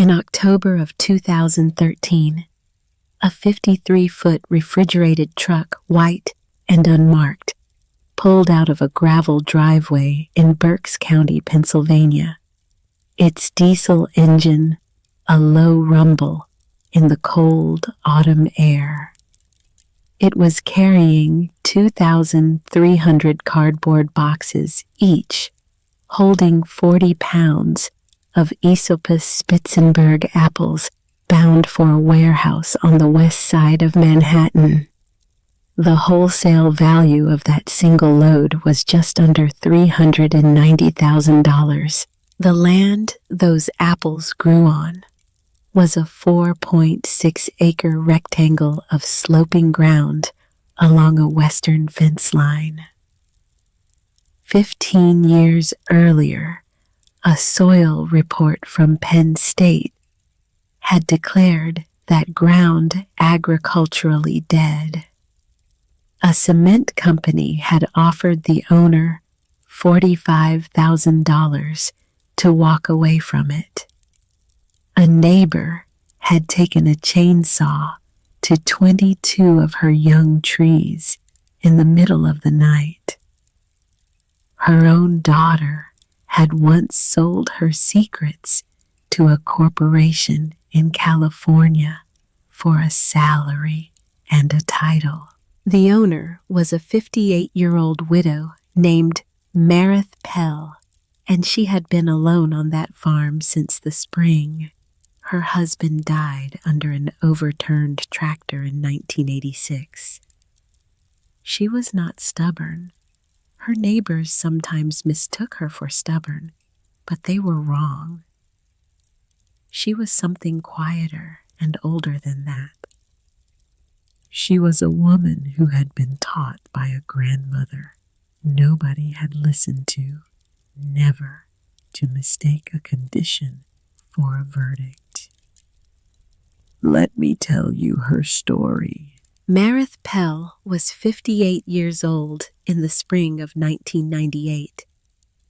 In October of 2013, a 53-foot refrigerated truck, white and unmarked, pulled out of a gravel driveway in Berks County, Pennsylvania. Its diesel engine, a low rumble in the cold autumn air. It was carrying 2,300 cardboard boxes each, holding 40 pounds of Aesopus Spitzenberg apples bound for a warehouse on the west side of Manhattan. The wholesale value of that single load was just under $390,000. The land those apples grew on was a 4.6-acre rectangle of sloping ground along a western fence line. 15 years earlier, a soil report from Penn State had declared that ground agriculturally dead. A cement company had offered the owner $45,000 to walk away from it. A neighbor had taken a chainsaw to 22 of her young trees in the middle of the night. Her own daughter had once sold her secrets to a corporation in California for a salary and a title. The owner was a 58-year-old widow named Meredith Pell, and she had been alone on that farm since the spring. Her husband died under an overturned tractor in 1986. She was not stubborn. Her neighbors sometimes mistook her for stubborn, but they were wrong. She was something quieter and older than that. She was a woman who had been taught by a grandmother nobody had listened to, never to mistake a condition for a verdict. Let me tell you her story. Meredith Pell was 58 years old in the spring of 1998,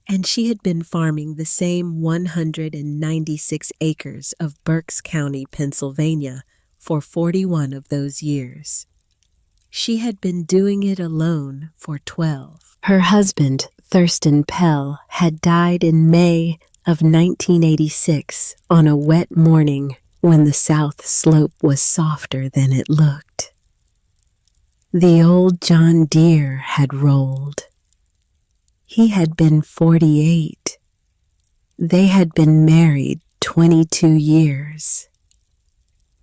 and she had been farming the same 196 acres of Berks County, Pennsylvania, for 41 of those years. She had been doing it alone for 12. Her husband, Thurston Pell, had died in May of 1986 on a wet morning when the south slope was softer than it looked. The old John Deere had rolled. He had been 48. They had been married 22 years.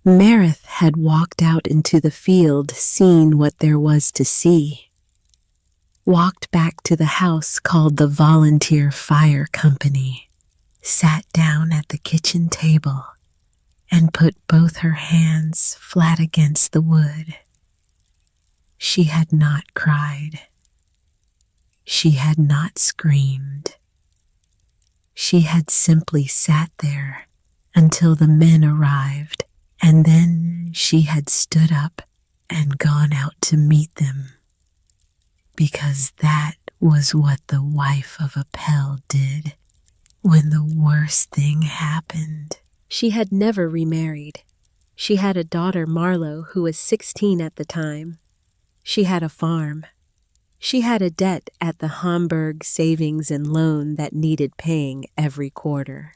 Meredith had walked out into the field, seen what there was to see. Walked back to the house called the Volunteer Fire Company, sat down at the kitchen table, and put both her hands flat against the wood. She had not cried. She had not screamed. She had simply sat there until the men arrived, and then she had stood up and gone out to meet them. Because that was what the wife of a Pell did when the worst thing happened. She had never remarried. She had a daughter, Marlo, who was 16 at the time. She had a farm. She had a debt at the Hamburg Savings and Loan that needed paying every quarter.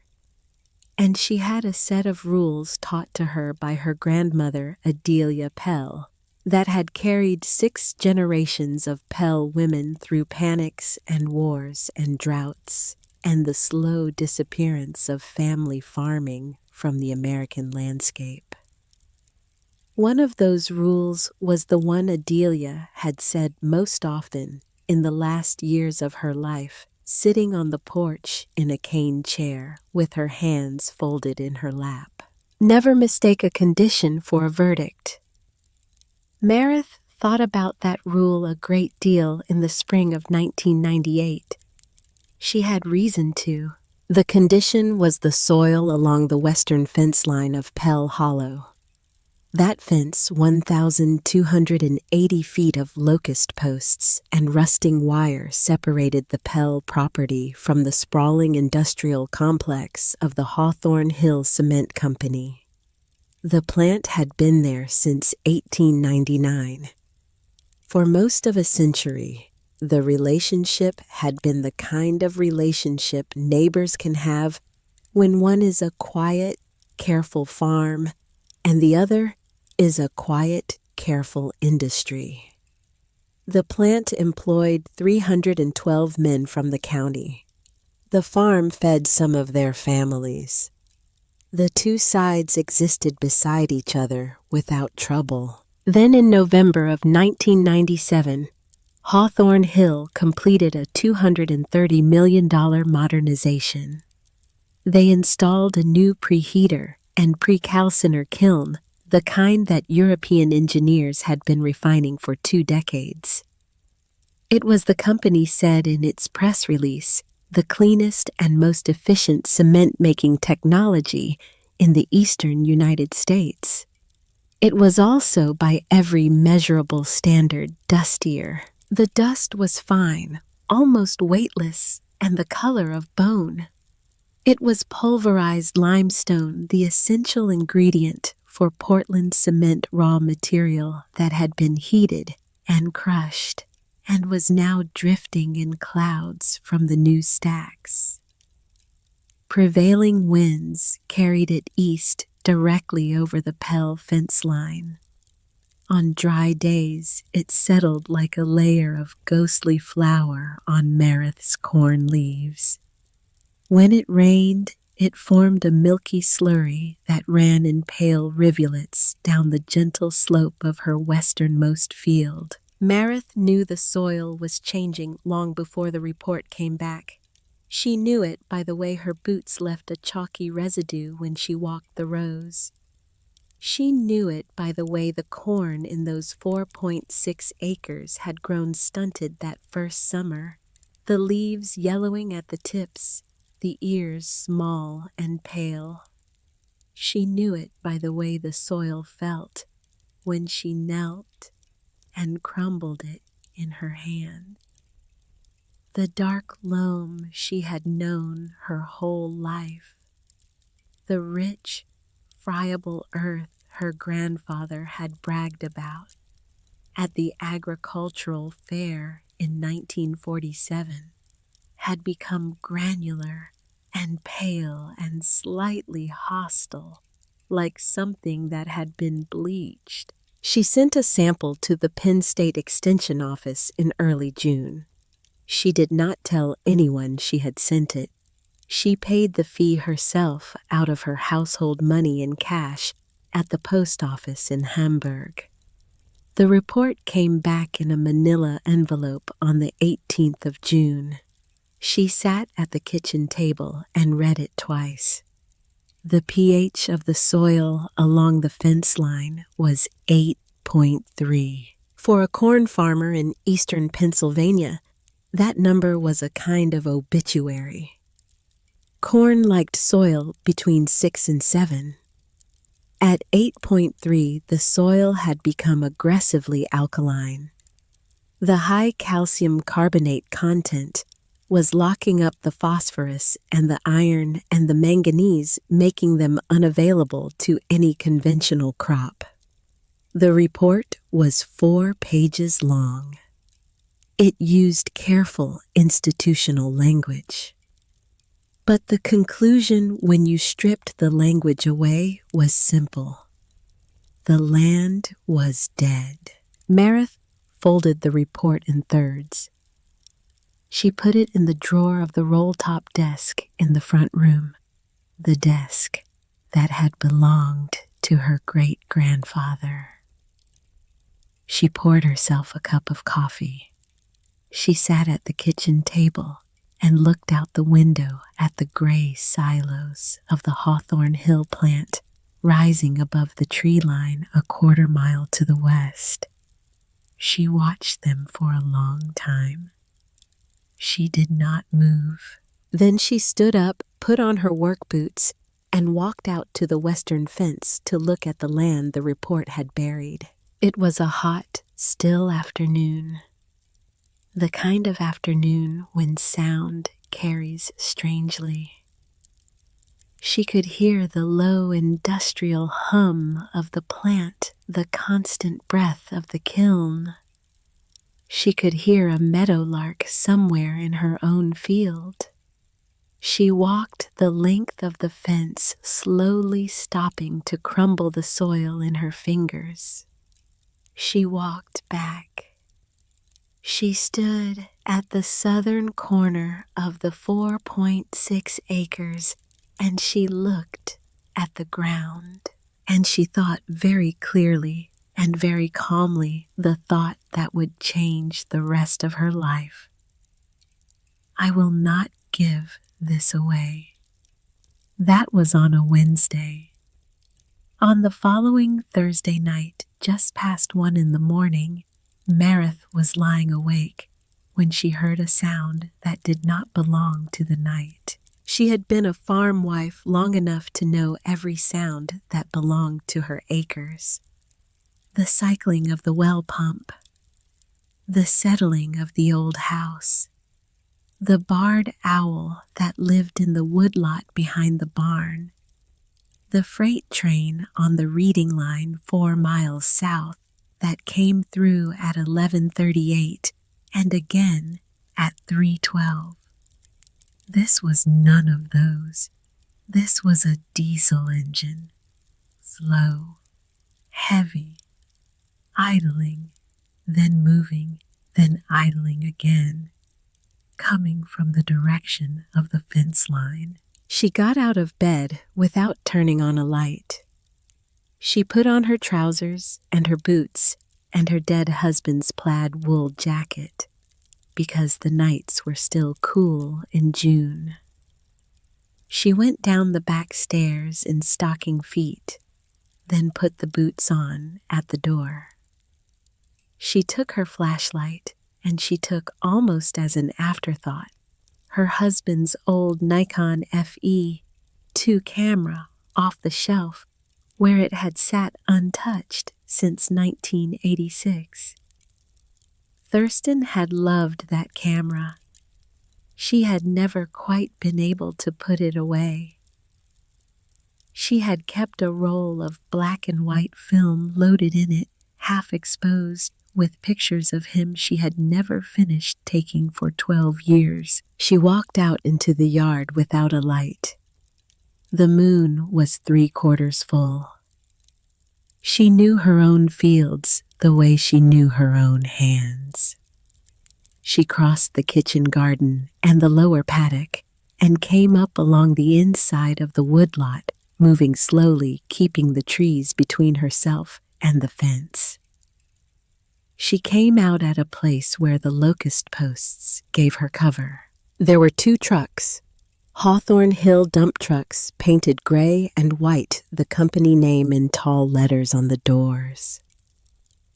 And she had a set of rules taught to her by her grandmother, Adelia Pell, that had carried 6 generations of Pell women through panics and wars and droughts and the slow disappearance of family farming from the American landscape. One of those rules was the one Adelia had said most often in the last years of her life, sitting on the porch in a cane chair with her hands folded in her lap. Never mistake a condition for a verdict. Meredith thought about that rule a great deal in the spring of 1998. She had reason to. The condition was the soil along the western fence line of Pell Hollow. That fence, 1,280 feet of locust posts and rusting wire, separated the Pell property from the sprawling industrial complex of the Hawthorne Hill Cement Company. The plant had been there since 1899. For most of a century, the relationship had been the kind of relationship neighbors can have when one is a quiet, careful farm and the other is a quiet, careful industry. The plant employed 312 men from the county. The farm fed some of their families. The two sides existed beside each other without trouble. Then in November of 1997, Hawthorne Hill completed a $230 million modernization. They installed a new preheater and precalciner kiln, the kind that European engineers had been refining for 2 decades. It was, the company said in its press release, the cleanest and most efficient cement-making technology in the eastern United States. It was also, by every measurable standard, dustier. The dust was fine, almost weightless, and the color of bone. It was pulverized limestone, the essential ingredient for Portland cement raw material that had been heated and crushed and was now drifting in clouds from the new stacks. Prevailing winds carried it east directly over the Pell fence line. On dry days, it settled like a layer of ghostly flour on Meredith's corn leaves. When it rained, it formed a milky slurry that ran in pale rivulets down the gentle slope of her westernmost field. Meredith knew the soil was changing long before the report came back. She knew it by the way her boots left a chalky residue when she walked the rows. She knew it by the way the corn in those 4.6 acres had grown stunted that first summer, the leaves yellowing at the tips, the ears small and pale. She knew it by the way the soil felt when she knelt and crumbled it in her hand. The dark loam she had known her whole life. The rich, friable earth her grandfather had bragged about at the agricultural fair in 1947 had become granular and pale and slightly hostile, like something that had been bleached. She sent a sample to the Penn State Extension office in early June. She did not tell anyone she had sent it. She paid the fee herself out of her household money in cash at the post office in Hamburg. The report came back in a manila envelope on the 18th of June. She sat at the kitchen table and read it twice. The pH of the soil along the fence line was 8.3. For a corn farmer in eastern Pennsylvania, that number was a kind of obituary. Corn liked soil between 6 and 7. At 8.3, the soil had become aggressively alkaline. The high calcium carbonate content was locking up the phosphorus and the iron and the manganese, making them unavailable to any conventional crop. The report was 4 pages long. It used careful institutional language. But the conclusion, when you stripped the language away, was simple. The land was dead. Meredith folded the report in thirds. She put it in the drawer of the roll-top desk in the front room, the desk that had belonged to her great-grandfather. She poured herself a cup of coffee. She sat at the kitchen table and looked out the window at the gray silos of the Hawthorne Hill plant rising above the tree line a quarter mile to the west. She watched them for a long time. She did not move. Then she stood up, put on her work boots, and walked out to the western fence to look at the land the report had buried. It was a hot, still afternoon. The kind of afternoon when sound carries strangely. She could hear the low industrial hum of the plant, the constant breath of the kiln. She could hear a meadowlark somewhere in her own field. She walked the length of the fence, slowly stopping to crumble the soil in her fingers. She walked back. She stood at the southern corner of the 4.6 acres, and she looked at the ground. And she thought very clearly and very calmly the thought that would change the rest of her life. I will not give this away. That was on a Wednesday. On the following Thursday night, just past 1 in the morning, Meredith was lying awake when she heard a sound that did not belong to the night. She had been a farm wife long enough to know every sound that belonged to her acres. The cycling of the well pump, the settling of the old house, the barred owl that lived in the woodlot behind the barn, the freight train on the reading line 4 miles south that came through at 11:38 and again at 3:12. This was none of those. This was a diesel engine, slow, heavy, idling, then moving, then idling again, coming from the direction of the fence line. She got out of bed without turning on a light. She put on her trousers and her boots and her dead husband's plaid wool jacket, because the nights were still cool in June. She went down the back stairs in stocking feet, then put the boots on at the door. She took her flashlight, and she took, almost as an afterthought, her husband's old Nikon FE2 camera off the shelf where it had sat untouched since 1986. Thurston had loved that camera. She had never quite been able to put it away. She had kept a roll of black and white film loaded in it, half exposed, with pictures of him she had never finished taking for 12 years. She walked out into the yard without a light. The moon was 3/4 full. She knew her own fields the way she knew her own hands. She crossed the kitchen garden and the lower paddock and came up along the inside of the woodlot, moving slowly, keeping the trees between herself and the fence. She came out at a place where the locust posts gave her cover. There were 2 trucks, Hawthorne Hill dump trucks, painted gray and white, the company name in tall letters on the doors.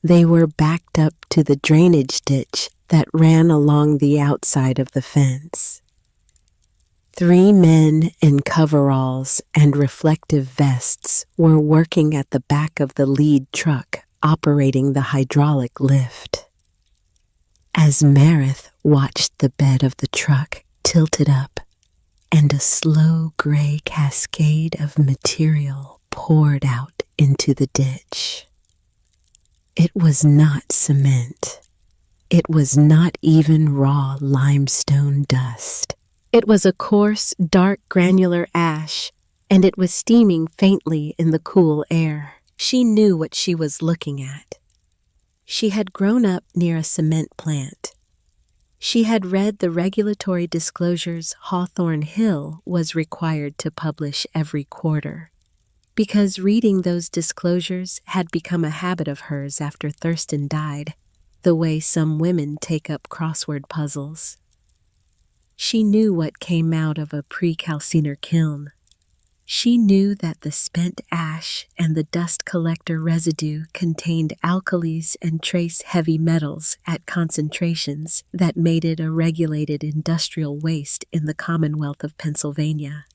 They were backed up to the drainage ditch that ran along the outside of the fence. 3 men in coveralls and reflective vests were working at the back of the lead truck, operating the hydraulic lift. As Meredith watched the bed of the truck tilted up and a slow gray cascade of material poured out into the ditch. It was not cement. It was not even raw limestone dust. It was a coarse, dark, granular ash, and it was steaming faintly in the cool air. She knew what she was looking at. She had grown up near a cement plant. She had read the regulatory disclosures Hawthorne Hill was required to publish every quarter, because reading those disclosures had become a habit of hers after Thurston died, the way some women take up crossword puzzles. She knew what came out of a pre-calciner kiln. She knew that the spent ash and the dust collector residue contained alkalis and trace heavy metals at concentrations that made it a regulated industrial waste in the Commonwealth of Pennsylvania.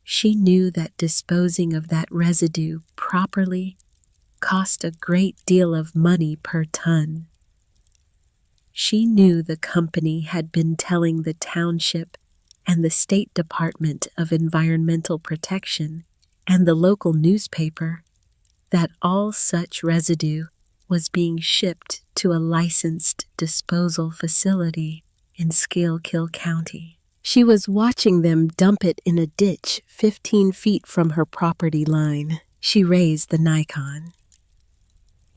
She knew that disposing of that residue properly cost a great deal of money per ton. She knew the company had been telling the township and the State Department of Environmental Protection and the local newspaper that all such residue was being shipped to a licensed disposal facility in Schuylkill County. She was watching them dump it in a ditch 15 feet from her property line. She raised the Nikon.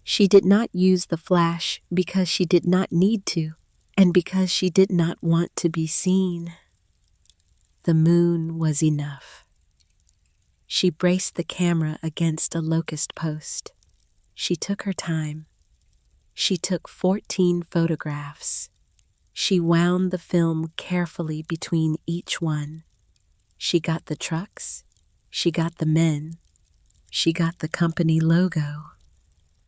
She did not use the flash because she did not need to, and because she did not want to be seen. The moon was enough. She braced the camera against a locust post. She took her time. She took 14 photographs. She wound the film carefully between each one. She got the trucks. She got the men. She got the company logo.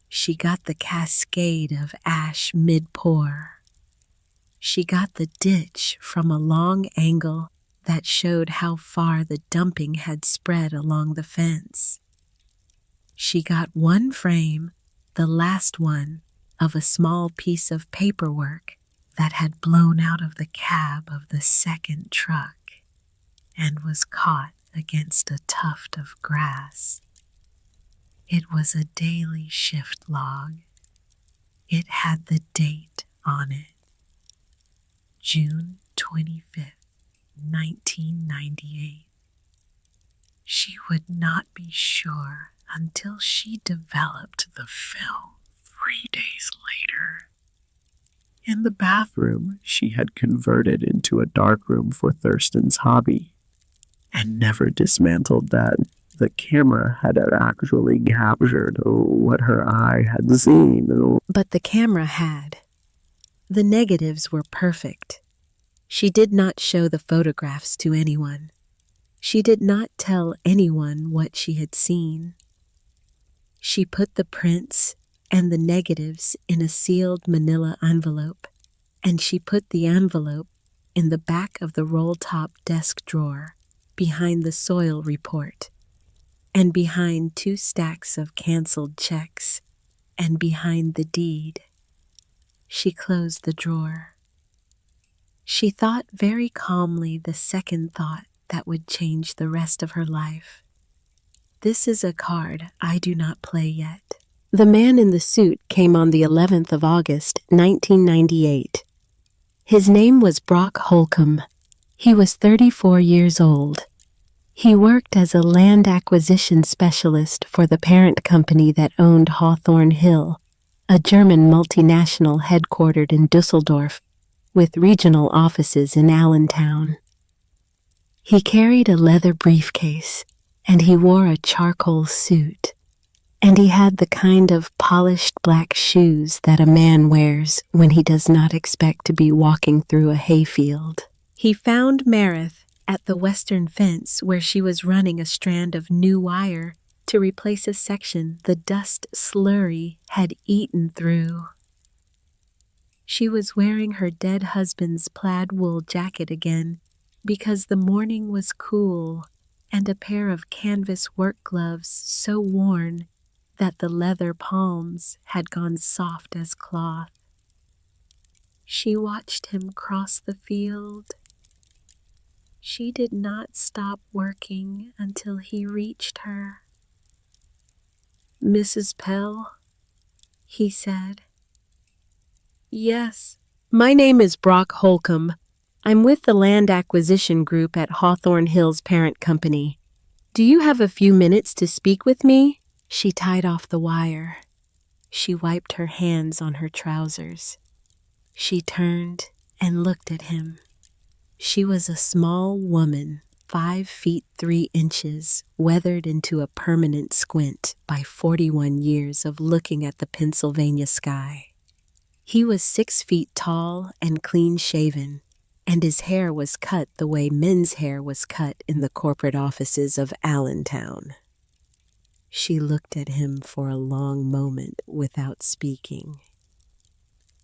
She got the cascade of ash mid-pour. She got the ditch from a long angle that showed how far the dumping had spread along the fence. She got one frame, the last one, of a small piece of paperwork that had blown out of the cab of the second truck and was caught against a tuft of grass. It was a daily shift log. It had the date on it, June 25th, 1998. She would not be sure until she developed the film 3 days later. In the bathroom, she had converted into a darkroom for Thurston's hobby, and never dismantled that. The camera had actually captured what her eye had seen. But the camera had. The negatives were perfect. She did not show the photographs to anyone. She did not tell anyone what she had seen. She put the prints and the negatives in a sealed manila envelope, and she put the envelope in the back of the roll-top desk drawer behind the soil report, and behind 2 stacks of canceled checks, and behind the deed. She closed the drawer. She thought very calmly the second thought that would change the rest of her life. This is a card I do not play yet. The man in the suit came on the 11th of August, 1998. His name was Brock Holcomb. He was 34 years old. He worked as a land acquisition specialist for the parent company that owned Hawthorne Hill, a German multinational headquartered in Dusseldorf, with regional offices in Allentown. He carried a leather briefcase, and he wore a charcoal suit, and he had the kind of polished black shoes that a man wears when he does not expect to be walking through a hayfield. He found Meredith at the western fence where she was running a strand of new wire to replace a section the dust slurry had eaten through. She was wearing her dead husband's plaid wool jacket again because the morning was cool, and a pair of canvas work gloves so worn that the leather palms had gone soft as cloth. She watched him cross the field. She did not stop working until he reached her. "Mrs. Pell?" he said. "Yes, my name is Brock Holcomb. I'm with the Land Acquisition Group at Hawthorne Hill's parent company. Do you have a few minutes to speak with me?" She tied off the wire. She wiped her hands on her trousers. She turned and looked at him. She was a small woman, 5 feet 3 inches, weathered into a permanent squint by 41 years of looking at the Pennsylvania sky. He was 6 feet tall and clean-shaven, and his hair was cut the way men's hair was cut in the corporate offices of Allentown. She looked at him for a long moment without speaking.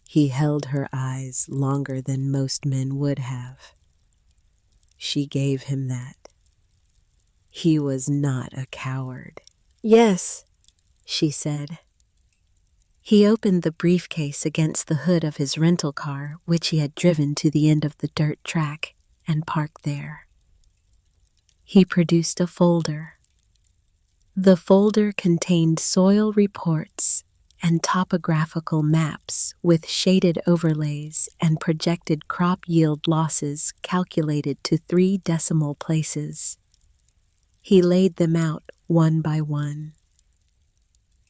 He held her eyes longer than most men would have. She gave him that. He was not a coward. "Yes," she said. He opened the briefcase against the hood of his rental car, which he had driven to the end of the dirt track, and parked there. He produced a folder. The folder contained soil reports and topographical maps with shaded overlays and projected crop yield losses calculated to 3 decimal places. He laid them out one by one.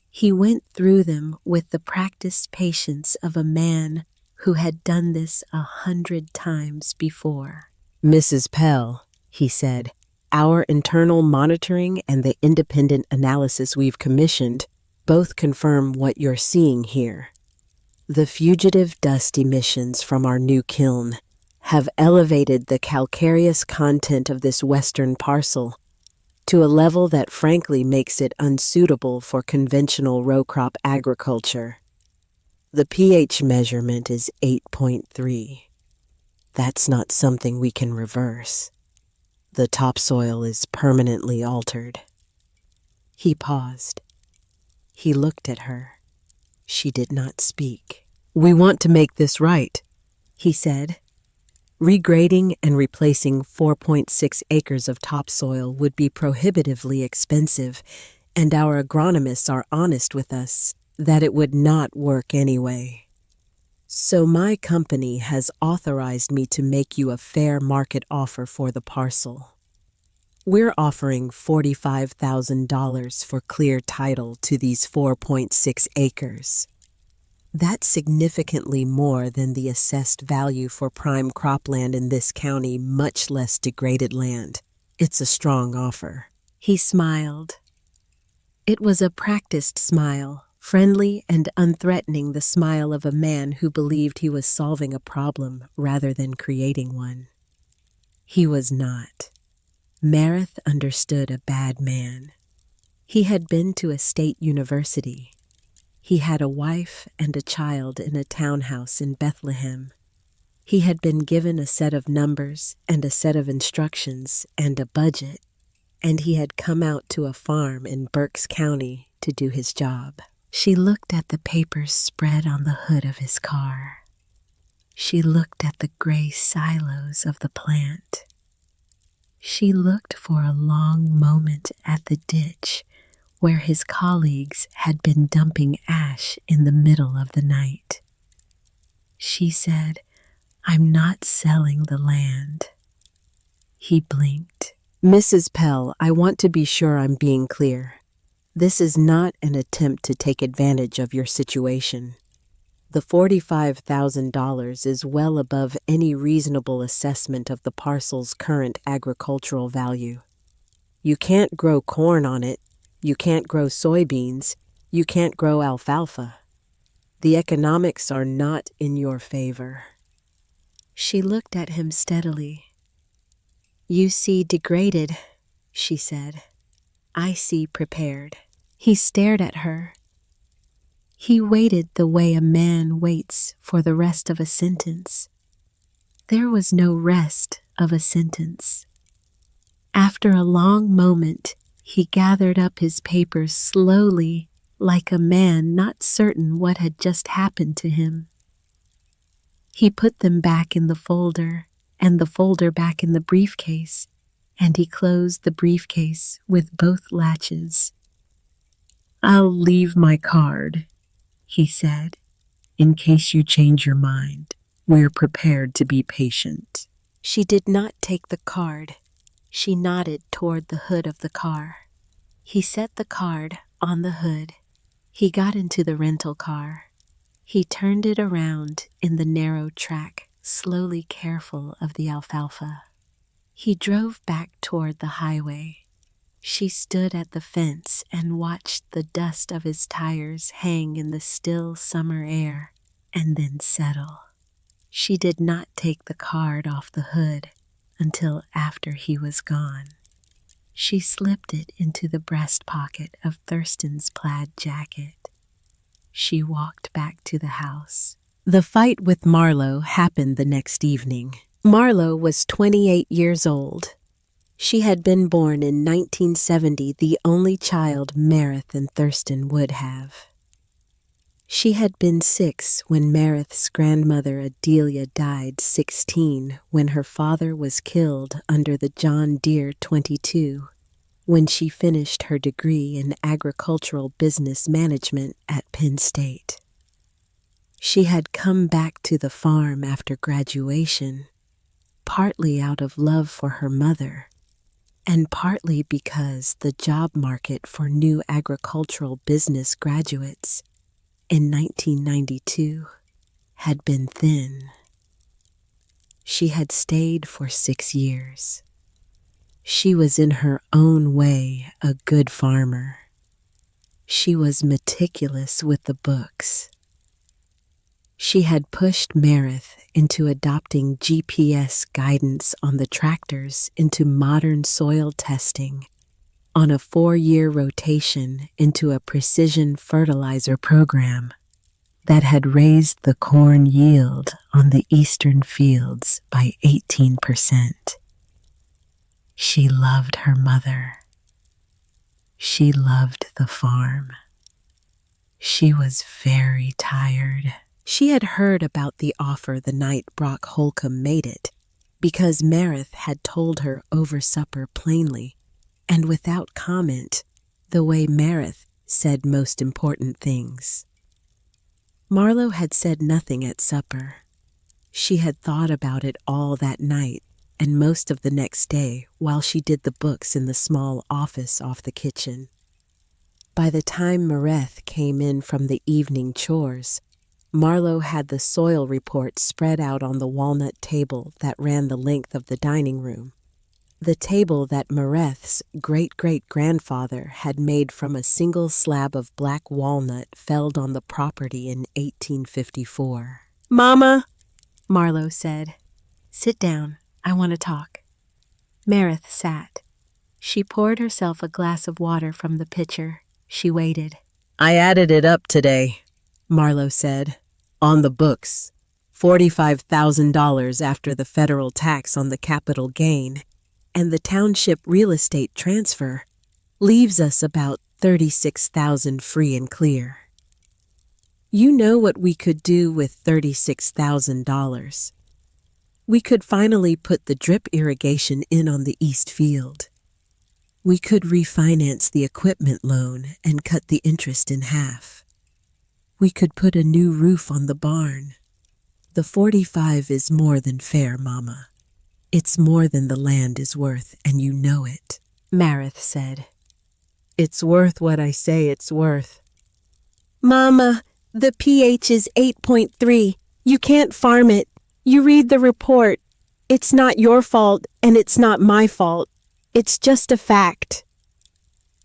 He went through them with the practiced patience of a man who had done this 100 times before. "Mrs. Pell," he said, "our internal monitoring and the independent analysis we've commissioned both confirm what you're seeing here. The fugitive dust emissions from our new kiln have elevated the calcareous content of this western parcel to a level that frankly makes it unsuitable for conventional row crop agriculture. The pH measurement is 8.3. That's not something we can reverse. The topsoil is permanently altered." He paused. He looked at her. She did not speak. "We want to make this right," he said. "Regrading and replacing 4.6 acres of topsoil would be prohibitively expensive, and our agronomists are honest with us that it would not work anyway. So my company has authorized me to make you a fair market offer for the parcel. We're offering $45,000 for clear title to these 4.6 acres. That's significantly more than the assessed value for prime cropland in this county, much less degraded land. It's a strong offer." He smiled. It was a practiced smile, friendly and unthreatening, the smile of a man who believed he was solving a problem rather than creating one. He was not. Meredith understood a bad man. He had been to a state university. He had a wife and a child in a townhouse in Bethlehem. He had been given a set of numbers and a set of instructions and a budget, and he had come out to a farm in Berks County to do his job. She looked at the papers spread on the hood of his car. She looked at the gray silos of the plant. She looked for a long moment at the ditch where his colleagues had been dumping ash in the middle of the night. She said, "I'm not selling the land." He blinked. "Mrs. Pell, I want to be sure I'm being clear. This is not an attempt to take advantage of your situation. The $45,000 is well above any reasonable assessment of the parcel's current agricultural value. You can't grow corn on it. You can't grow soybeans. You can't grow alfalfa. The economics are not in your favor." She looked at him steadily. "You see degraded," she said. "I see prepared." He stared at her. He waited the way a man waits for the rest of a sentence. There was no rest of a sentence. After a long moment, he gathered up his papers slowly, like a man not certain what had just happened to him. He put them back in the folder, and the folder back in the briefcase, and he closed the briefcase with both latches. "I'll leave my card," he said, "in case you change your mind. We're prepared to be patient." She did not take the card. She nodded toward the hood of the car. He set the card on the hood. He got into the rental car. He turned it around in the narrow track, slowly careful of the alfalfa. He drove back toward the highway. She stood at the fence and watched the dust of his tires hang in the still summer air and then settle. She did not take the card off the hood until after he was gone. She slipped it into the breast pocket of Thurston's plaid jacket. She walked back to the house. The fight with Marlowe happened the next evening. Marlowe was 28 years old. She had been born in 1970, the only child Meredith and Thurston would have. She had been 6 when Meredith's grandmother Adelia died 16 when her father was killed under the John Deere 22 when she finished her degree in agricultural business management at Penn State. She had come back to the farm after graduation, partly out of love for her mother, and partly because the job market for new agricultural business graduates in 1992 had been thin. She had stayed for 6 years. She was in her own way a good farmer. She was meticulous with the books. She had pushed Meredith into adopting GPS guidance on the tractors into modern soil testing, on a 4-year rotation into a precision fertilizer program that had raised the corn yield on the eastern fields by 18%. She loved her mother. She loved the farm. She was very tired. She had heard about the offer the night Brock Holcomb made it, because Meredith had told her over supper plainly, and without comment, the way Meredith said most important things. Marlowe had said nothing at supper. She had thought about it all that night and most of the next day while she did the books in the small office off the kitchen. By the time Meredith came in from the evening chores, Marlowe had the soil report spread out on the walnut table that ran the length of the dining room, the table that Meredith's great-great-grandfather had made from a single slab of black walnut felled on the property in 1854. "Mama," Marlowe said, "sit down. I want to talk." Meredith sat. She poured herself a glass of water from the pitcher. She waited. "I added it up today," Marlowe said. "On the books. $45,000 after the federal tax on the capital gain, and the township real estate transfer leaves us about $36,000 free and clear. You know what we could do with $36,000? We could finally put the drip irrigation in on the east field. We could refinance the equipment loan and cut the interest in half. We could put a new roof on the barn. The 45 is more than fair, Mama. It's more than the land is worth, and you know it," Meredith said. "It's worth what I say it's worth." "Mama, the pH is 8.3. You can't farm it. You read the report. It's not your fault, and it's not my fault. It's just a fact."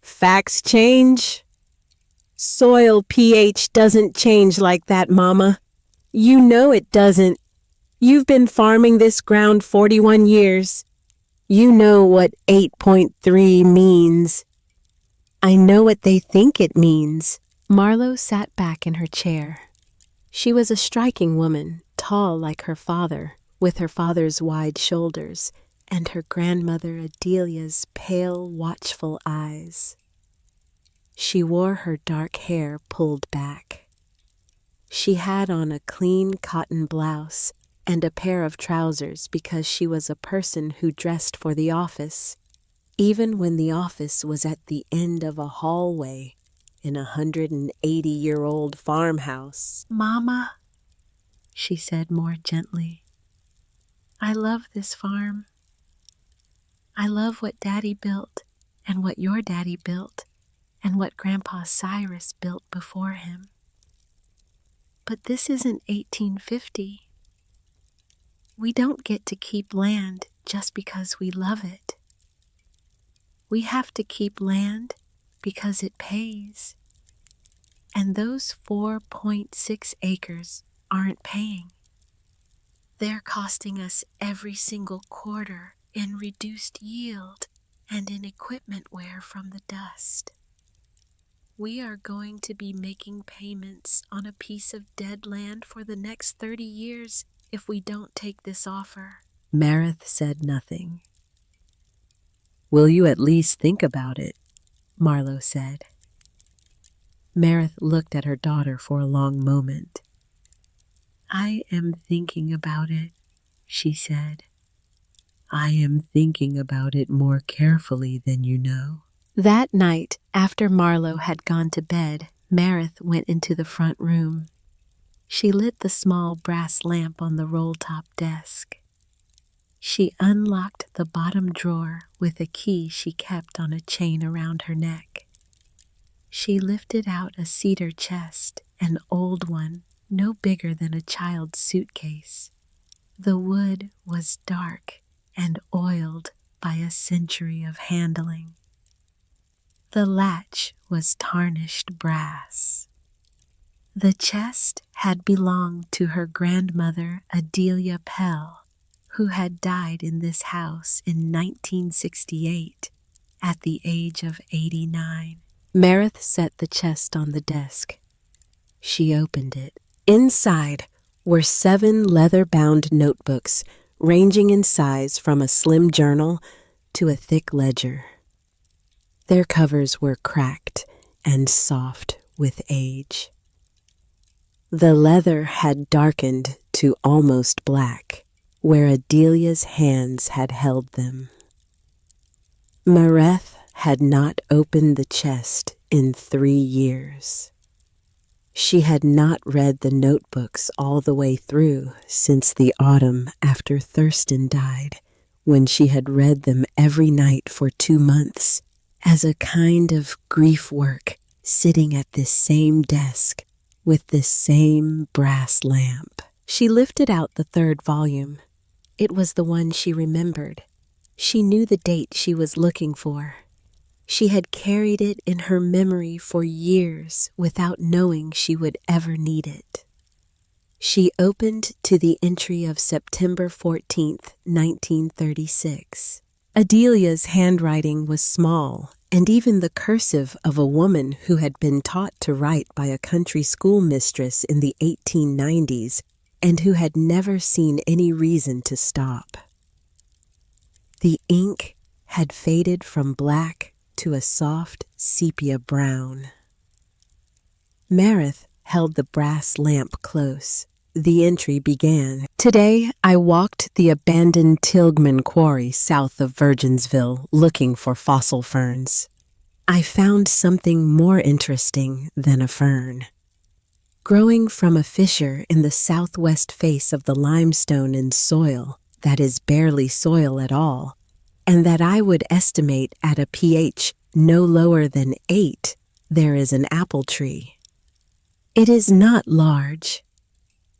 "Facts change?" "Soil pH doesn't change like that, Mama. You know it doesn't. You've been farming this ground 41 years. You know what 8.3 means." "I know what they think it means." Marlowe sat back in her chair. She was a striking woman, tall like her father, with her father's wide shoulders, and her grandmother Adelia's pale, watchful eyes. She wore her dark hair pulled back. She had on a clean cotton blouse and a pair of trousers because she was a person who dressed for the office, even when the office was at the end of a hallway in a 180-year-old farmhouse. "Mama," she said more gently, "I love this farm. I love what Daddy built and what your daddy built and what Grandpa Cyrus built before him. But this isn't 1850. We don't get to keep land just because we love it. We have to keep land because it pays. And those 4.6 acres aren't paying. They're costing us every single quarter in reduced yield and in equipment wear from the dust. We are going to be making payments on a piece of dead land for the next 30 years if we don't take this offer." Meredith said nothing. Will you at least think about it? Marlowe said. Meredith looked at her daughter for a long moment. I am thinking about it, she said. I am thinking about it more carefully than you know. That night, after Marlowe had gone to bed, Meredith went into the front room. She lit the small brass lamp on the roll-top desk. She unlocked the bottom drawer with a key she kept on a chain around her neck. She lifted out a cedar chest, an old one, no bigger than a child's suitcase. The wood was dark and oiled by a century of handling. The latch was tarnished brass. The chest had belonged to her grandmother, Adelia Pell, who had died in this house in 1968 at the age of 89. Meredith set the chest on the desk. She opened it. Inside were 7 leather-bound notebooks, ranging in size from a slim journal to a thick ledger. Their covers were cracked and soft with age. The leather had darkened to almost black, where Adelia's hands had held them. Meredith had not opened the chest in 3 years. She had not read the notebooks all the way through since the autumn after Thurston died, when she had read them every night for 2 months as a kind of grief work, sitting at this same desk with this same brass lamp. She lifted out the 3rd volume. It was the one she remembered. She knew the date she was looking for. She had carried it in her memory for years without knowing she would ever need it. She opened to the entry of September 14th, 1936. Adelia's handwriting was small, and even the cursive of a woman who had been taught to write by a country school mistress in the 1890s and who had never seen any reason to stop. The ink had faded from black to a soft sepia brown. Meredith held the brass lamp close. The entry began, "Today I walked the abandoned Tilghman quarry south of Virginsville looking for fossil ferns. I found something more interesting than a fern. Growing from a fissure in the southwest face of the limestone and soil that is barely soil at all, and that I would estimate at a pH no lower than 8, there is an apple tree. It is not large.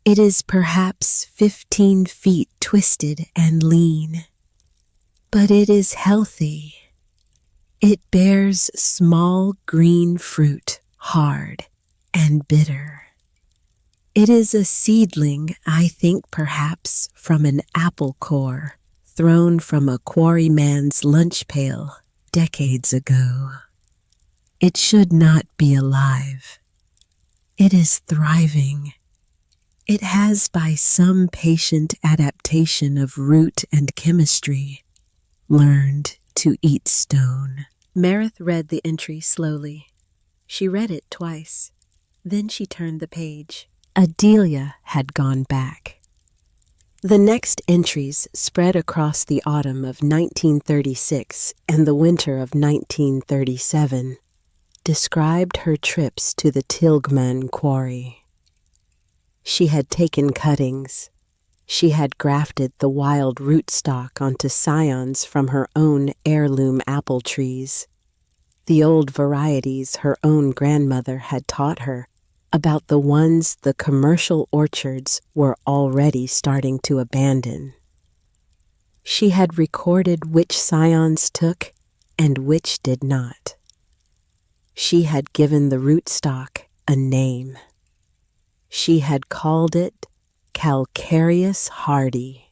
It is perhaps 15 feet twisted and lean, but it is healthy. It bears small green fruit, hard and bitter. It is a seedling, I think perhaps from an apple core thrown from a quarryman's lunch pail decades ago. It should not be alive. It is thriving. It has, by some patient adaptation of root and chemistry, learned to eat stone." Meredith read the entry slowly. She read it twice. Then she turned the page. Adelia had gone back. The next entries spread across the autumn of 1936 and the winter of 1937, described her trips to the Tilghman quarry. She had taken cuttings. She had grafted the wild rootstock onto scions from her own heirloom apple trees, the old varieties her own grandmother had taught her about the ones the commercial orchards were already starting to abandon. She had recorded which scions took and which did not. She had given the rootstock a name. She had called it Calcareous Hardy.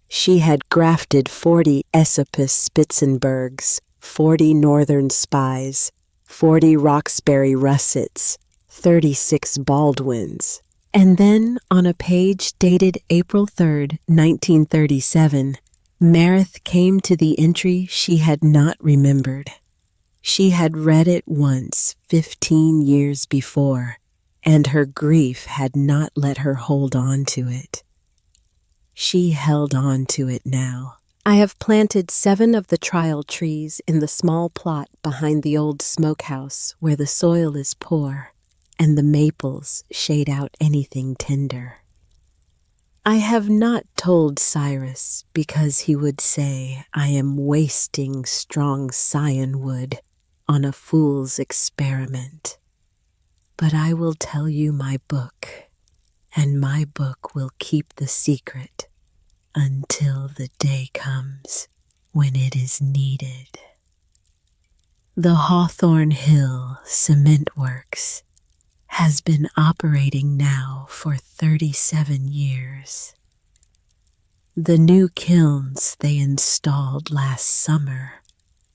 She had grafted 40 Esopus Spitzenbergs, 40 Northern Spies, 40 Roxbury Russets, 36 Baldwins. And then, on a page dated April 3rd, 1937, Marith came to the entry she had not remembered. She had read it once 15 years before, and her grief had not let her hold on to it. She held on to it now. I have planted 7 of the trial trees in the small plot behind the old smokehouse where the soil is poor and the maples shade out anything tender. I have not told Cyrus because he would say I am wasting strong scion wood on a fool's experiment. But I will tell you my book, and my book will keep the secret until the day comes when it is needed. The Hawthorne Hill Cement Works has been operating now for 37 years. The new kilns they installed last summer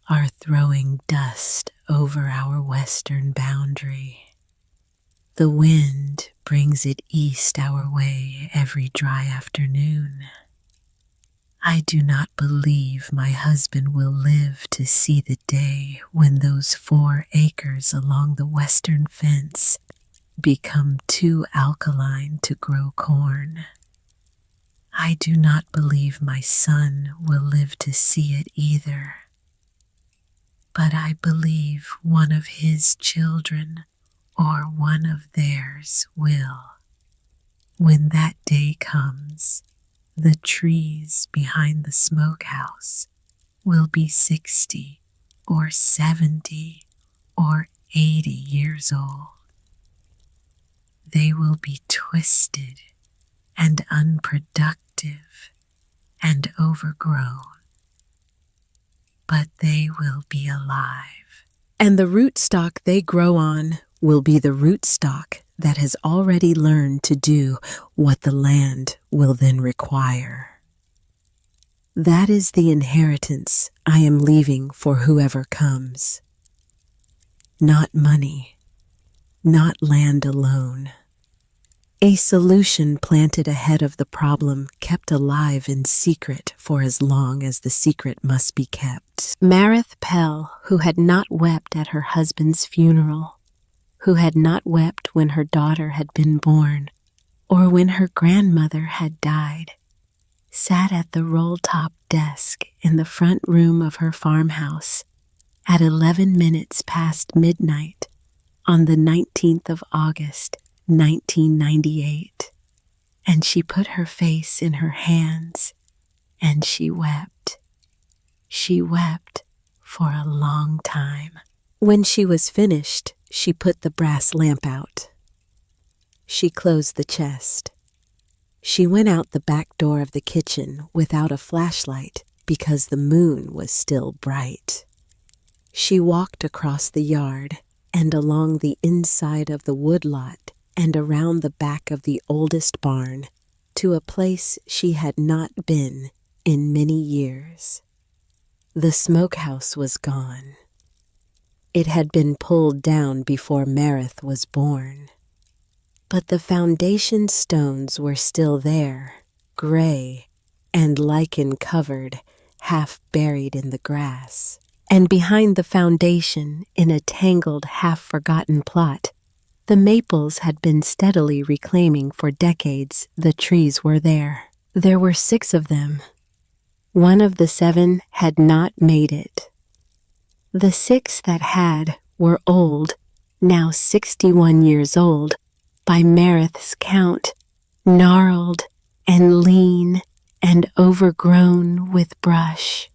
are throwing dust over our western boundary. The wind brings it east our way every dry afternoon. I do not believe my husband will live to see the day when those 4 acres along the western fence become too alkaline to grow corn. I do not believe my son will live to see it either. But I believe one of his children or one of theirs will. When that day comes, the trees behind the smokehouse will be 60 or 70 or 80 years old. They will be twisted and unproductive and overgrown, but they will be alive. And the rootstock they grow on will be the rootstock that has already learned to do what the land will then require. That is the inheritance I am leaving for whoever comes. Not money, not land alone. A solution planted ahead of the problem, kept alive in secret for as long as the secret must be kept. Marith Pell, who had not wept at her husband's funeral, who had not wept when her daughter had been born, or when her grandmother had died, sat at the roll-top desk in the front room of her farmhouse at 11 minutes past midnight on the 19th of August, 1998, and she put her face in her hands and she wept. She wept for a long time. When she was finished, she put the brass lamp out. She closed the chest. She went out the back door of the kitchen without a flashlight because the moon was still bright. She walked across the yard and along the inside of the woodlot and around the back of the oldest barn to a place she had not been in many years. The smokehouse was gone. It had been pulled down before Marith was born. But the foundation stones were still there, gray and lichen-covered, half buried in the grass. And behind the foundation, in a tangled, half-forgotten plot, the maples had been steadily reclaiming for decades the trees were there. There were 6 of them. One of the 7 had not made it. The 6 that had were old, now 61 years old, by Marith's count, gnarled and lean and overgrown with brush.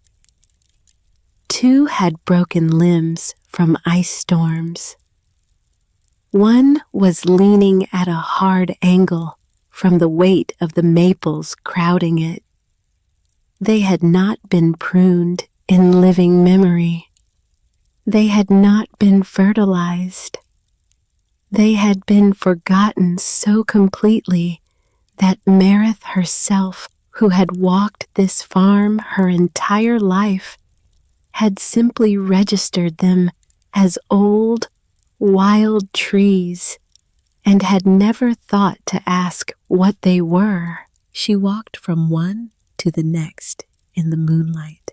2 had broken limbs from ice storms. One was leaning at a hard angle from the weight of the maples crowding it. They had not been pruned in living memory. They had not been fertilized. They had been forgotten so completely that Marith herself, who had walked this farm her entire life, had simply registered them as old, wild trees and had never thought to ask what they were. She walked from one to the next in the moonlight.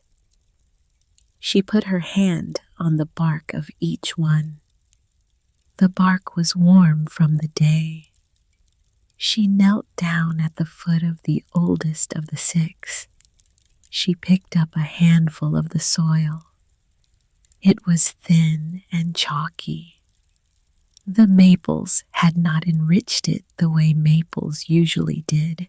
She put her hand on the bark of each one. The bark was warm from the day. She knelt down at the foot of the oldest of the 6. She picked up a handful of the soil. It was thin and chalky. The maples had not enriched it the way maples usually did,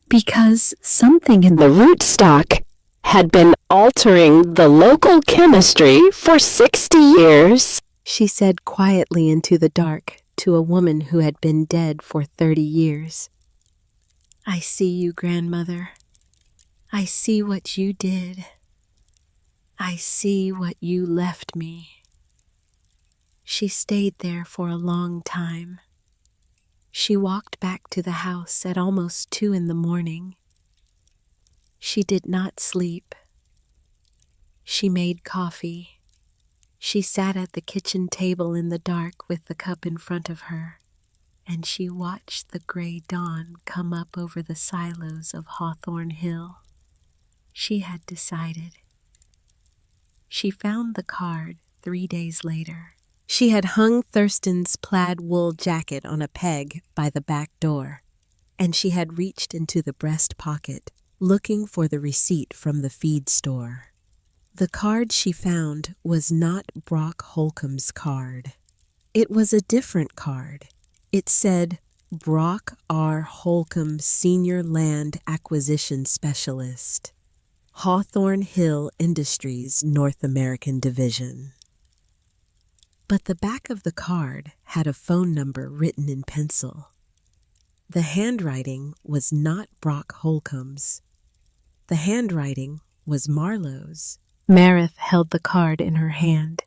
because something in the rootstock had been altering the local chemistry for 60 years, she said quietly into the dark to a woman who had been dead for 30 years. I see you, grandmother. I see what you did. I see what you left me. She stayed there for a long time. She walked back to the house at almost 2 in the morning. She did not sleep. She made coffee. She sat at the kitchen table in the dark with the cup in front of her, and she watched the gray dawn come up over the silos of Hawthorne Hill. She had decided. She found the card 3 days later. She had hung Thurston's plaid wool jacket on a peg by the back door, and she had reached into the breast pocket, looking for the receipt from the feed store. The card she found was not Brock Holcomb's card. It was a different card. It said, Brock R. Holcomb, Senior Land Acquisition Specialist, Hawthorne Hill Industries, North American Division. But the back of the card had a phone number written in pencil. The handwriting was not Brock Holcomb's. The handwriting was Marlowe's. Meredith held the card in her hand.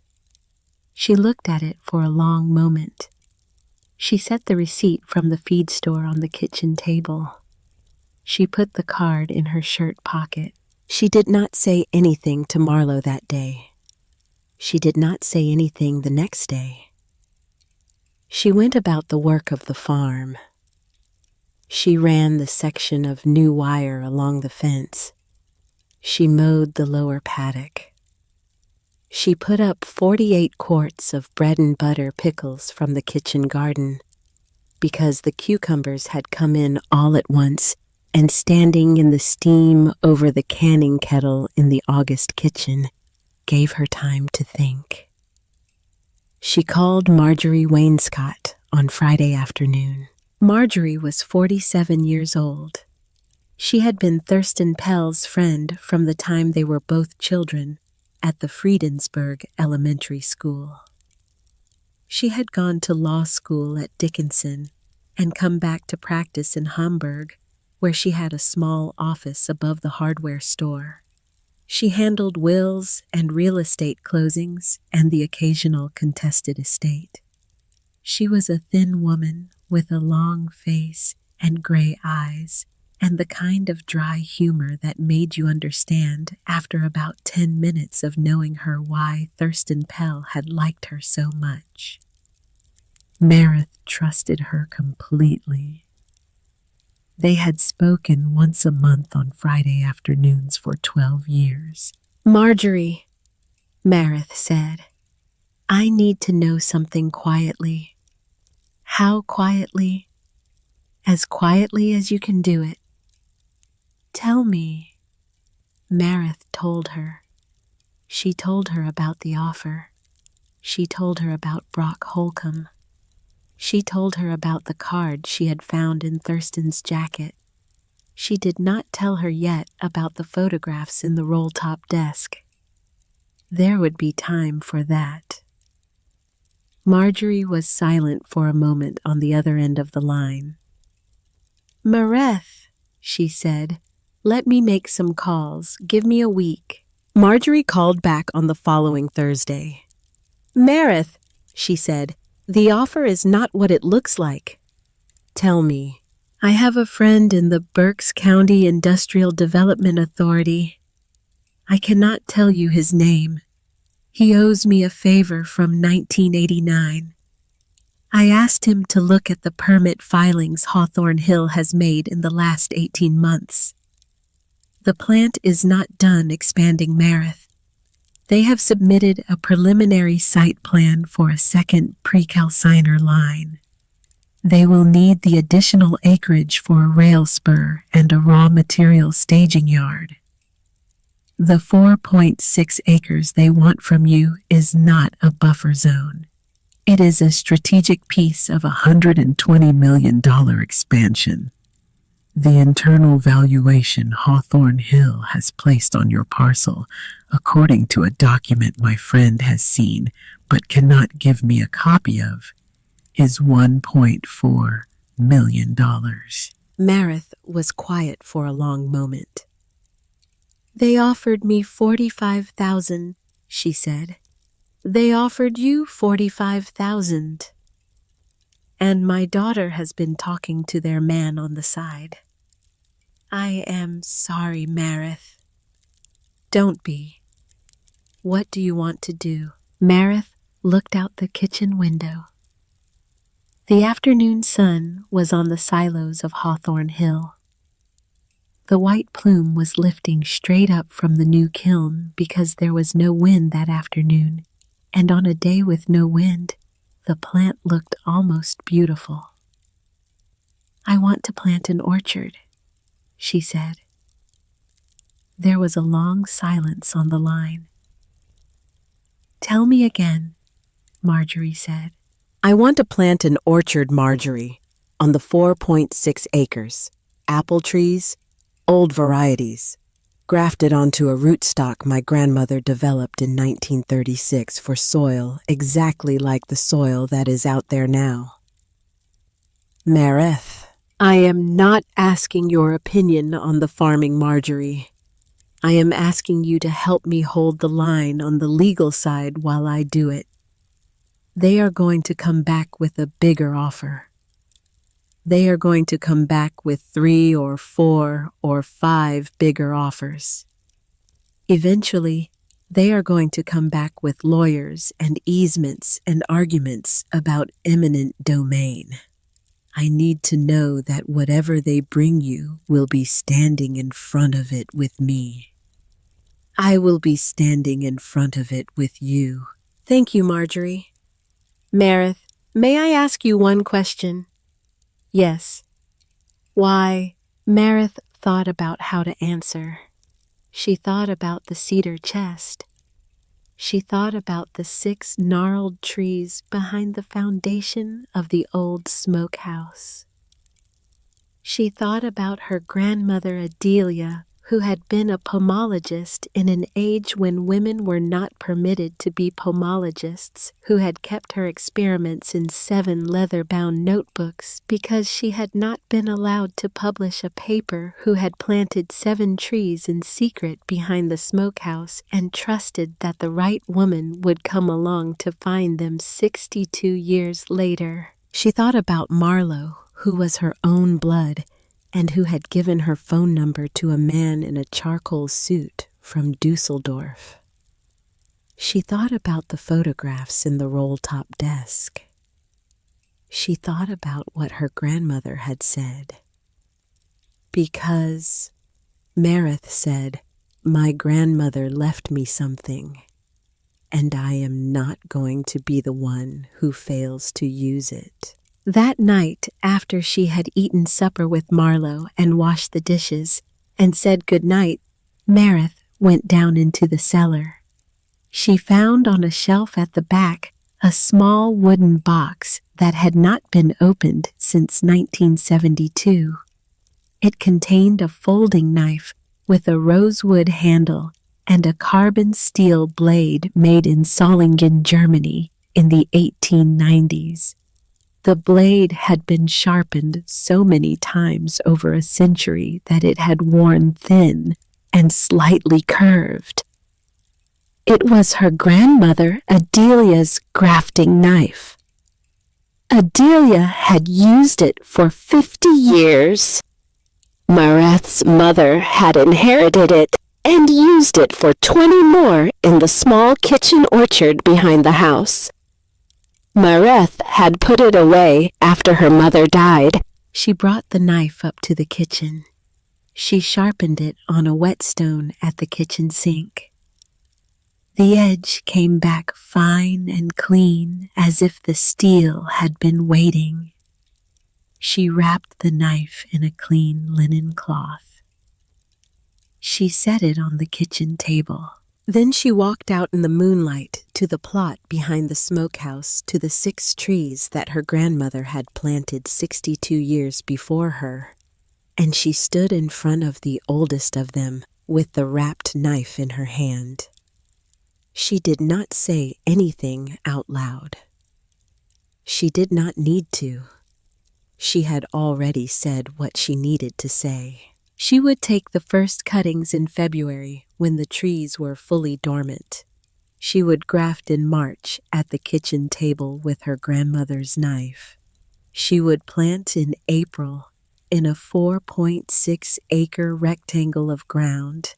She looked at it for a long moment. She set the receipt from the feed store on the kitchen table. She put the card in her shirt pocket. She did not say anything to Marlowe that day. She did not say anything the next day. She went about the work of the farm. She ran the section of new wire along the fence. She mowed the lower paddock. She put up 48 quarts of bread and butter pickles from the kitchen garden, because the cucumbers had come in all at once and standing in the steam over the canning kettle in the August kitchen gave her time to think. She called Marjorie Wainscott on Friday afternoon. Marjorie was 47 years old. She had been Thurston Pell's friend from the time they were both children at the Friedensburg Elementary School. She had gone to law school at Dickinson and come back to practice in Hamburg, where she had a small office above the hardware store. She handled wills and real estate closings and the occasional contested estate. She was a thin woman with a long face and gray eyes, and the kind of dry humor that made you understand after about 10 minutes of knowing her why Thurston Pell had liked her so much. Meredith trusted her completely. They had spoken once a month on Friday afternoons for 12 years. Marjorie, Meredith said, I need to know something quietly. How quietly? As quietly as you can do it. Tell me. Meredith told her. She told her about the offer. She told her about Brock Holcomb. She told her about the card she had found in Thurston's jacket. She did not tell her yet about the photographs in the roll-top desk. There would be time for that. Marjorie was silent for a moment on the other end of the line. Meredith, she said, let me make some calls. Give me a week. Marjorie called back on the following Thursday. Meredith, she said, the offer is not what it looks like. Tell me. I have a friend in the Berks County Industrial Development Authority. I cannot tell you his name. He owes me a favor from 1989. I asked him to look at the permit filings Hawthorne Hill has made in the last 18 months. The plant is not done expanding Marith. They have submitted a preliminary site plan for a second precalciner line. They will need the additional acreage for a rail spur and a raw material staging yard. The 4.6 acres they want from you is not a buffer zone. It is a strategic piece of a $120 million expansion. The internal valuation Hawthorne Hill has placed on your parcel, according to a document my friend has seen but cannot give me a copy of, is $1.4 million. Marith was quiet for a long moment. They offered me $45,000, she said. They offered you $45,000. And my daughter has been talking to their man on the side. I am sorry, Marith. Don't be. What do you want to do? Marith looked out the kitchen window. The afternoon sun was on the silos of Hawthorne Hill. The white plume was lifting straight up from the new kiln because there was no wind that afternoon, and on a day with no wind, the plant looked almost beautiful. I want to plant an orchard, she said. There was a long silence on the line. Tell me again, Marjorie said. I want to plant an orchard, Marjorie, on the 4.6 acres. Apple trees, old varieties, grafted onto a rootstock my grandmother developed in 1936 for soil exactly like the soil that is out there now. Marith, I am not asking your opinion on the farming, Marjorie. I am asking you to help me hold the line on the legal side while I do it. They are going to come back with a bigger offer. They are going to come back with 3 or 4 or 5 bigger offers. Eventually, they are going to come back with lawyers and easements and arguments about eminent domain. I need to know that whatever they bring you will be standing in front of it with me. I will be standing in front of it with you. Thank you, Marjorie. Marith, may I ask you one question? Yes. Why? Marith thought about how to answer. She thought about the cedar chest. She thought about the 6 gnarled trees behind the foundation of the old smokehouse. She thought about her grandmother Adelia, who had been a pomologist in an age when women were not permitted to be pomologists, who had kept her experiments in 7 leather-bound notebooks because she had not been allowed to publish a paper, who had planted 7 trees in secret behind the smokehouse and trusted that the right woman would come along to find them 62 years later. She thought about Marlowe, who was her own blood, and who had given her phone number to a man in a charcoal suit from Dusseldorf. She thought about the photographs in the roll-top desk. She thought about what her grandmother had said. Because, Marith said, my grandmother left me something, and I am not going to be the one who fails to use it. That night, after she had eaten supper with Marlowe and washed the dishes and said good night, Marith went down into the cellar. She found on a shelf at the back a small wooden box that had not been opened since 1972. It contained a folding knife with a rosewood handle and a carbon steel blade made in Solingen, Germany in the 1890s. The blade had been sharpened so many times over a century that it had worn thin and slightly curved. It was her grandmother Adelia's grafting knife. Adelia had used it for 50 years. Marith's mother had inherited it and used it for 20 more in the small kitchen orchard behind the house. Marith had put it away after her mother died. She brought the knife up to the kitchen. She sharpened it on a whetstone at the kitchen sink. The edge came back fine and clean as if the steel had been waiting. She wrapped the knife in a clean linen cloth. She set it on the kitchen table. Then she walked out in the moonlight to the plot behind the smokehouse to the 6 trees that her grandmother had planted 62 years before her, and she stood in front of the oldest of them with the wrapped knife in her hand. She did not say anything out loud. She did not need to. She had already said what she needed to say. She would take the first cuttings in February when the trees were fully dormant. She would graft in March at the kitchen table with her grandmother's knife. She would plant in April in a 4.6-acre rectangle of ground.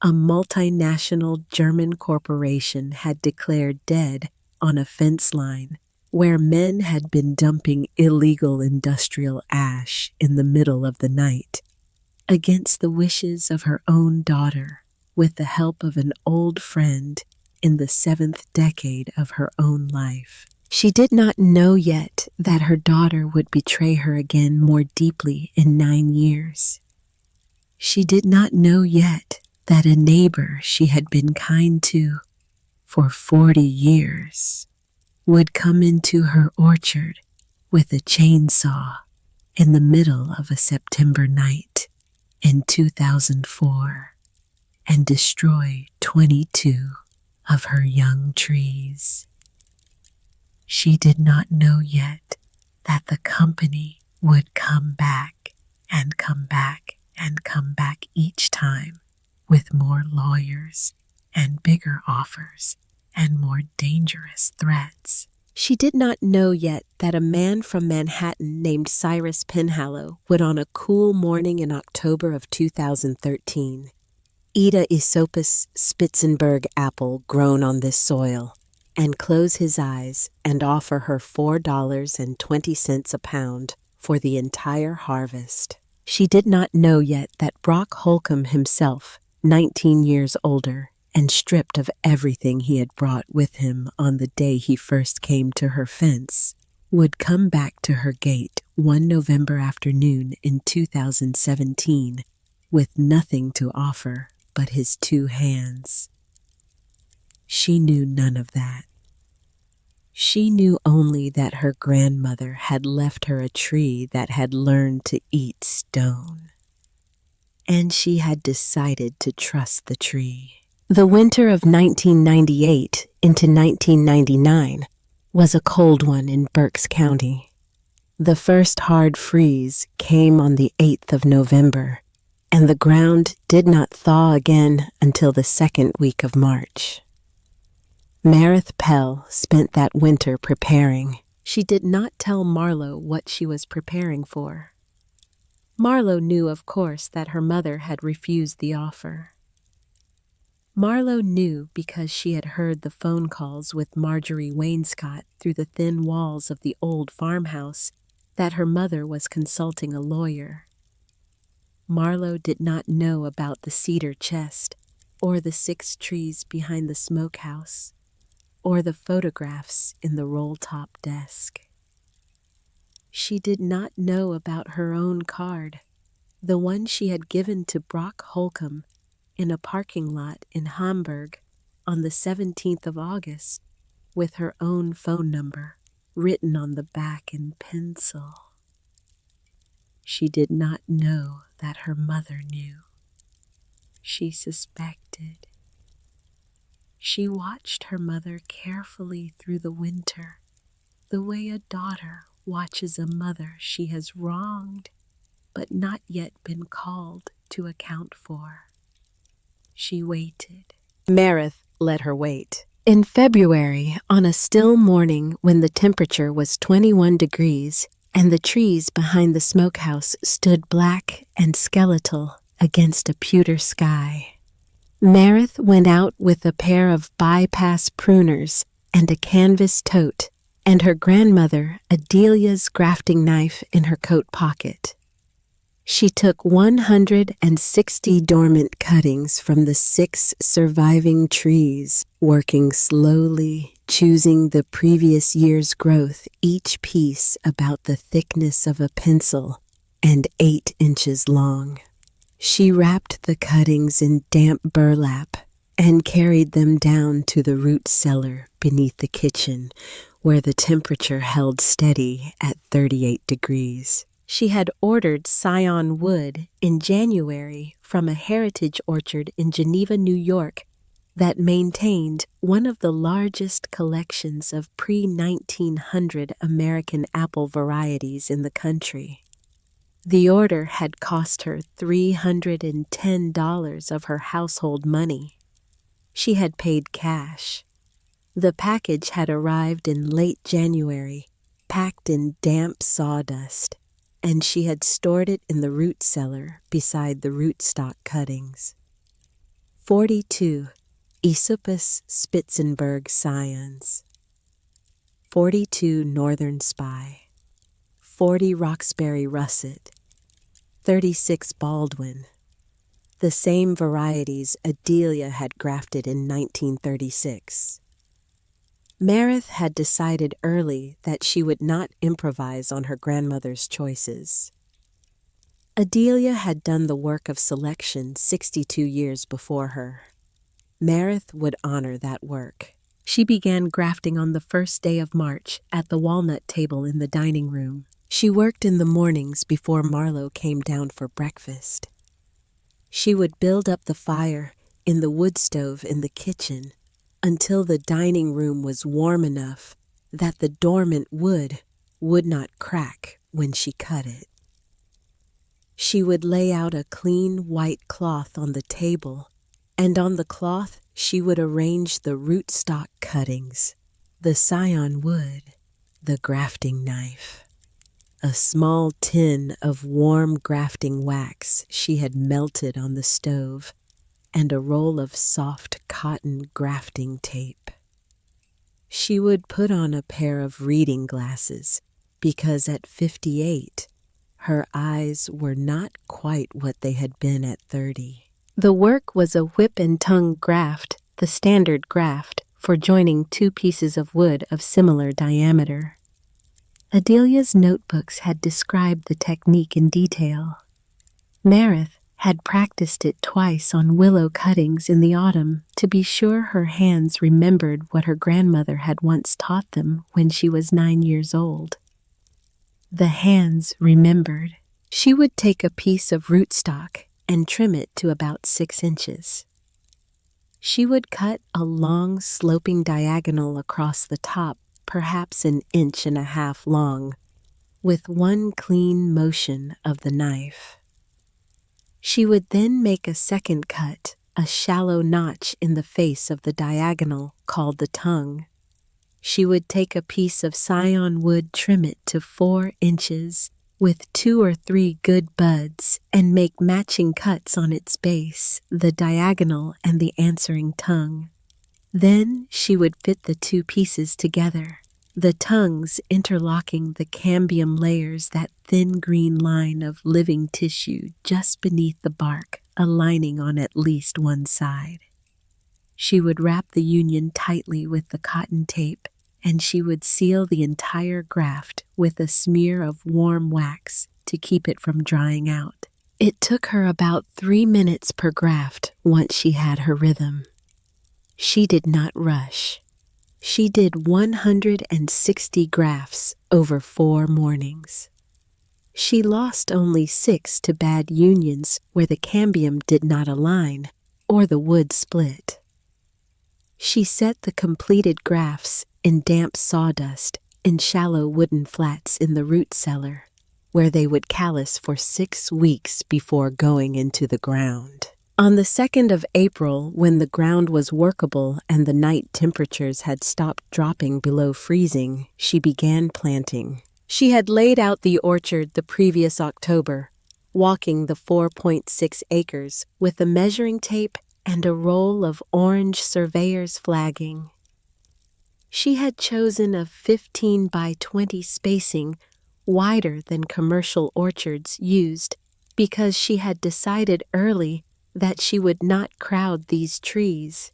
A multinational German corporation had declared dead on a fence line where men had been dumping illegal industrial ash in the middle of the night, against the wishes of her own daughter, with the help of an old friend in the 7th decade of her own life. She did not know yet that her daughter would betray her again more deeply in 9 years. She did not know yet that a neighbor she had been kind to for 40 years would come into her orchard with a chainsaw in the middle of a September night in 2004 and destroy 22 of her young trees. She did not know yet that the company would come back and come back and come back each time with more lawyers and bigger offers and more dangerous threats. She did not know yet that a man from Manhattan named Cyrus Penhallow would, on a cool morning in October of 2013, eat a Aesopus Spitzenberg apple grown on this soil and close his eyes and offer her $4.20 a pound for the entire harvest. She did not know yet that Brock Holcomb himself, 19 years older and stripped of everything he had brought with him on the day he first came to her fence, would come back to her gate one November afternoon in 2017 with nothing to offer but his 2 hands. She knew none of that. She knew only that her grandmother had left her a tree that had learned to eat stone. And she had decided to trust the tree. The winter of 1998 into 1999 was a cold one in Berks County. The first hard freeze came on the 8th of November, and the ground did not thaw again until the 2nd week of March. Meredith Pell spent that winter preparing. She did not tell Marlowe what she was preparing for. Marlowe knew, of course, that her mother had refused the offer. Marlowe knew because she had heard the phone calls with Marjorie Wainscott through the thin walls of the old farmhouse that her mother was consulting a lawyer. Marlowe did not know about the cedar chest or the 6 trees behind the smokehouse or the photographs in the roll-top desk. She did not know about her own card, the one she had given to Brock Holcomb in a parking lot in Hamburg on the 17th of August, with her own phone number written on the back in pencil. She did not know that her mother knew. She suspected. She watched her mother carefully through the winter, the way a daughter watches a mother she has wronged but not yet been called to account for. She waited. Meredith let her wait. In February, on a still morning when the temperature was 21 degrees and the trees behind the smokehouse stood black and skeletal against a pewter sky, Meredith went out with a pair of bypass pruners and a canvas tote and her grandmother Adelia's grafting knife in her coat pocket. She took 160 dormant cuttings from the 6 surviving trees, working slowly, choosing the previous year's growth, each piece about the thickness of a pencil and 8 inches long. She wrapped the cuttings in damp burlap and carried them down to the root cellar beneath the kitchen, where the temperature held steady at 38 degrees. She had ordered scion wood in January from a heritage orchard in Geneva, New York, that maintained one of the largest collections of pre-1900 American apple varieties in the country. The order had cost her $310 of her household money. She had paid cash. The package had arrived in late January, packed in damp sawdust, and she had stored it in the root cellar beside the rootstock cuttings. 42 Aesopus Spitzenberg scions, 42 Northern Spy, 40 Roxbury Russet, 36 Baldwin, the same varieties Adelia had grafted in 1936. Meredith had decided early that she would not improvise on her grandmother's choices. Adelia had done the work of selection 62 years before her. Meredith would honor that work. She began grafting on the first day of March at the walnut table in the dining room. She worked in the mornings before Marlowe came down for breakfast. She would build up the fire in the wood stove in the kitchen until the dining room was warm enough that the dormant wood would not crack when she cut it. She would lay out a clean white cloth on the table, and on the cloth she would arrange the rootstock cuttings, the scion wood, the grafting knife, a small tin of warm grafting wax she had melted on the stove, and a roll of soft cotton grafting tape. She would put on a pair of reading glasses because at 58, her eyes were not quite what they had been at 30. The work was a whip and tongue graft, the standard graft for joining 2 pieces of wood of similar diameter. Adelia's notebooks had described the technique in detail. Meredith had practiced it twice on willow cuttings in the autumn to be sure her hands remembered what her grandmother had once taught them when she was 9 years old. The hands remembered. She would take a piece of rootstock and trim it to about 6 inches. She would cut a long sloping diagonal across the top, perhaps 1.5 inches long, with one clean motion of the knife. She would then make a second cut, a shallow notch in the face of the diagonal called the tongue. She would take a piece of scion wood, trim it to 4 inches with 2 or 3 good buds, and make matching cuts on its base, the diagonal and the answering tongue. Then she would fit the 2 pieces together, the tongues interlocking the cambium layers, that thin green line of living tissue just beneath the bark, aligning on at least one side. She would wrap the union tightly with the cotton tape, and she would seal the entire graft with a smear of warm wax to keep it from drying out. It took her about 3 minutes per graft once she had her rhythm. She did not rush. She did 160 grafts over 4 mornings. She lost only 6 to bad unions where the cambium did not align or the wood split. She set the completed grafts in damp sawdust in shallow wooden flats in the root cellar, where they would callus for 6 weeks before going into the ground. On the 2nd of April, when the ground was workable and the night temperatures had stopped dropping below freezing, she began planting. She had laid out the orchard the previous October, walking the 4.6 acres with a measuring tape and a roll of orange surveyor's flagging. She had chosen a 15 by 20 spacing, wider than commercial orchards used, because she had decided early that she would not crowd these trees.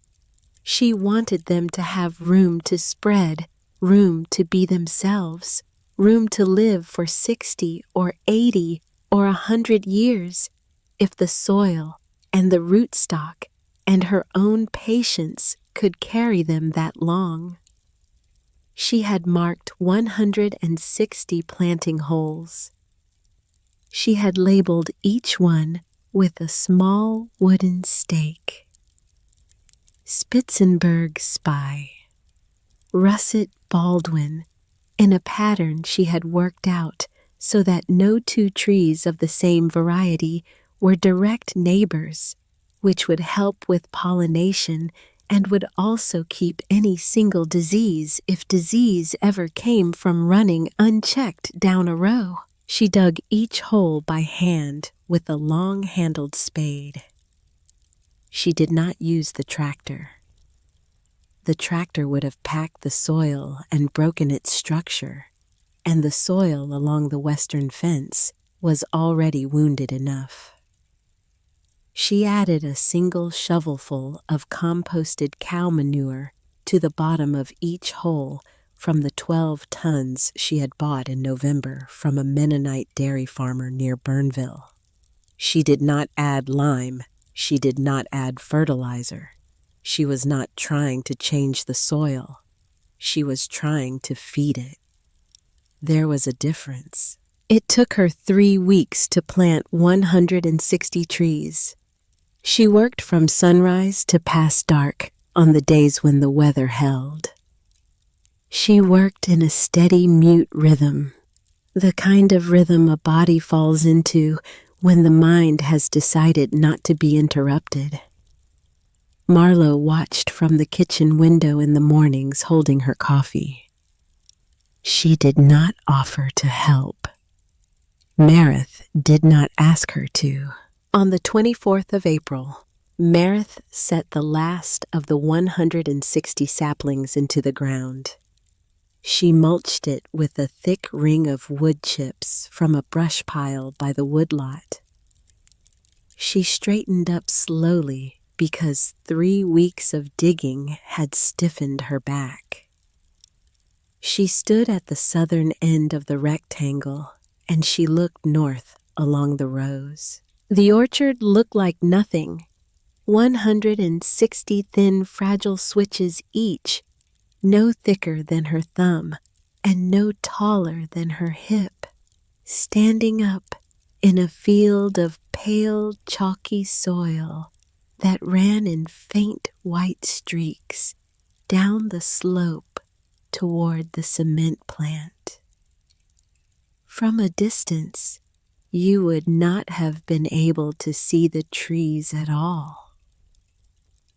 She wanted them to have room to spread, room to be themselves, room to live for 60 or 80 or 100 years, if the soil and the rootstock and her own patience could carry them that long. She had marked 160 planting holes. She had labeled each one with a small wooden stake. Spitzenberg Spy, Russet Baldwin, in a pattern she had worked out so that no two trees of the same variety were direct neighbors, which would help with pollination and would also keep any single disease if disease ever came from running unchecked down a row. She dug each hole by hand with a long-handled spade. She did not use the tractor. The tractor would have packed the soil and broken its structure, and the soil along the western fence was already wounded enough. She added a single shovelful of composted cow manure to the bottom of each hole from the 12 tons she had bought in November from a Mennonite dairy farmer near Burnville. She did not add lime. She did not add fertilizer. She was not trying to change the soil. She was trying to feed it. There was a difference. It took her 3 weeks to plant 160 trees. She worked from sunrise to past dark on the days when the weather held. She worked in a steady, mute rhythm, the kind of rhythm a body falls into when the mind has decided not to be interrupted. Marlowe watched from the kitchen window in the mornings holding her coffee. She did not offer to help. Meredith did not ask her to. On the 24th of April, Meredith set the last of the 160 saplings into the ground. She mulched it with a thick ring of wood chips from a brush pile by the woodlot. She straightened up slowly because 3 weeks of digging had stiffened her back. She stood at the southern end of the rectangle and she looked north along the rows. The orchard looked like nothing. 160 thin, fragile switches each, no thicker than her thumb and no taller than her hip, standing up in a field of pale, chalky soil that ran in faint white streaks down the slope toward the cement plant. From a distance, you would not have been able to see the trees at all.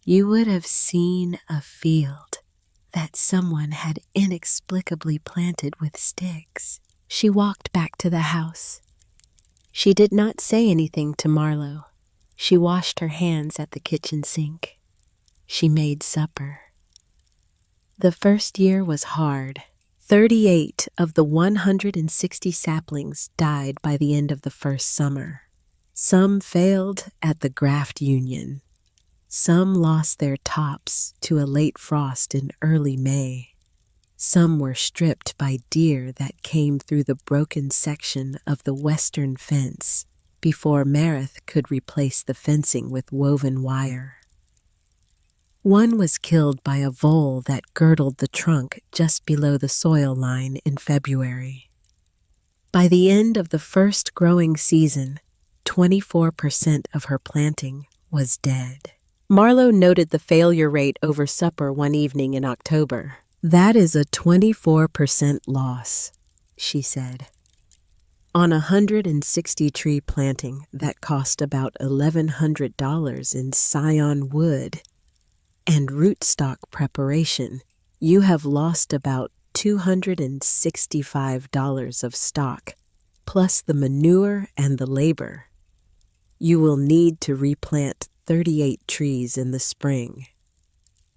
You would have seen a field that someone had inexplicably planted with sticks. She walked back to the house. She did not say anything to Marlowe. She washed her hands at the kitchen sink. She made supper. The first year was hard. 38 of the 160 saplings died by the end of the first summer. Some failed at the graft union. Some lost their tops to a late frost in early May. Some were stripped by deer that came through the broken section of the western fence before Meredith could replace the fencing with woven wire. One was killed by a vole that girdled the trunk just below the soil line in February. By the end of the first growing season, 24% of her planting was dead. Marlowe noted the failure rate over supper one evening in October. "That is a 24% loss," she said. On a 160 tree planting that cost about $1,100 in scion wood and rootstock preparation, you have lost about $265 of stock, plus the manure and the labor. You will need to replant 38 trees in the spring.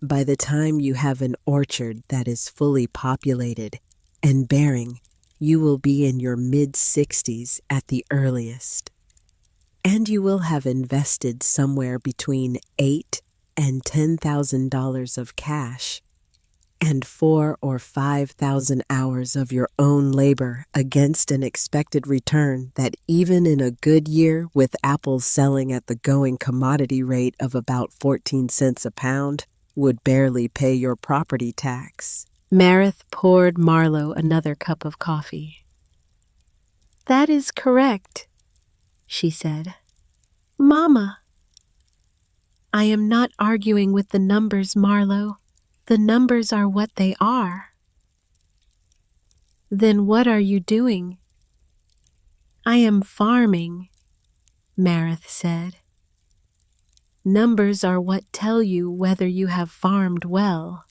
By the time you have an orchard that is fully populated and bearing, you will be in your mid-60s at the earliest. and you will have invested somewhere between $8,000 and $10,000 of cash and 4,000 or 5,000 hours of your own labor against an expected return that even in a good year with apples selling at the going commodity rate of about 14 cents a pound would barely pay your property tax. Marith poured Marlowe another cup of coffee. "That is correct," she said. "Mama." "I am not arguing with the numbers, Marlowe. The numbers are what they are." "Then what are you doing?" "I am farming," Marith said. "Numbers are what tell you whether you have farmed well.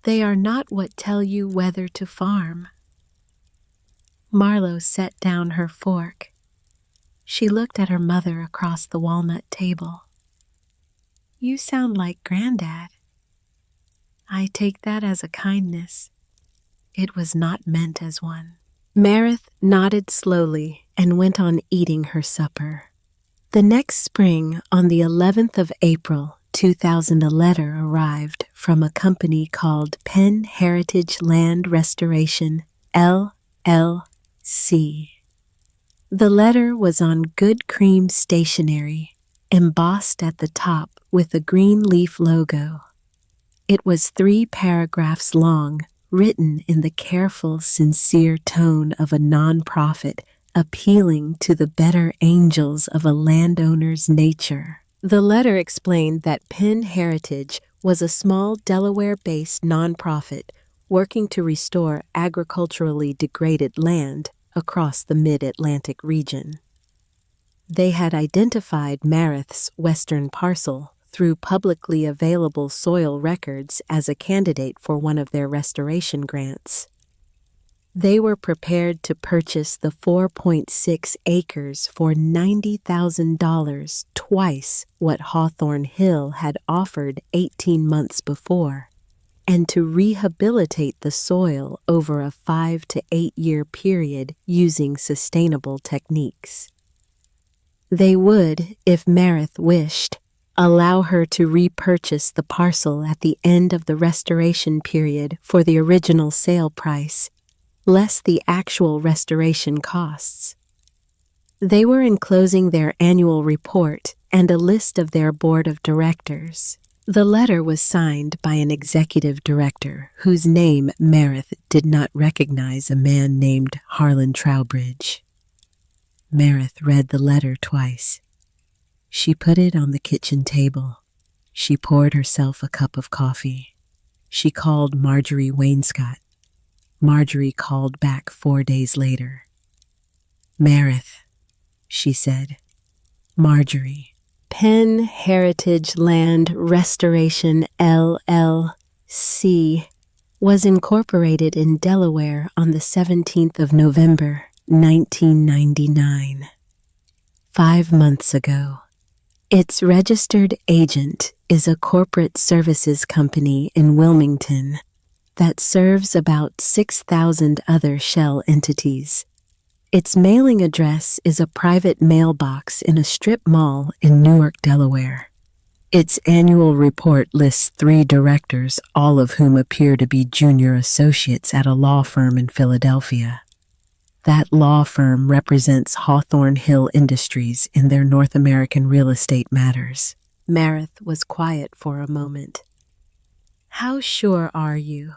They are not what tell you whether to farm." Marlowe set down her fork. She looked at her mother across the walnut table. "You sound like Granddad." "I take that as a kindness. It was not meant as one." Marith nodded slowly and went on eating her supper. The next spring, on the 11th of April, 2000, a letter arrived from a company called Penn Heritage Land Restoration, LLC. The letter was on good cream stationery, embossed at the top with a green leaf logo. It was 3 paragraphs long, written in the careful, sincere tone of a nonprofit appealing to the better angels of a landowner's nature. The letter explained that Penn Heritage was a small Delaware-based nonprofit working to restore agriculturally degraded land across the mid-Atlantic region. They had identified Marith's western parcel through publicly available soil records as a candidate for one of their restoration grants. They were prepared to purchase the 4.6 acres for $90,000, twice what Hawthorne Hill had offered 18 months before, and to rehabilitate the soil over a 5 to 8 year period using sustainable techniques. They would, if Marith wished, allow her to repurchase the parcel at the end of the restoration period for the original sale price, less the actual restoration costs. They were enclosing their annual report and a list of their board of directors. The letter was signed by an executive director whose name Marith did not recognize, a man named Harlan Trowbridge. Marith read the letter twice. She put it on the kitchen table. She poured herself a cup of coffee. She called Marjorie Wainscott. Marjorie called back 4 days later. "Marith," she said. "Marjorie, Penn Heritage Land Restoration, LLC, was incorporated in Delaware on the 17th of November, 1999. 5 months ago. Its registered agent is a corporate services company in Wilmington that serves about 6,000 other shell entities. Its mailing address is a private mailbox in a strip mall in Newark, Delaware. Its annual report lists 3 directors, all of whom appear to be junior associates at a law firm in Philadelphia. That law firm represents Hawthorne Hill Industries in their North American real estate matters." Marith was quiet for a moment. "How sure are you?"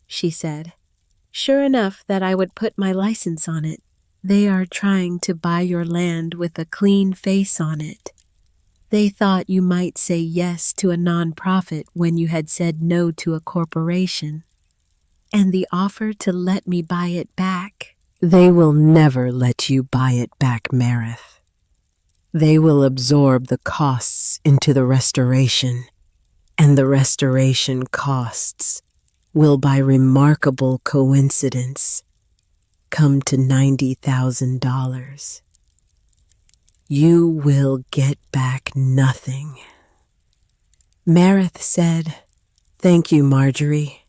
she said. "Sure enough that I would put my license on it. They are trying to buy your land with a clean face on it. They thought you might say yes to a nonprofit when you had said no to a corporation. And the offer to let me buy it back." "They will never let you buy it back, Marith. They will absorb the costs into the restoration, and the restoration costs will, by remarkable coincidence, come to $90,000. You will get back nothing." Marith said, "Thank you, Marjorie."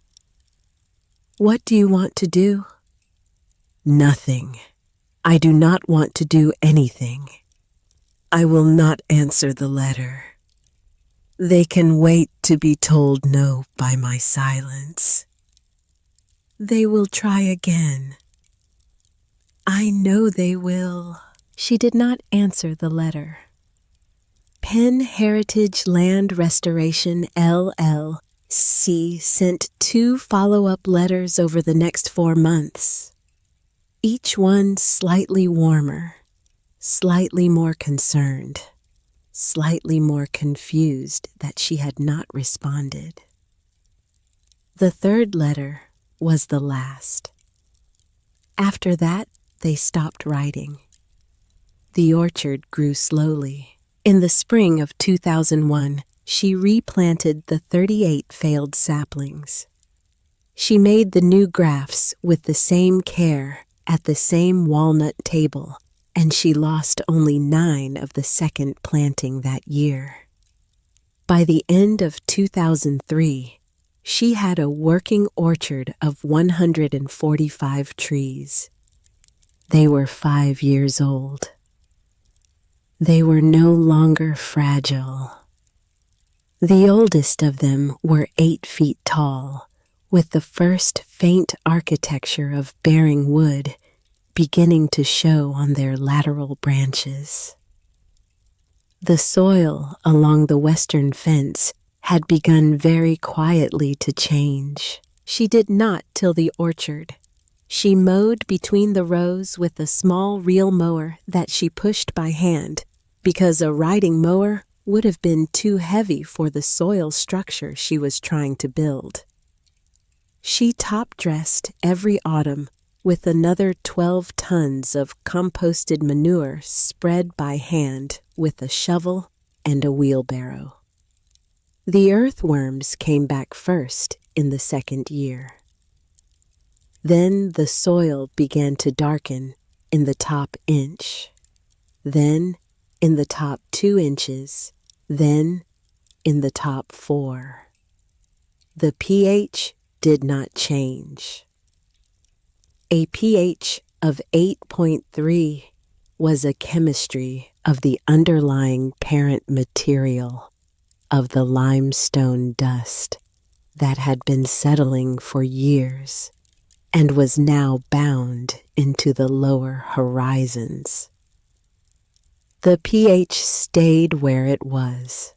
"What do you want to do?" "Nothing. I do not want to do anything. I will not answer the letter. They can wait to be told no by my silence. They will try again. I know they will. She did not answer the letter. Penn Heritage Land Restoration LLC sent 2 follow-up letters over the next 4 months, each one slightly warmer, slightly more concerned, slightly more confused that she had not responded. The 3rd letter was the last. After that, they stopped writing. The orchard grew slowly. In the spring of 2001, she replanted the 38 failed saplings. She made the new grafts with the same care at the same walnut table, and she lost only 9 of the second planting that year. By the end of 2003, she had a working orchard of 145 trees. They were 5 years old. They were no longer fragile. The oldest of them were 8 feet tall, with the first faint architecture of bearing wood beginning to show on their lateral branches. The soil along the western fence had begun very quietly to change. She did not till the orchard. She mowed between the rows with a small reel mower that she pushed by hand, because a riding mower would have been too heavy for the soil structure she was trying to build. She top-dressed every autumn with another 12 tons of composted manure spread by hand with a shovel and a wheelbarrow. The earthworms came back first in the 2nd year. Then the soil began to darken in the top inch, then in the top 2 inches, then in the top 4. The pH did not change. A pH of 8.3 was a chemistry of the underlying parent material of the limestone dust that had been settling for years and was now bound into the lower horizons. The pH stayed where it was,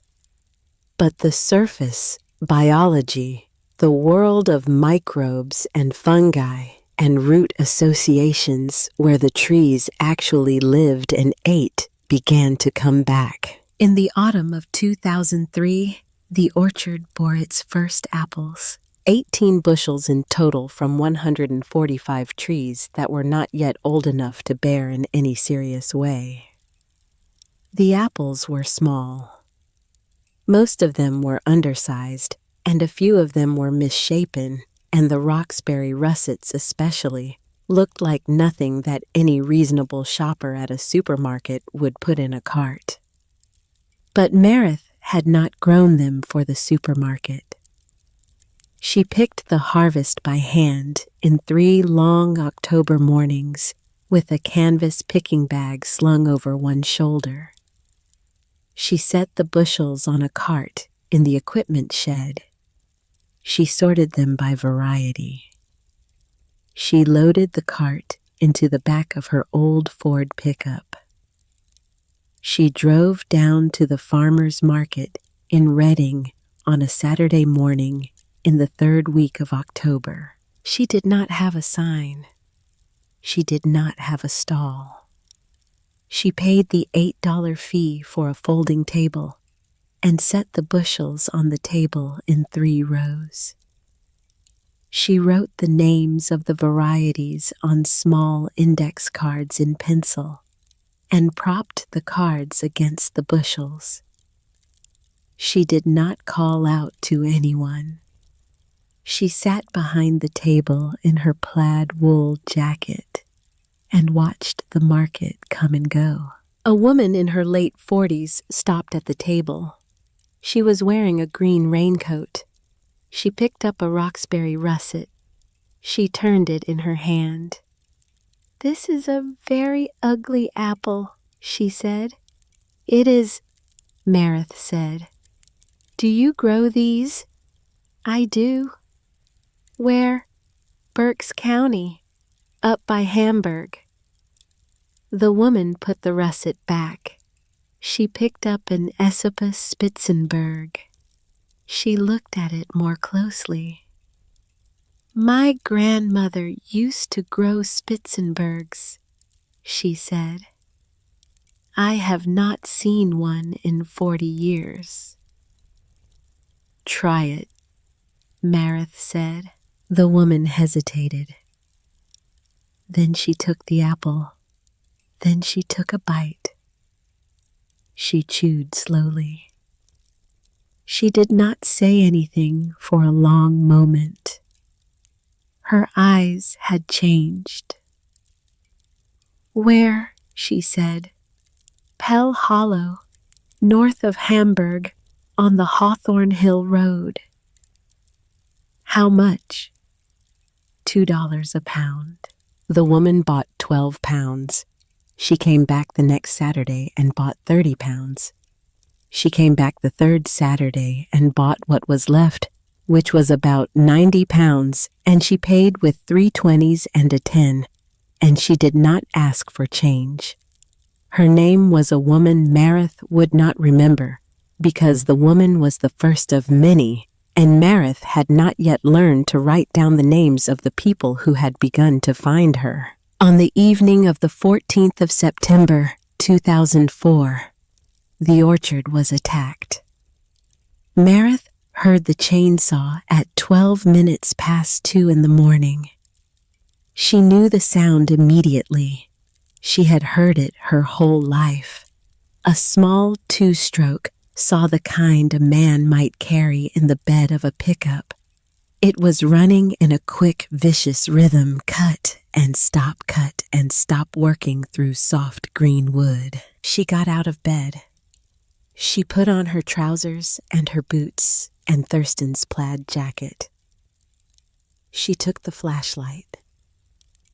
but the surface, biology, the world of microbes and fungi and root associations where the trees actually lived and ate began to come back. In the autumn of 2003, the orchard bore its first apples, 18 bushels in total from 145 trees that were not yet old enough to bear in any serious way. The apples were small. Most of them were undersized, and a few of them were misshapen, and the Roxbury russets especially looked like nothing that any reasonable shopper at a supermarket would put in a cart. But Meredith had not grown them for the supermarket. She picked the harvest by hand in 3 long October mornings with a canvas picking bag slung over one shoulder. She set the bushels on a cart in the equipment shed. She sorted them by variety. She loaded the cart into the back of her old Ford pickup. She drove down to the farmer's market in Reading on a Saturday morning in the 3rd week of October. She did not have a sign. She did not have a stall. She paid the $8 fee for a folding table and set the bushels on the table in 3 rows. She wrote the names of the varieties on small index cards in pencil and propped the cards against the bushels. She did not call out to anyone. She sat behind the table in her plaid wool jacket and watched the market come and go. A woman in her late 40s stopped at the table. She was wearing a green raincoat. She picked up a Roxbury russet. She turned it in her hand. "This is a very ugly apple," she said. "It is," Marith said. "Do you grow these?" "I do." "Where?" "Berks County, up by Hamburg." The woman put the russet back. She picked up an Essepa Spitzenberg. She looked at it more closely. "My grandmother used to grow Spitzenbergs," she said. "I have not seen one in 40 years. "Try it," Marith said. The woman hesitated. Then she took the apple. Then she took a bite. She chewed slowly. She did not say anything for a long moment. Her eyes had changed. "Where?" she said. "Pell Hollow, north of Hamburg, on the Hawthorne Hill Road." "How much?" $2 a pound. The woman bought 12 pounds. She came back the next Saturday and bought 30 pounds. She came back the third Saturday and bought what was left, which was about 90 pounds, and she paid with 3 20s and a 10, and she did not ask for change. Her name was a woman Marith would not remember, because the woman was the first of many, and Marith had not yet learned to write down the names of the people who had begun to find her. On the evening of the 14th of September, 2004, the orchard was attacked. Marith heard the chainsaw at 12 minutes past 2 in the morning. She knew the sound immediately. She had heard it her whole life. A small two-stroke, saw the kind a man might carry in the bed of a pickup. It was running in a quick, vicious rhythm, cut and stop working through soft green wood. She got out of bed. She put on her trousers and her boots and Thurston's plaid jacket. She took the flashlight.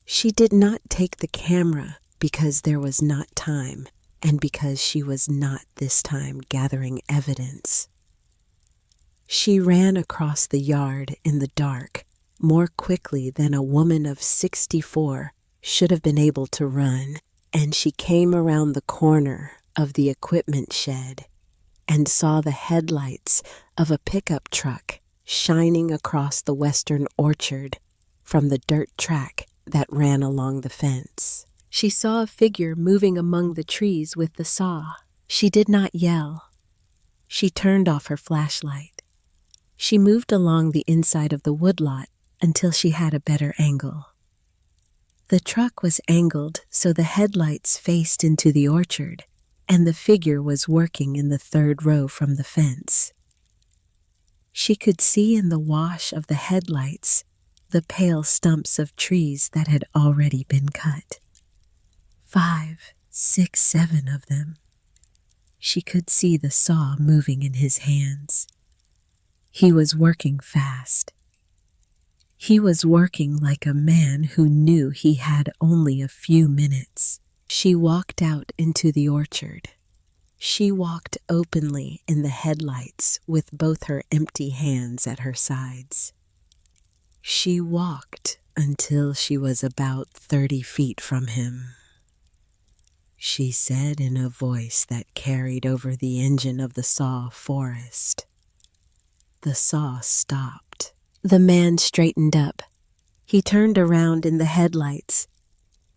She did not take the camera because there was not time, and because she was not this time gathering evidence. She ran across the yard in the dark more quickly than a woman of 64 should have been able to run, and she came around the corner of the equipment shed and saw the headlights of a pickup truck shining across the western orchard from the dirt track that ran along the fence. She saw a figure moving among the trees with the saw. She did not yell. She turned off her flashlight. She moved along the inside of the woodlot until she had a better angle. The truck was angled so the headlights faced into the orchard, and the figure was working in the third row from the fence. She could see in the wash of the headlights the pale stumps of trees that had already been cut. 5, 6, 7 of them. She could see the saw moving in his hands. He was working fast. He was working like a man who knew he had only a few minutes. She walked out into the orchard. She walked openly in the headlights with both her empty hands at her sides. She walked until she was about 30 feet from him. She said in a voice that carried over the engine of the saw forest. The saw stopped. The man straightened up. He turned around in the headlights.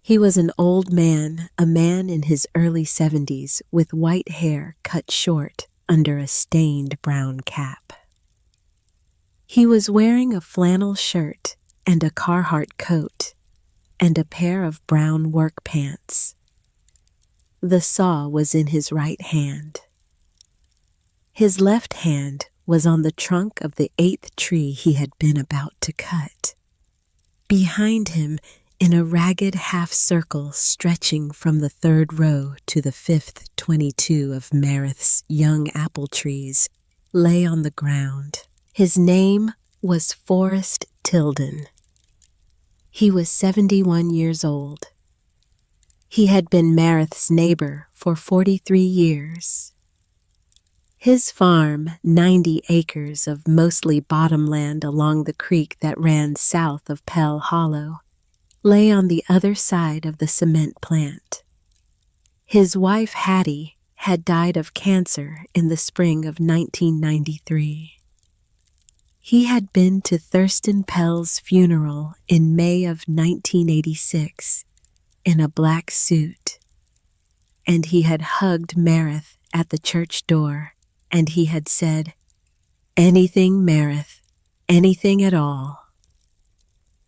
He was an old man, a man in his early 70s with white hair cut short under a stained brown cap. He was wearing a flannel shirt and a Carhartt coat and a pair of brown work pants. The saw was in his right hand. His left hand was on the trunk of the 8th tree he had been about to cut. Behind him, in a ragged half-circle stretching from the 3rd row to the 5th 22 of Marith's young apple trees, lay on the ground. His name was Forrest Tilden. He was 71 years old. He had been Marith's neighbor for 43 years. His farm, 90 acres of mostly bottomland along the creek that ran south of Pell Hollow, lay on the other side of the cement plant. His wife, Hattie, had died of cancer in the spring of 1993. He had been to Thurston Pell's funeral in May of 1986 in a black suit, and he had hugged Meredith at the church door, and he had said, "Anything, Meredith, anything at all."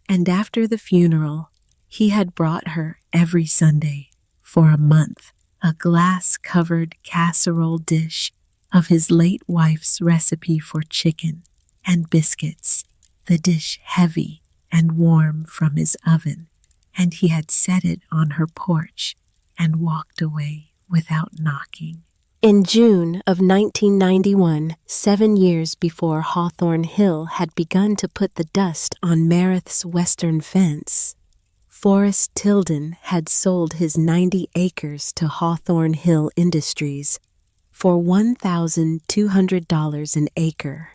And after the funeral, he had brought her every Sunday for a month a glass-covered casserole dish of his late wife's recipe for chicken and biscuits, the dish heavy and warm from his oven, and he had set it on her porch and walked away without knocking. In June of 1991, 7 years before Hawthorne Hill had begun to put the dust on Meredith's western fence, Forrest Tilden had sold his 90 acres to Hawthorne Hill Industries for $1,200 an acre.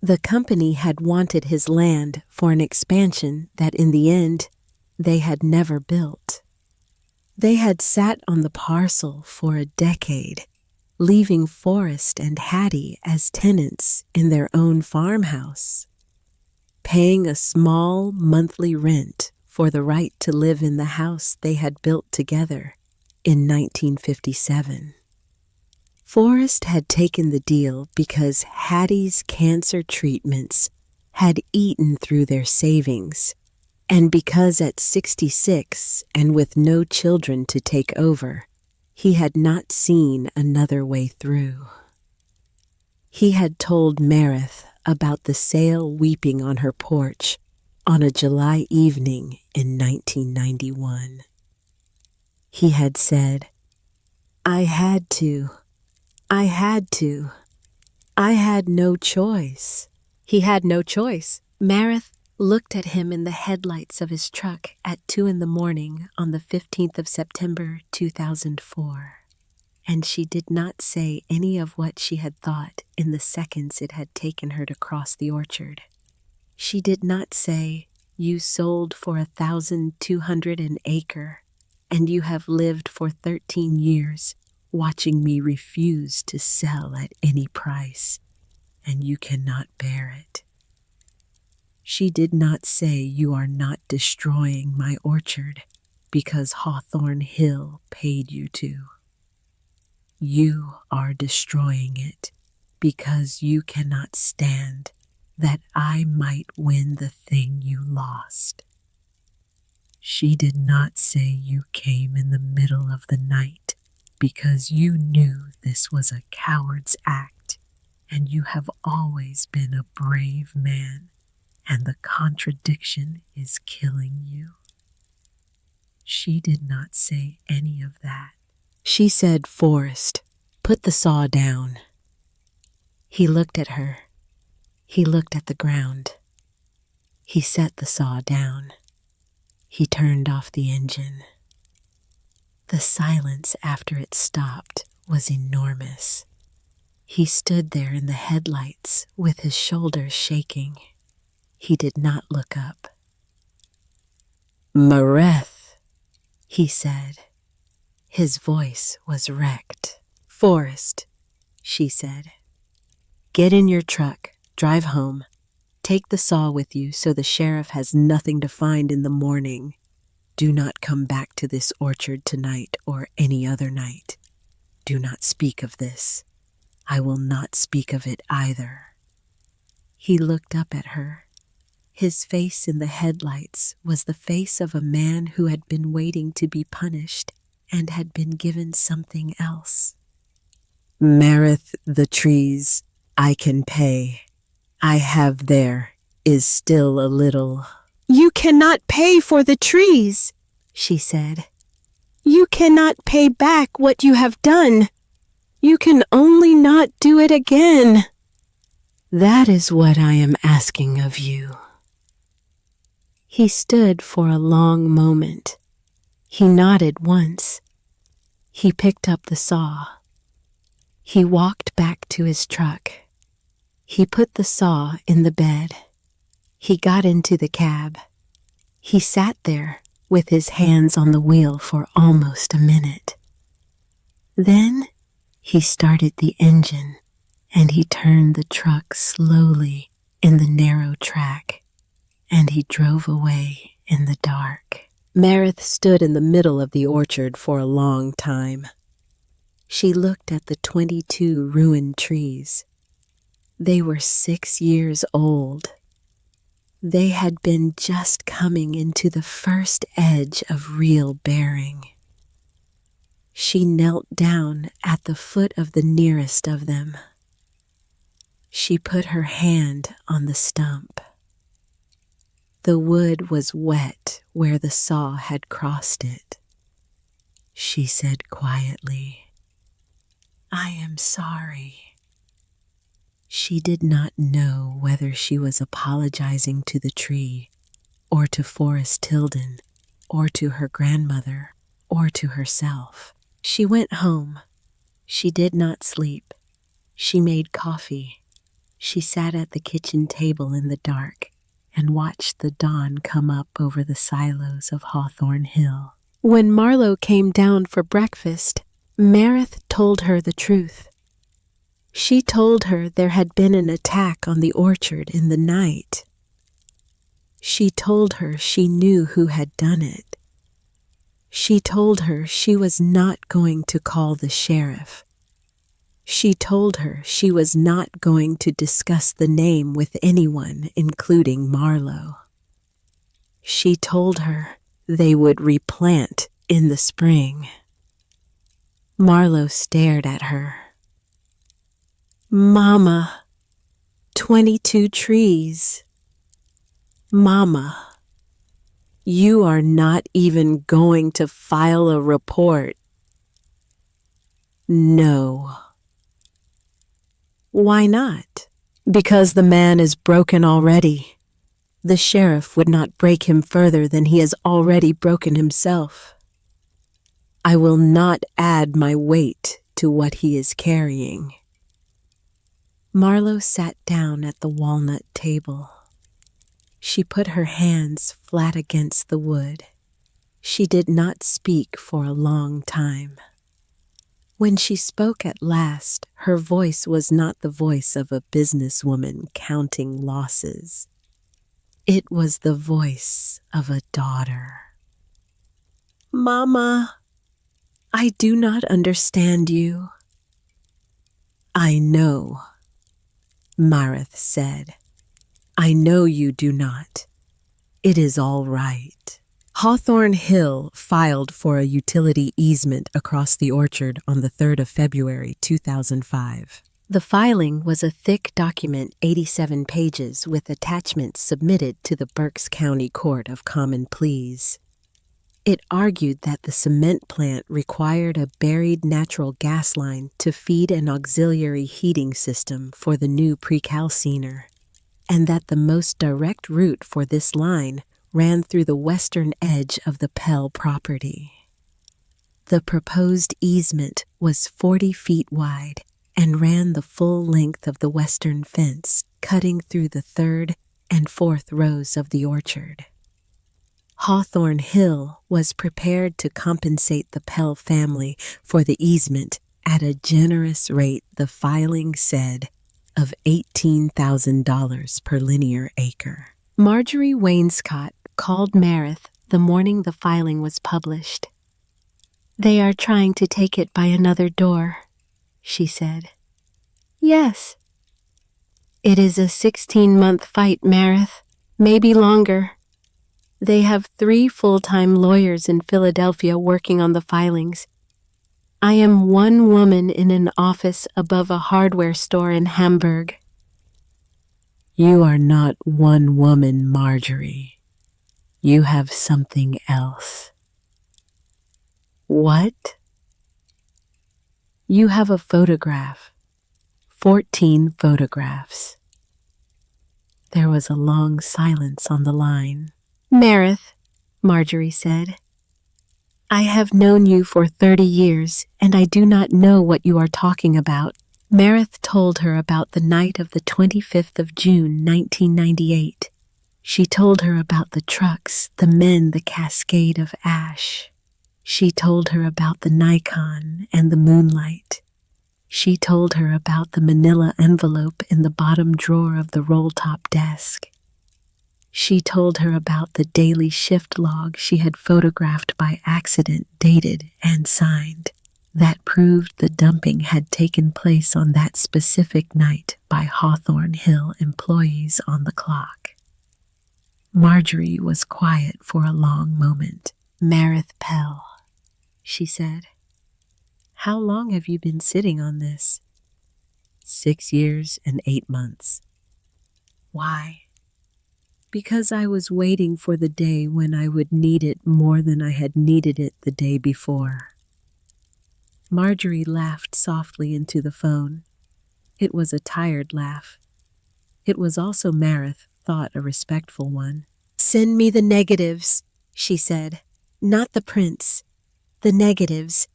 The company had wanted his land for an expansion that in the end they had never built. They had sat on the parcel for a decade, leaving Forrest and Hattie as tenants in their own farmhouse, paying a small monthly rent for the right to live in the house they had built together in 1957. Forrest had taken the deal because Hattie's cancer treatments had eaten through their savings, and because at 66 and with no children to take over, he had not seen another way through. He had told Meredith about the sail weeping on her porch on a July evening in 1991. He had said, I had no choice. He had no choice. Meredith looked at him in the headlights of his truck at 2 a.m. on the 15th of September, 2004, and she did not say any of what she had thought in the seconds it had taken her to cross the orchard. She did not say, "You sold for $1,200 an acre, and you have lived for 13 years watching me refuse to sell at any price, and you cannot bear it." She did not say, "You are not destroying my orchard because Hawthorne Hill paid you to. You are destroying it because you cannot stand that I might win the thing you lost." She did not say, "You came in the middle of the night because you knew this was a coward's act, and you have always been a brave man, and the contradiction is killing you." She did not say any of that. She said, "Forrest, put the saw down." He looked at her. He looked at the ground. He set the saw down. He turned off the engine. The silence after it stopped was enormous. He stood there in the headlights with his shoulders shaking. He did not look up. "Meredith," he said. His voice was wrecked. "Forrest," she said. "Get in your truck, drive home. Take the saw with you so the sheriff has nothing to find in the morning. Do not come back to this orchard tonight or any other night. Do not speak of this. I will not speak of it either." He looked up at her. His face in the headlights was the face of a man who had been waiting to be punished and had been given something else. "Meredith, the trees I can pay. I have there is still a little." "You cannot pay for the trees," she said. "You cannot pay back what you have done. You can only not do it again." "That is what I am asking of you." He stood for a long moment. He nodded once. He picked up the saw. He walked back to his truck. He put the saw in the bed. He got into the cab. He sat there with his hands on the wheel for almost a minute. Then he started the engine and he turned the truck slowly in the narrow track and he drove away in the dark. Meredith stood in the middle of the orchard for a long time. She looked at the 22 ruined trees. They were 6 years old. They had been just coming into the first edge of real bearing. She knelt down at the foot of the nearest of them. She put her hand on the stump. The wood was wet where the saw had crossed it. She said quietly, "I am sorry." She did not know whether she was apologizing to the tree, or to Forrest Tilden, or to her grandmother, or to herself. She went home. She did not sleep. She made coffee. She sat at the kitchen table in the dark and watched the dawn come up over the silos of Hawthorne Hill. When Marlowe came down for breakfast, Meredith told her the truth. She told her there had been an attack on the orchard in the night. She told her she knew who had done it. She told her she was not going to call the sheriff. She told her she was not going to discuss the name with anyone, including Marlowe. She told her they would replant in the spring. Marlowe stared at her. "Mama, 22 trees. Mama, you are not even going to file a report." "No." "Why not?" "Because the man is broken already. The sheriff would not break him further than he has already broken himself. I will not add my weight to what he is carrying." Marlowe sat down at the walnut table. She put her hands flat against the wood. She did not speak for a long time. When she spoke at last, her voice was not the voice of a businesswoman counting losses. It was the voice of a daughter. "Mama, I do not understand you." "I know," Meredith said. "I know you do not. It is all right." Hawthorne Hill filed for a utility easement across the orchard on the 3rd of February, 2005. The filing was a thick document, 87 pages, with attachments submitted to the Berks County Court of Common Pleas. It argued that the cement plant required a buried natural gas line to feed an auxiliary heating system for the new precalciner, and that the most direct route for this line ran through the western edge of the Pell property. The proposed easement was 40 feet wide and ran the full length of the western fence, cutting through the 3rd and 4th rows of the orchard. Hawthorne Hill was prepared to compensate the Pell family for the easement at a generous rate, the filing said, of $18,000 per linear acre. Marjorie Wainscott called Meredith the morning the filing was published. "They are trying to take it by another door," she said. "Yes." "It is a 16-month fight, Meredith, maybe longer. They have 3 full-time lawyers in Philadelphia working on the filings. I am one woman in an office above a hardware store in Hamburg." "You are not one woman, Marjorie. You have something else." "What?" "You have a photograph. 14 photographs." There was a long silence on the line. "Meredith," Marjorie said, I have known you for 30 years, and I do not know what you are talking about. Marith told her about the night of the 25th of June, 1998. She told her about the trucks, the men, the cascade of ash. She told her about the Nikon and the moonlight. She told her about the manila envelope in the bottom drawer of the roll-top desk. She told her about the daily shift log she had photographed by accident, dated and signed, that proved the dumping had taken place on that specific night by Hawthorne Hill employees on the clock. Marjorie was quiet for a long moment. Marith Pell, she said. How long have you been sitting on this? 6 years and 8 months. Why? Because I was waiting for the day when I would need it more than I had needed it the day before. Marjorie laughed softly into the phone. It was a tired laugh. It was also, Marith thought, a respectful one. Send me the negatives, she said. Not the prints. The negatives.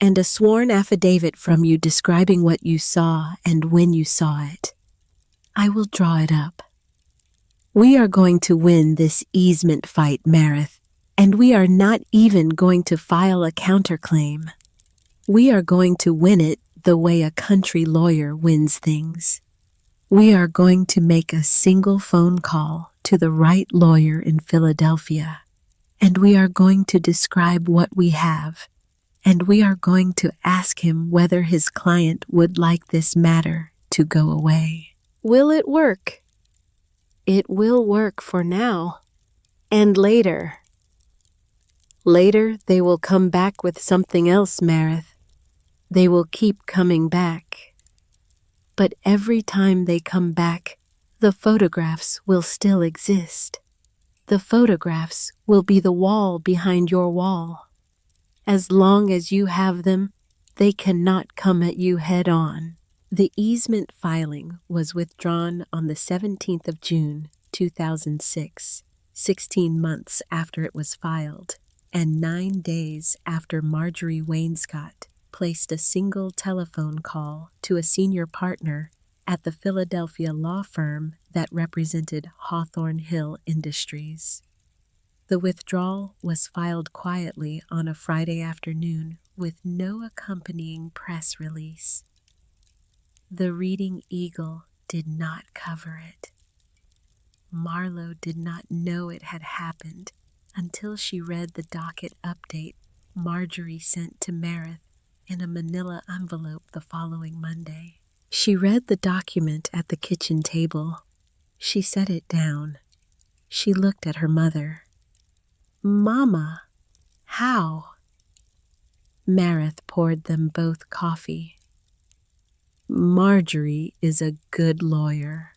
And a sworn affidavit from you describing what you saw and when you saw it. I will draw it up. We are going to win this easement fight, Marith, and we are not even going to file a counterclaim. We are going to win it the way a country lawyer wins things. We are going to make a single phone call to the right lawyer in Philadelphia, and we are going to describe what we have, and we are going to ask him whether his client would like this matter to go away. Will it work? It will work for now. And later. Later, they will come back with something else, Marith. They will keep coming back. But every time they come back, the photographs will still exist. The photographs will be the wall behind your wall. As long as you have them, they cannot come at you head on. The easement filing was withdrawn on the 17th of June, 2006, 16 months after it was filed, and 9 days after Marjorie Wainscott placed a single telephone call to a senior partner at the Philadelphia law firm that represented Hawthorne Hill Industries. The withdrawal was filed quietly on a Friday afternoon with no accompanying press release. The Reading Eagle did not cover it. Marlowe did not know it had happened until she read the docket update Marjorie sent to Marith in a manila envelope the following Monday. She read the document at the kitchen table. She set it down. She looked at her mother. Mama, how? Marith poured them both coffee. Marjorie is a good lawyer.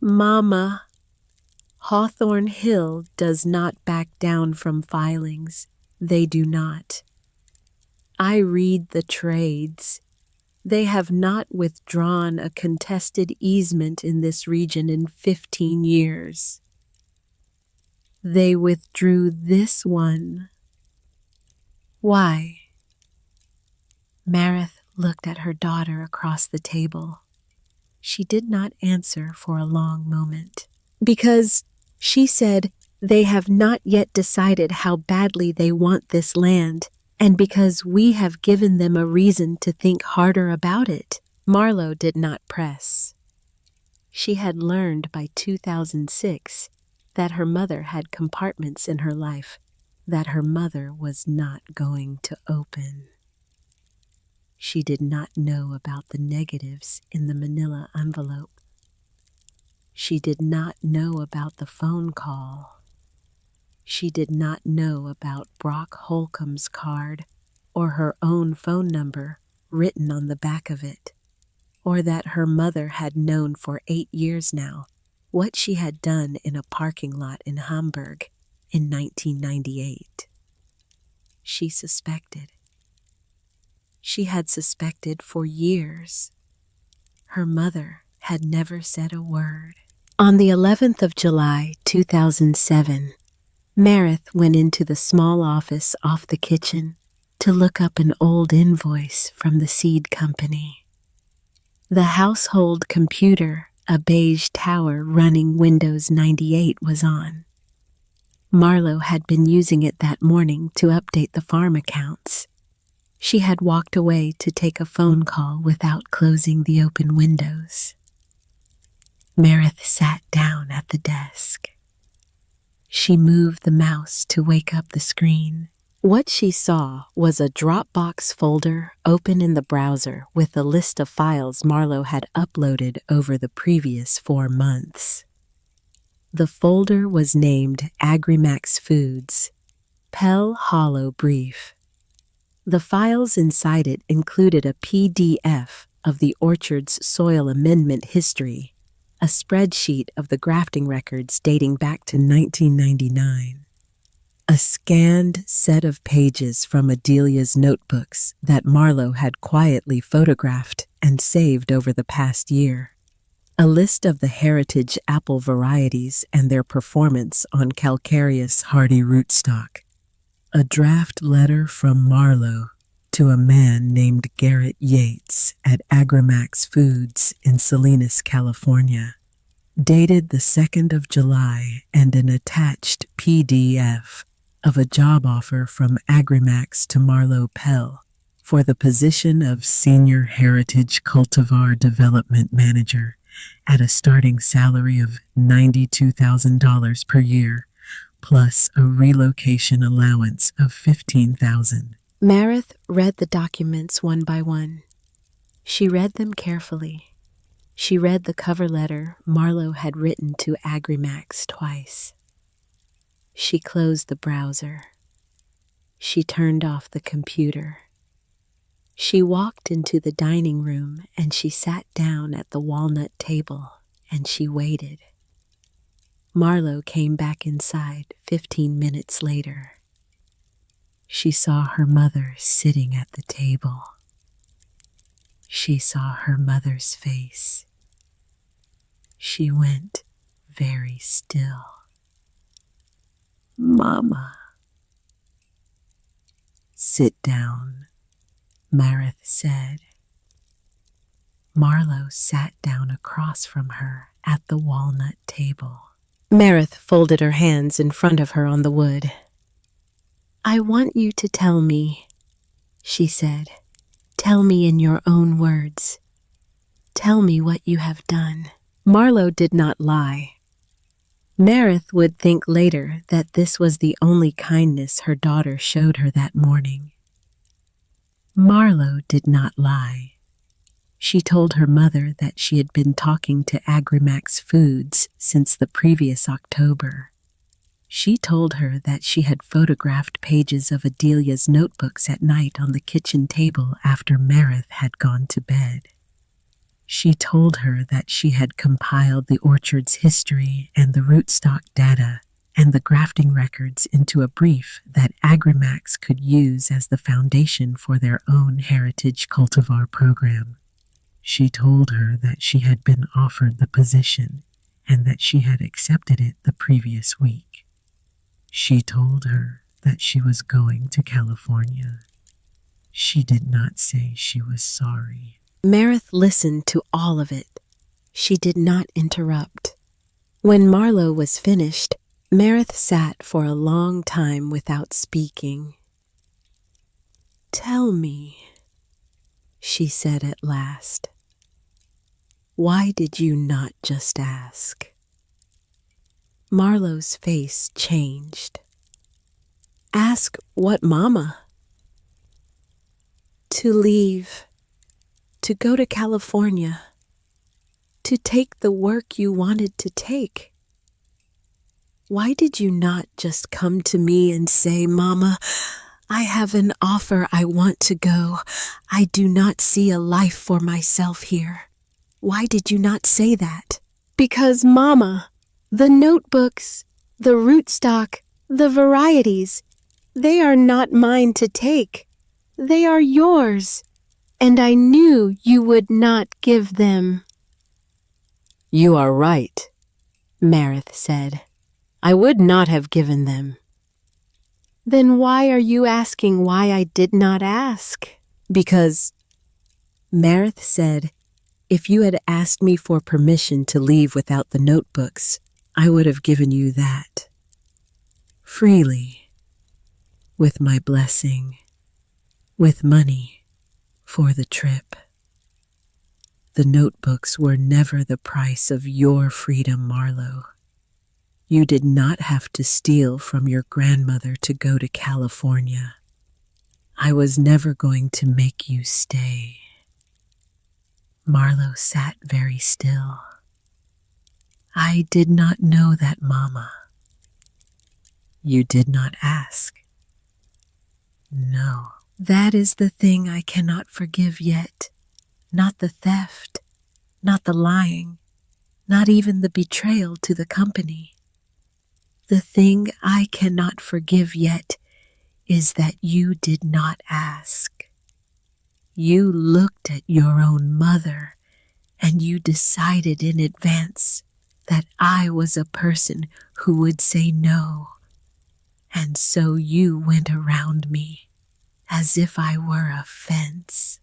Mama, Hawthorne Hill does not back down from filings. They do not. I read the trades. They have not withdrawn a contested easement in this region in 15 years. They withdrew this one. Why? Marith looked at her daughter across the table. She did not answer for a long moment. Because, she said, they have not yet decided how badly they want this land, and because we have given them a reason to think harder about it. Marlowe did not press. She had learned by 2006 that her mother had compartments in her life that her mother was not going to open. She did not know about the negatives in the manila envelope. She did not know about the phone call. She did not know about Brock Holcomb's card or her own phone number written on the back of it, or that her mother had known for 8 years now what she had done in a parking lot in Hamburg in 1998. She suspected. She had suspected for years. Her mother had never said a word. On the 11th of July, 2007, Meredith went into the small office off the kitchen to look up an old invoice from the seed company. The household computer, a beige tower running Windows 98, was on. Marlo had been using it that morning to update the farm accounts. She had walked away to take a phone call without closing the open windows. Meredith sat down at the desk. She moved the mouse to wake up the screen. What she saw was a Dropbox folder open in the browser with a list of files Marlo had uploaded over the previous 4 months. The folder was named Agrimax Foods, Pell Hollow Brief. The files inside it included a PDF of the orchard's soil amendment history, a spreadsheet of the grafting records dating back to 1999, a scanned set of pages from Adelia's notebooks that Marlo had quietly photographed and saved over the past year, a list of the heritage apple varieties and their performance on calcareous hardy rootstock, a draft letter from Marlo to a man named Garrett Yates at Agrimax Foods in Salinas, California, dated the 2nd of July, and an attached PDF of a job offer from Agrimax to Marlo Pell for the position of Senior Heritage Cultivar Development Manager at a starting salary of $92,000 per year, plus a relocation allowance of $15,000. Meredith read the documents one by one. She read them carefully. She read the cover letter Marlo had written to Agrimax twice. She closed the browser. She turned off the computer. She walked into the dining room and she sat down at the walnut table and she waited. Marlo came back inside 15 minutes later. She saw her mother sitting at the table. She saw her mother's face. She went very still. "Mama." "Sit down," Meredith said. Marlo sat down across from her at the walnut table. Meredith folded her hands in front of her on the wood. "I want you to tell me," she said. "Tell me in your own words. Tell me what you have done." Marlo did not lie. Meredith would think later that this was the only kindness her daughter showed her that morning. Marlo did not lie. She told her mother that she had been talking to Agrimax Foods since the previous October. She told her that she had photographed pages of Adelia's notebooks at night on the kitchen table after Meredith had gone to bed. She told her that she had compiled the orchard's history and the rootstock data and the grafting records into a brief that Agrimax could use as the foundation for their own heritage cultivar program. She told her that she had been offered the position and that she had accepted it the previous week. She told her that she was going to California. She did not say she was sorry. Meredith listened to all of it. She did not interrupt. When Marlo was finished, Meredith sat for a long time without speaking. "Tell me," she said at last. "Why did you not just ask?" Marlo's face changed. "Ask what, Mama?" "To leave. To go to California, to take the work you wanted to take. Why did you not just come to me and say, 'Mama, I have an offer, I want to go. I do not see a life for myself here'? Why did you not say that?" "Because, Mama, the notebooks, the rootstock, the varieties, they are not mine to take. They are yours. And I knew you would not give them." "You are right," Meredith said. "I would not have given them. Then why are you asking why I did not ask? Because, Marith said, if you had asked me for permission to leave without the notebooks, I would have given you that. Freely. With my blessing. With money. For the trip. The notebooks were never the price of your freedom, Marlowe. You did not have to steal from your grandmother to go to California. I was never going to make you stay. Marlowe sat very still. I did not know that, Mama. You did not ask. No, that is the thing I cannot forgive yet. Not the theft, not the lying, not even the betrayal to the company. The thing I cannot forgive yet is that you did not ask. You looked at your own mother and you decided in advance that I was a person who would say no. And so you went around me as if I were a fence.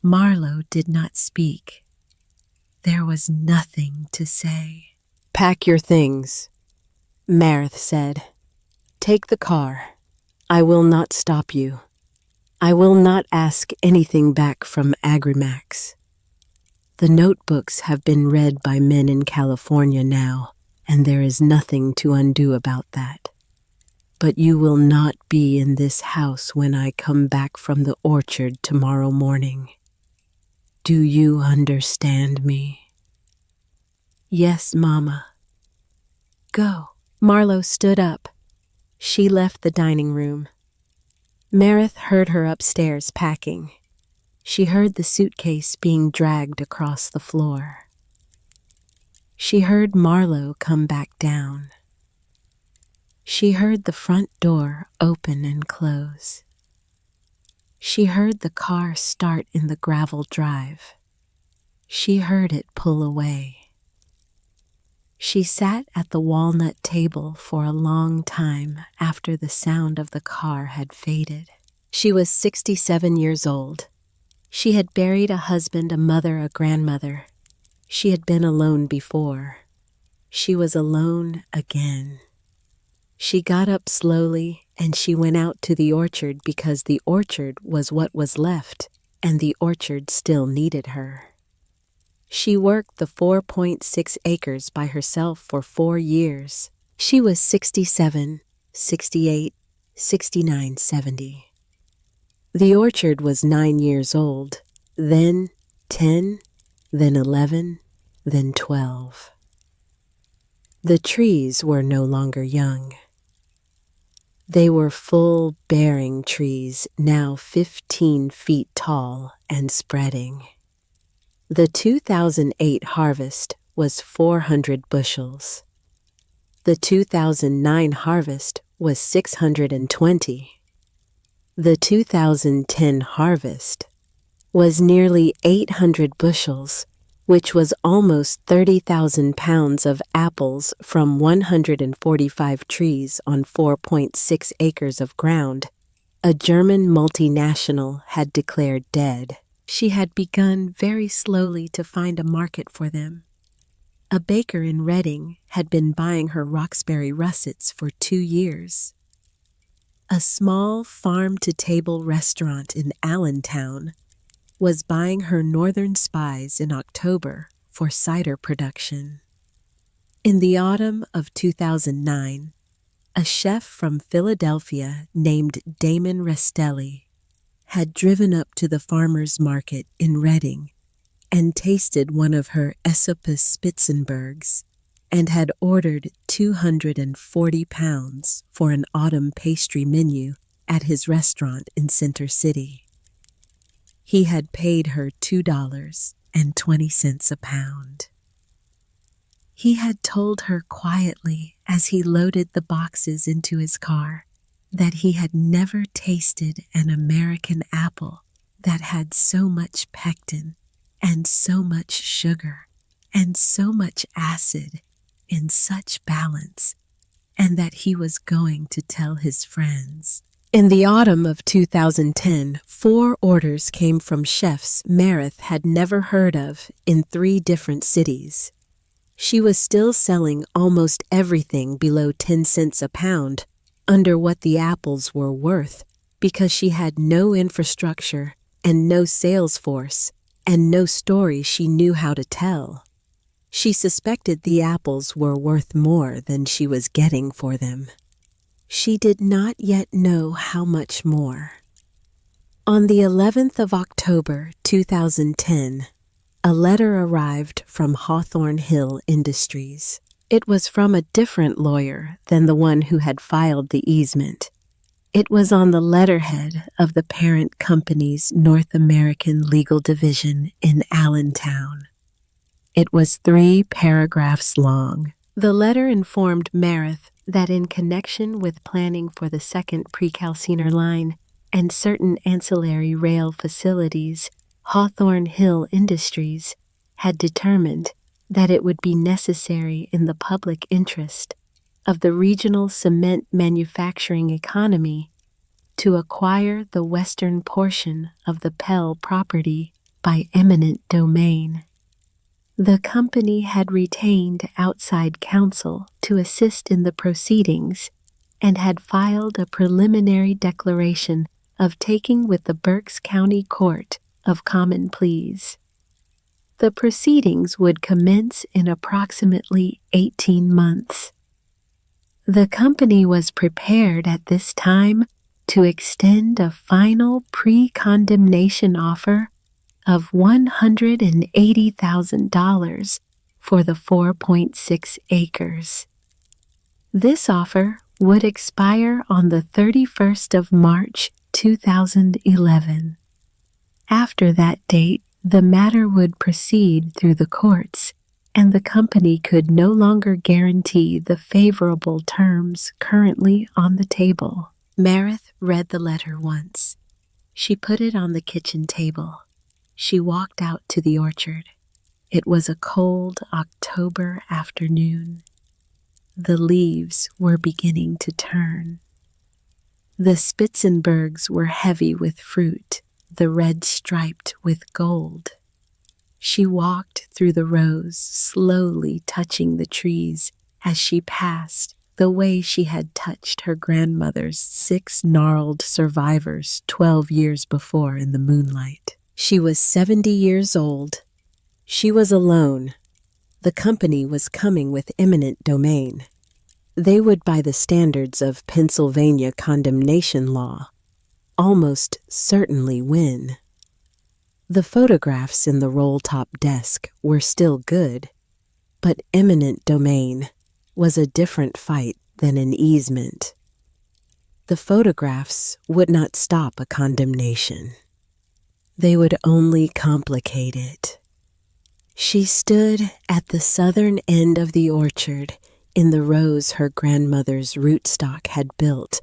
Marlowe did not speak. There was nothing to say. Pack your things, Marith said. Take the car. I will not stop you. I will not ask anything back from Agrimax. The notebooks have been read by men in California now, and there is nothing to undo about that. But you will not be in this house when I come back from the orchard tomorrow morning. Do you understand me? Yes, Mama. Go. Marlowe stood up. She left the dining room. Marith heard her upstairs packing. She heard the suitcase being dragged across the floor. She heard Marlowe come back down. She heard the front door open and close. She heard the car start in the gravel drive. She heard it pull away. She sat at the walnut table for a long time after the sound of the car had faded. She was 67 years old. She had buried a husband, a mother, a grandmother. She had been alone before. She was alone again. She got up slowly and she went out to the orchard because the orchard was what was left and the orchard still needed her. She worked the 4.6 acres by herself for 4 years. She was 67, 68, 69, 70. The orchard was 9 years old, then 10, then 11, then 12. The trees were no longer young. They were full-bearing trees, now 15 feet tall and spreading. The 2008 harvest was 400 bushels. The 2009 harvest was 620. The 2010 harvest was nearly 800 bushels, which was almost 30,000 pounds of apples from 145 trees on 4.6 acres of ground. A German multinational had declared dead. She had begun very slowly to find a market for them. A baker in Reading had been buying her Roxbury russets for 2 years. A small farm-to-table restaurant in Allentown was buying her Northern Spies in October for cider production. In the autumn of 2009, a chef from Philadelphia named Damon Restelli had driven up to the farmer's market in Reading and tasted one of her Esopus Spitzenbergs and had ordered 240 pounds for an autumn pastry menu at his restaurant in Center City. He had paid her $2.20 a pound. He had told her quietly as he loaded the boxes into his car that he had never tasted an American apple that had so much pectin and so much sugar and so much acid in such balance and that he was going to tell his friends. In the autumn of 2010, 4 orders came from chefs Meredith had never heard of in 3 different cities. She was still selling almost everything below 10 cents a pound, under what the apples were worth, because she had no infrastructure and no sales force and no story she knew how to tell. She suspected the apples were worth more than she was getting for them. She did not yet know how much more. On the 11th of October 2010, a letter arrived from Hawthorne Hill Industries. It was from a different lawyer than the one who had filed the easement. It was on the letterhead of the parent company's North American legal division in Allentown. It was 3 paragraphs long. The letter informed Meredith that in connection with planning for the second precalciner line and certain ancillary rail facilities, Hawthorne Hill Industries had determined that it would be necessary in the public interest of the regional cement manufacturing economy to acquire the western portion of the Pell property by eminent domain. The company had retained outside counsel to assist in the proceedings and had filed a preliminary declaration of taking with the Berks County Court of Common Pleas. The proceedings would commence in approximately 18 months. The company was prepared at this time to extend a final pre-condemnation offer of $180,000 for the 4.6 acres. This offer would expire on the 31st of March 2011. After that date, the matter would proceed through the courts, and the company could no longer guarantee the favorable terms currently on the table. Meredith read the letter once. She put it on the kitchen table. She walked out to the orchard. It was a cold October afternoon. The leaves were beginning to turn. The Spitzenbergs were heavy with fruit, the red striped with gold. She walked through the rows, slowly touching the trees as she passed, the way she had touched her grandmother's 6 gnarled survivors 12 years before in the moonlight. She was 70 years old. She was alone. The company was coming with eminent domain. They would, by the standards of Pennsylvania condemnation law, almost certainly win. The photographs in the roll-top desk were still good, but eminent domain was a different fight than an easement. The photographs would not stop a condemnation. They would only complicate it. She stood at the southern end of the orchard in the rows her grandmother's rootstock had built,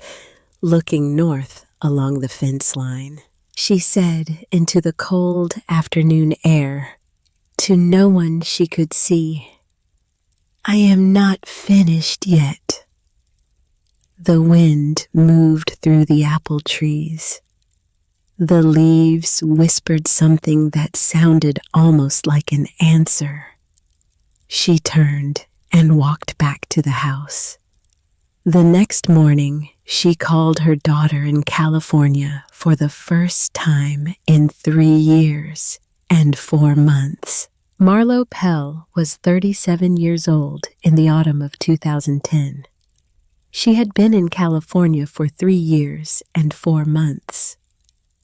looking north along the fence line. She said into the cold afternoon air, to no one she could see, "I am not finished yet." The wind moved through the apple trees. The leaves whispered something that sounded almost like an answer. She turned and walked back to the house. The next morning, she called her daughter in California for the first time in 3 years and 4 months. Marlo Pell was 37 years old in the autumn of 2010. She had been in California for 3 years and 4 months.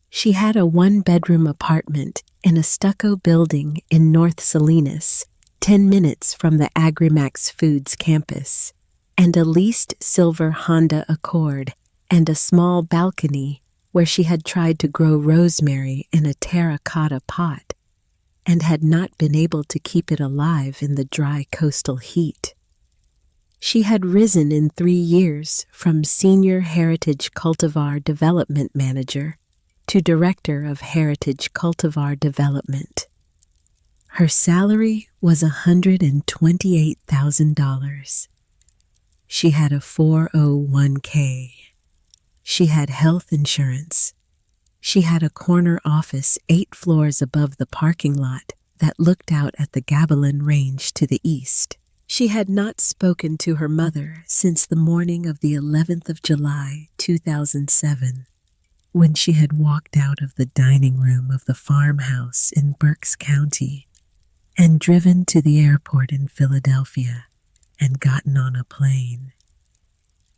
She had a 1-bedroom apartment in a stucco building in North Salinas, 10 minutes from the Agrimax Foods campus, and a leased silver Honda Accord and a small balcony where she had tried to grow rosemary in a terracotta pot and had not been able to keep it alive in the dry coastal heat. She had risen in 3 years from Senior Heritage Cultivar Development Manager to Director of Heritage Cultivar Development. Her salary was $128,000. She had a 401k. She had health insurance. She had a corner office 8 floors above the parking lot that looked out at the Gavilan Range to the east. She had not spoken to her mother since the morning of the 11th of July, 2007, when she had walked out of the dining room of the farmhouse in Berks County and driven to the airport in Philadelphia and gotten on a plane.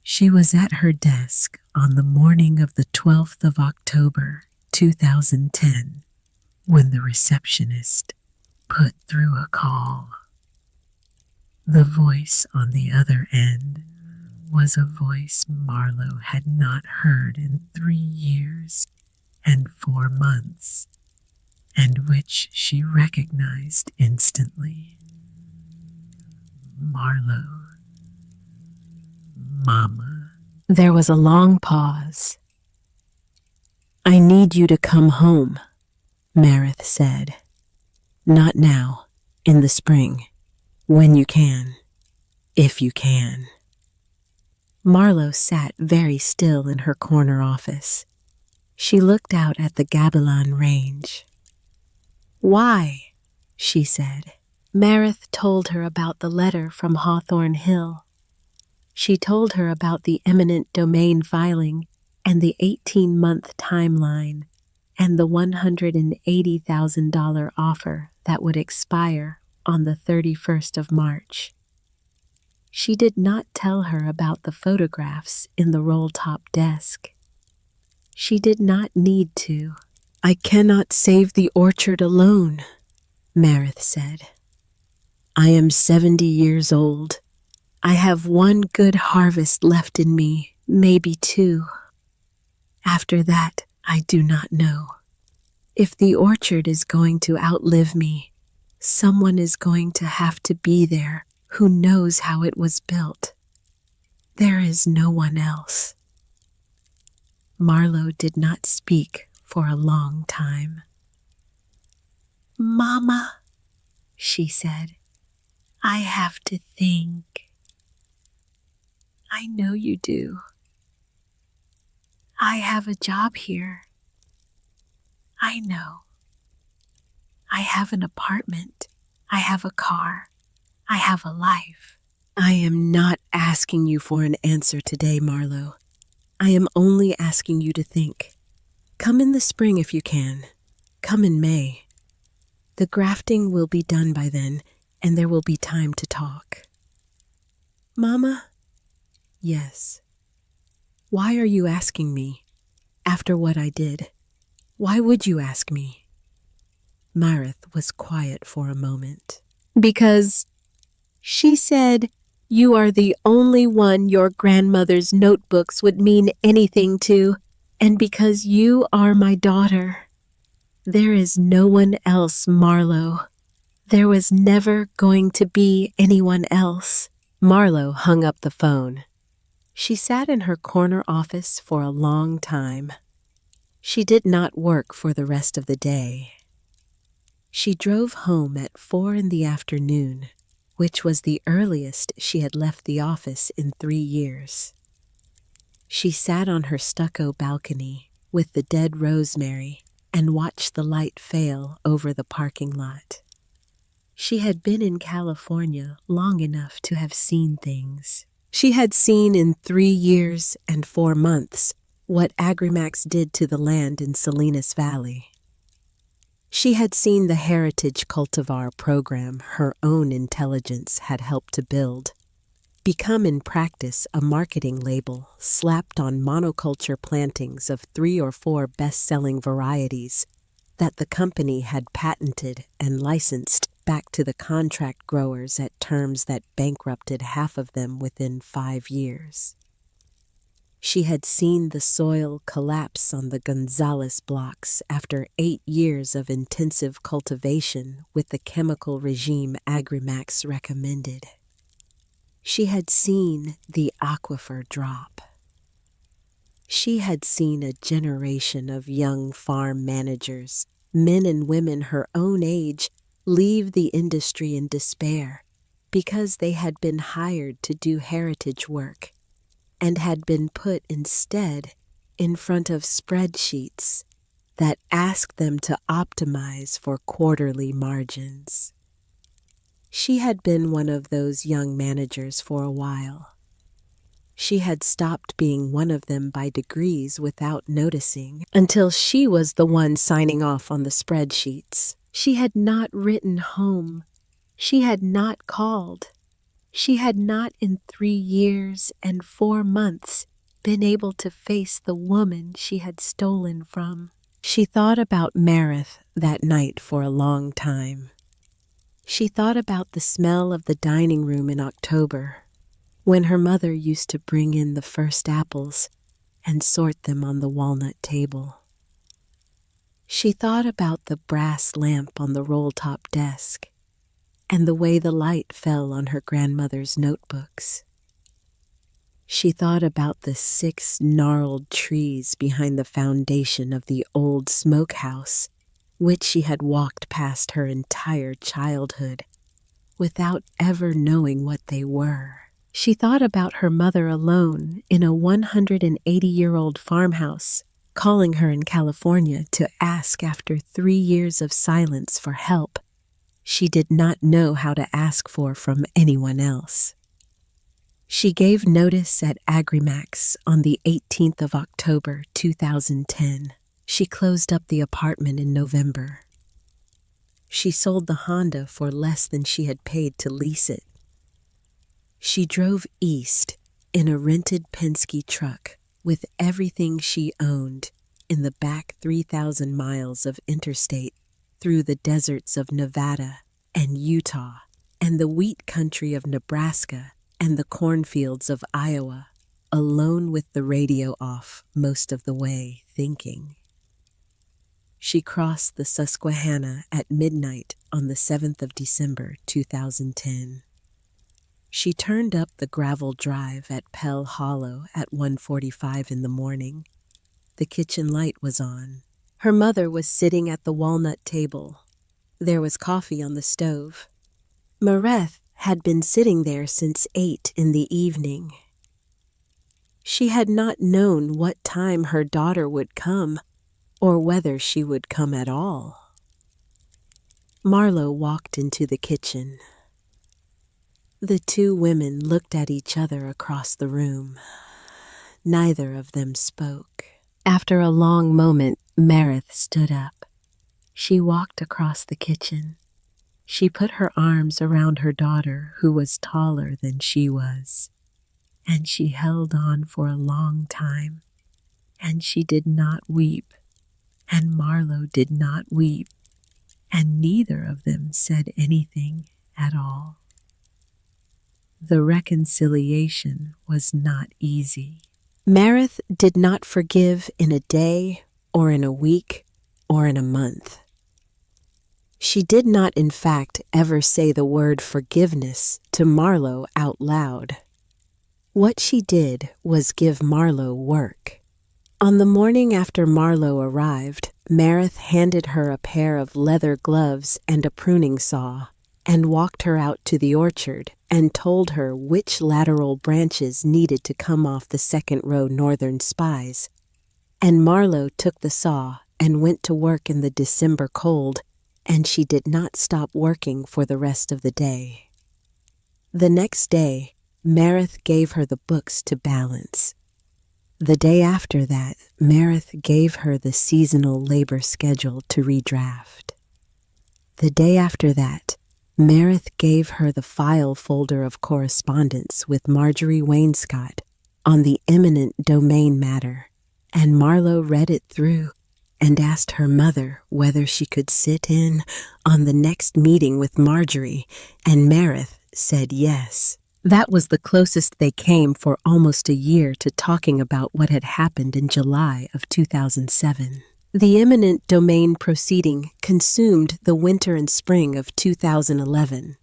She was at her desk on the morning of the 12th of October, 2010, when the receptionist put through a call. The voice on the other end was a voice Marlowe had not heard in 3 years and 4 months, and which she recognized instantly. Marlowe. Mama. There was a long pause. "I need you to come home," Meredith said. "Not now, in the spring, when you can, if you can." Marlowe sat very still in her corner office. She looked out at the Gavilan Range. "Why?" she said. Meredith told her about the letter from Hawthorne Hill. She told her about the eminent domain filing and the 18-month timeline and the $180,000 offer that would expire on the 31st of March. She did not tell her about the photographs in the roll-top desk. She did not need to. "I cannot save the orchard alone," Meredith said. "I am 70 years old. I have 1 good harvest left in me, maybe 2. After that, I do not know. If the orchard is going to outlive me, someone is going to have to be there who knows how it was built. There is no one else." Marlowe did not speak for a long time. "Mama," she said, "I have to think." "I know you do. I have a job here. I know. I have an apartment. I have a car. I have a life." "I am not asking you for an answer today, Marlowe. I am only asking you to think. Come in the spring if you can. Come in May. The grafting will be done by then, and there will be time to talk." "Mama?" "Yes." "Why are you asking me? After what I did, why would you ask me?" Meredith was quiet for a moment. "Because," she said, "you are the only one your grandmother's notebooks would mean anything to, and because you are my daughter. There is no one else, Marlowe. There was never going to be anyone else." Marlowe hung up the phone. She sat in her corner office for a long time. She did not work for the rest of the day. She drove home at 4 in the afternoon, which was the earliest she had left the office in 3 years. She sat on her stucco balcony with the dead rosemary and watched the light fail over the parking lot. She had been in California long enough to have seen things. She had seen in 3 years and 4 months what Agrimax did to the land in Salinas Valley. She had seen the heritage cultivar program her own intelligence had helped to build become in practice a marketing label slapped on monoculture plantings of 3 or 4 best-selling varieties that the company had patented and licensed back to the contract growers at terms that bankrupted half of them within 5 years. She had seen the soil collapse on the Gonzales blocks after 8 years of intensive cultivation with the chemical regime Agrimax recommended. She had seen the aquifer drop. She had seen a generation of young farm managers, men and women her own age, leave the industry in despair because they had been hired to do heritage work and had been put instead in front of spreadsheets that asked them to optimize for quarterly margins. She had been one of those young managers for a while. She had stopped being one of them by degrees without noticing until she was the one signing off on the spreadsheets. She had not written home. She had not called. She had not in 3 years and 4 months been able to face the woman she had stolen from. She thought about Meredith that night for a long time. She thought about the smell of the dining room in October, when her mother used to bring in the first apples and sort them on the walnut table. She thought about the brass lamp on the roll-top desk and the way the light fell on her grandmother's notebooks. She thought about the 6 gnarled trees behind the foundation of the old smokehouse, which she had walked past her entire childhood without ever knowing what they were. She thought about her mother alone in a 180-year-old farmhouse, calling her in California to ask after 3 years of silence for help she did not know how to ask for from anyone else. She gave notice at Agrimax on the 18th of October, 2010. She closed up the apartment in November. She sold the Honda for less than she had paid to lease it. She drove east in a rented Penske truck with everything she owned in the back 3,000 miles of interstate through the deserts of Nevada and Utah and the wheat country of Nebraska and the cornfields of Iowa, alone with the radio off most of the way, thinking. She crossed the Susquehanna at midnight on the 7th of December, 2010. She turned up the gravel drive at Pell Hollow at 1:45 in the morning. The kitchen light was on. Her mother was sitting at the walnut table. There was coffee on the stove. Meredith had been sitting there since 8 in the evening. She had not known what time her daughter would come, or whether she would come at all. Marlo walked into the kitchen. The 2 women looked at each other across the room. Neither of them spoke. After a long moment, Meredith stood up. She walked across the kitchen. She put her arms around her daughter, who was taller than she was, and she held on for a long time, and she did not weep, and Marlo did not weep, and neither of them said anything at all. The reconciliation was not easy. Meredith did not forgive in a day or in a week or in a month. She did not, in fact, ever say the word forgiveness to Marlo out loud. What she did was give Marlo work. On the morning after Marlo arrived, Meredith handed her a pair of leather gloves and a pruning saw, and walked her out to the orchard and told her which lateral branches needed to come off the 2nd-row northern spies. And Marlo took the saw and went to work in the December cold, and she did not stop working for the rest of the day. The next day, Meredith gave her the books to balance. The day after that, Meredith gave her the seasonal labor schedule to redraft. The day after that, Meredith gave her the file folder of correspondence with Marjorie Wainscott on the eminent domain matter, and Marlo read it through and asked her mother whether she could sit in on the next meeting with Marjorie, and Meredith said yes. That was the closest they came for almost a year to talking about what had happened in July of 2007. The eminent domain proceeding consumed the winter and spring of 2011.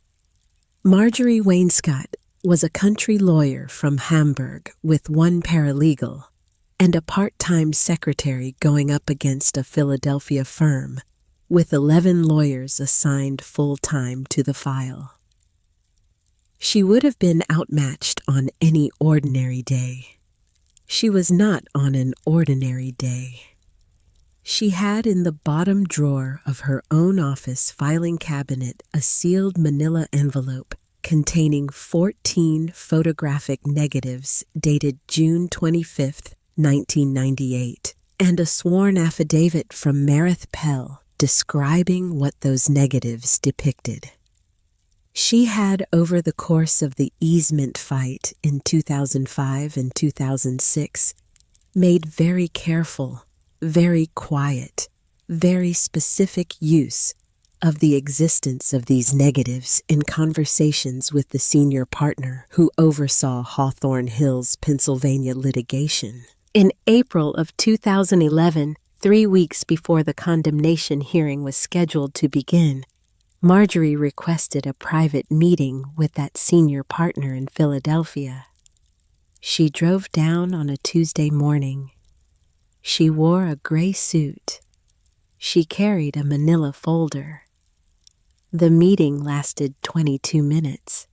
Marjorie Wainscott was a country lawyer from Hamburg with 1 paralegal and a part-time secretary going up against a Philadelphia firm with 11 lawyers assigned full-time to the file. She would have been outmatched on any ordinary day. She was not on an ordinary day. She had in the bottom drawer of her own office filing cabinet a sealed manila envelope containing 14 photographic negatives dated June 25th, 1998, and a sworn affidavit from Meredith Pell describing what those negatives depicted. She had, over the course of the easement fight in 2005 and 2006, made very careful, very quiet, very specific use of the existence of these negatives in conversations with the senior partner who oversaw Hawthorne Hill's Pennsylvania litigation. In April of 2011, 3 weeks before the condemnation hearing was scheduled to begin, Marjorie requested a private meeting with that senior partner in Philadelphia. She drove down on a Tuesday morning. She wore a gray suit. She carried a manila folder. The meeting lasted 22 minutes.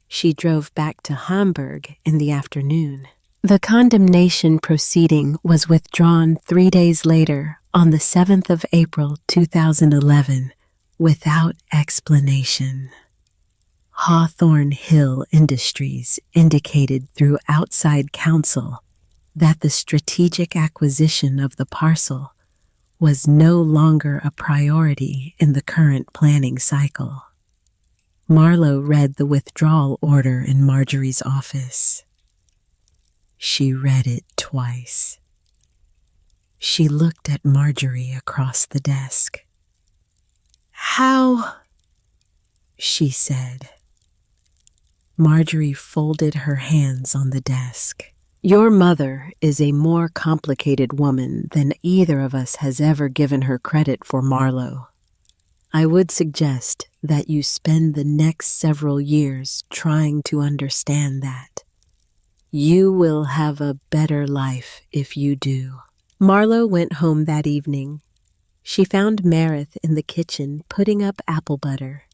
She drove back to Hamburg in the afternoon. The condemnation proceeding was withdrawn 3 days later, on the 7th of April 2011, without explanation. Hawthorne Hill Industries indicated through outside counsel that the strategic acquisition of the parcel was no longer a priority in the current planning cycle. Marlowe read the withdrawal order in Marjorie's office. She read it twice. She looked at Marjorie across the desk. "How?" she said. Marjorie folded her hands on the desk. "Your mother is a more complicated woman than either of us has ever given her credit for, Marlowe. I would suggest that you spend the next several years trying to understand that. You will have a better life if you do." Marlowe went home that evening. She found Meredith in the kitchen putting up apple butter.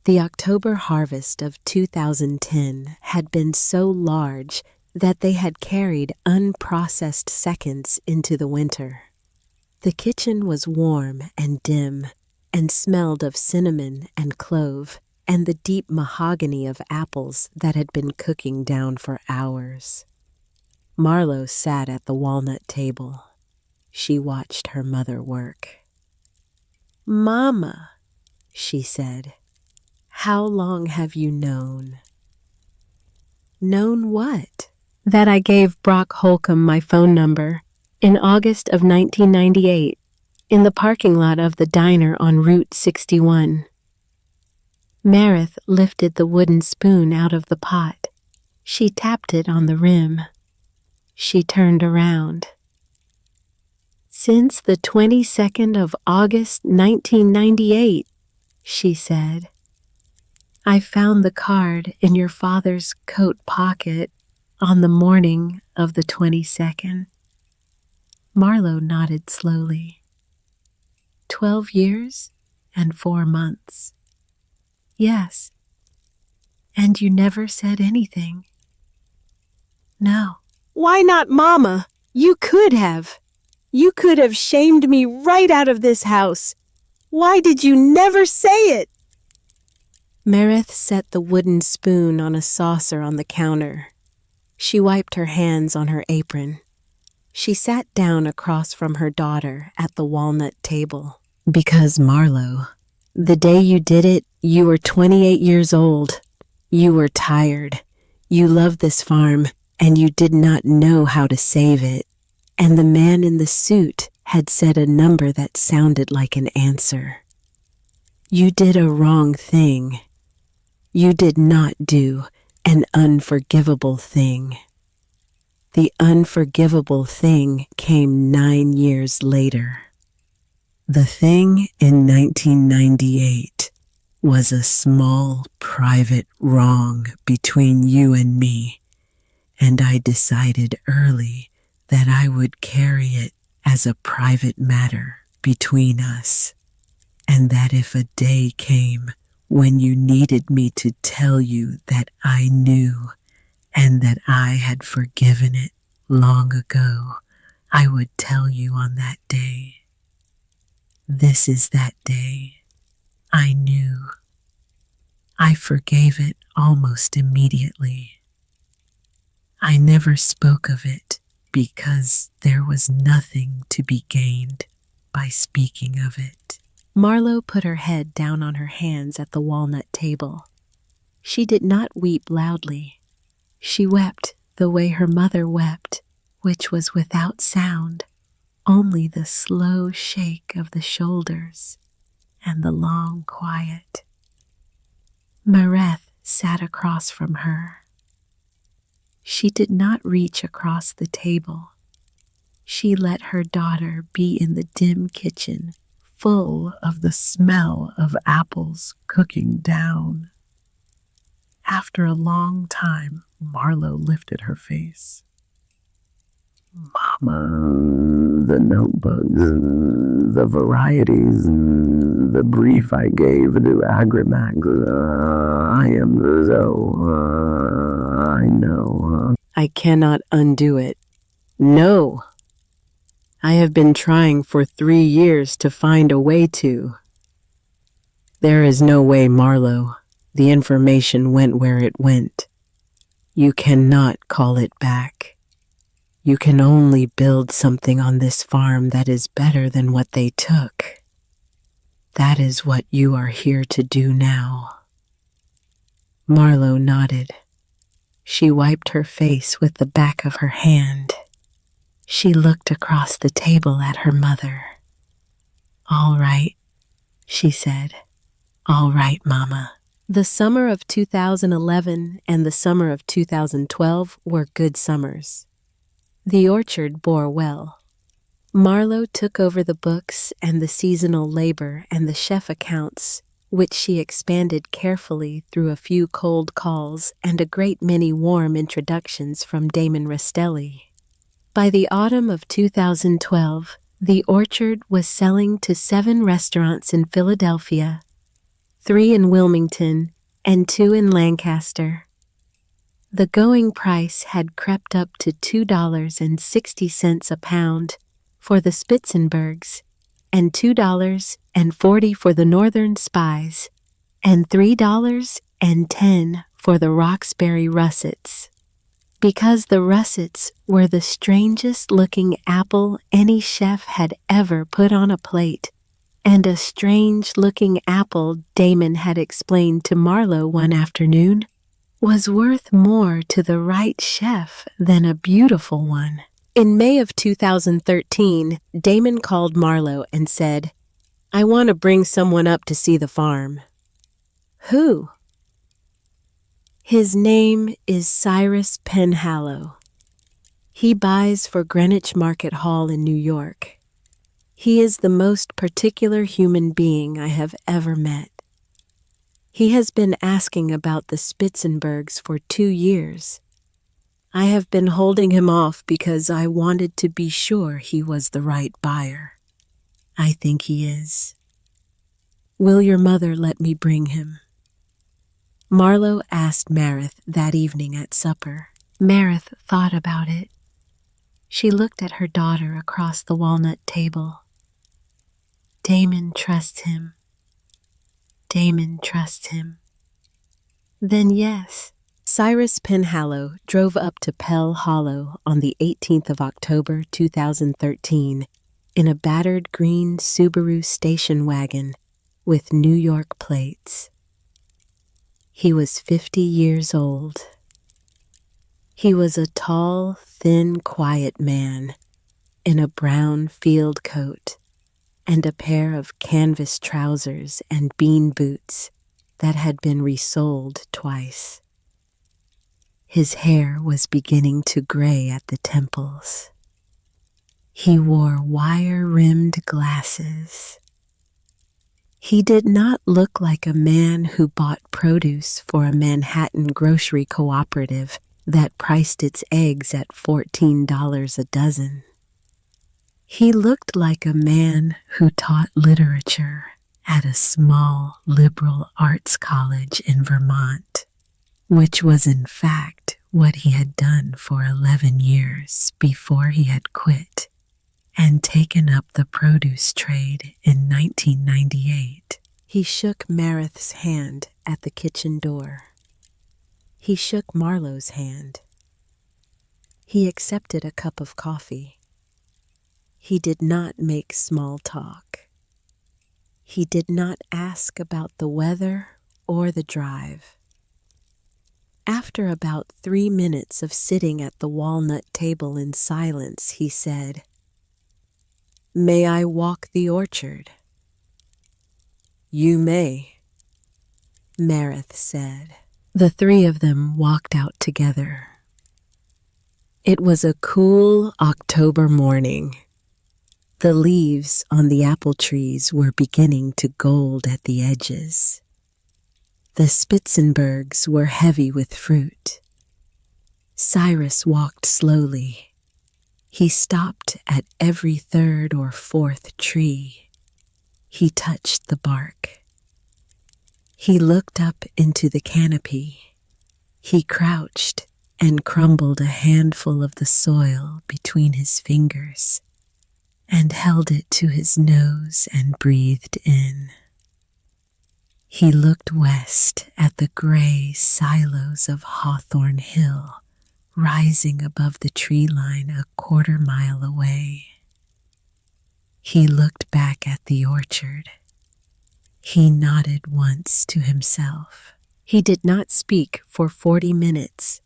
The October harvest of 2010 had been so large that they had carried unprocessed seconds into the winter. The kitchen was warm and dim and smelled of cinnamon and clove and the deep mahogany of apples that had been cooking down for hours. Marlowe sat at the walnut table. She watched her mother work. "Mama," she said, "how long have you known?" "Known what?" "That I gave Brock Holcomb my phone number in August of 1998 in the parking lot of the diner on Route 61. Meredith lifted the wooden spoon out of the pot. She tapped it on the rim. She turned around. "Since the 22nd of August, 1998, she said. "I found the card in your father's coat pocket on the morning of the 22nd. Marlowe nodded slowly. 12 years and 4 months. "Yes. And you never said anything?" "No." "Why not, Mama? You could have. You could have shamed me right out of this house. Why did you never say it?" Meredith set the wooden spoon on a saucer on the counter. She wiped her hands on her apron. She sat down across from her daughter at the walnut table. "Because, Marlowe, the day you did it, you were 28 years old. You were tired. You loved this farm, and you did not know how to save it. And the man in the suit had said a number that sounded like an answer. You did a wrong thing. You did not do an unforgivable thing. The unforgivable thing came 9 years later. The thing in 1998 was a small private wrong between you and me, and I decided early that I would carry it as a private matter between us, and that if a day came when you needed me to tell you that I knew and that I had forgiven it long ago, I would tell you on that day. This is that day. I knew. I forgave it almost immediately. I never spoke of it because there was nothing to be gained by speaking of it. Marlowe put her head down on her hands at the walnut table. She did not weep loudly. She wept the way her mother wept, which was without sound, only the slow shake of the shoulders and the long quiet. Mareth sat across from her. She did not reach across the table. She let her daughter be in the dim kitchen, full of the smell of apples cooking down. After a long time, Marlowe lifted her face. Mama, the notebooks, the varieties, the brief I gave to Agrimax, I am I know. I cannot undo it. No! I have been trying for 3 years to find a way to. There is no way, Marlowe. The information went where it went. You cannot call it back. You can only build something on this farm that is better than what they took. That is what you are here to do now. Marlowe nodded. She wiped her face with the back of her hand. She looked across the table at her mother. All right, she said. All right, Mama. The summer of 2011 and the summer of 2012 were good summers. The orchard bore well. Marlowe took over the books and the seasonal labor and the chef accounts, which she expanded carefully through a few cold calls and a great many warm introductions from Damon Restelli. By the autumn of 2012, the orchard was selling to 7 restaurants in Philadelphia, 3 in Wilmington, and 2 in Lancaster. The going price had crept up to $2.60 a pound for the Spitzenbergs, and $2.40 for the Northern Spies, and $3.10 for the Roxbury Russets. Because the Russets were the strangest looking apple any chef had ever put on a plate, and a strange looking apple Damon had explained to Marlowe one afternoon was worth more to the right chef than a beautiful one. In May of 2013, Damon called Marlowe and said, I want to bring someone up to see the farm. Who? His name is Cyrus Penhallow. He buys for Greenwich Market Hall in New York. He is the most particular human being I have ever met. He has been asking about the Spitzenbergs for 2 years. I have been holding him off because I wanted to be sure he was the right buyer. I think he is. Will your mother let me bring him? Marlowe asked Mareth that evening at supper. Mareth thought about it. She looked at her daughter across the walnut table. Damon trusts him. Damon trusts him. Then yes. Cyrus Penhallow drove up to Pell Hollow on the 18th of October 2013 in a battered green Subaru station wagon with New York plates. He was 50 years old. He was a tall, thin, quiet man in a brown field coat and a pair of canvas trousers and bean boots that had been resoled twice. His hair was beginning to gray at the temples. He wore wire-rimmed glasses. He did not look like a man who bought produce for a Manhattan grocery cooperative that priced its eggs at $14 a dozen. He looked like a man who taught literature at a small liberal arts college in Vermont, which was in fact what he had done for 11 years before he had quit and taken up the produce trade in 1998. He shook Meredith's hand at the kitchen door. He shook Marlowe's hand. He accepted a cup of coffee. He did not make small talk. He did not ask about the weather or the drive. After about 3 minutes of sitting at the walnut table in silence, he said, "May I walk the orchard?" "You may," Meredith said. The three of them walked out together. It was a cool October morning. The leaves on the apple trees were beginning to gold at the edges. The Spitzenbergs were heavy with fruit. Cyrus walked slowly. He stopped at every third or fourth tree. He touched the bark. He looked up into the canopy. He crouched and crumbled a handful of the soil between his fingers and held it to his nose and breathed in. He looked west at the gray silos of Hawthorne Hill rising above the tree line a quarter-mile away. He looked back at the orchard. He nodded once to himself. He did not speak for 40 minutes.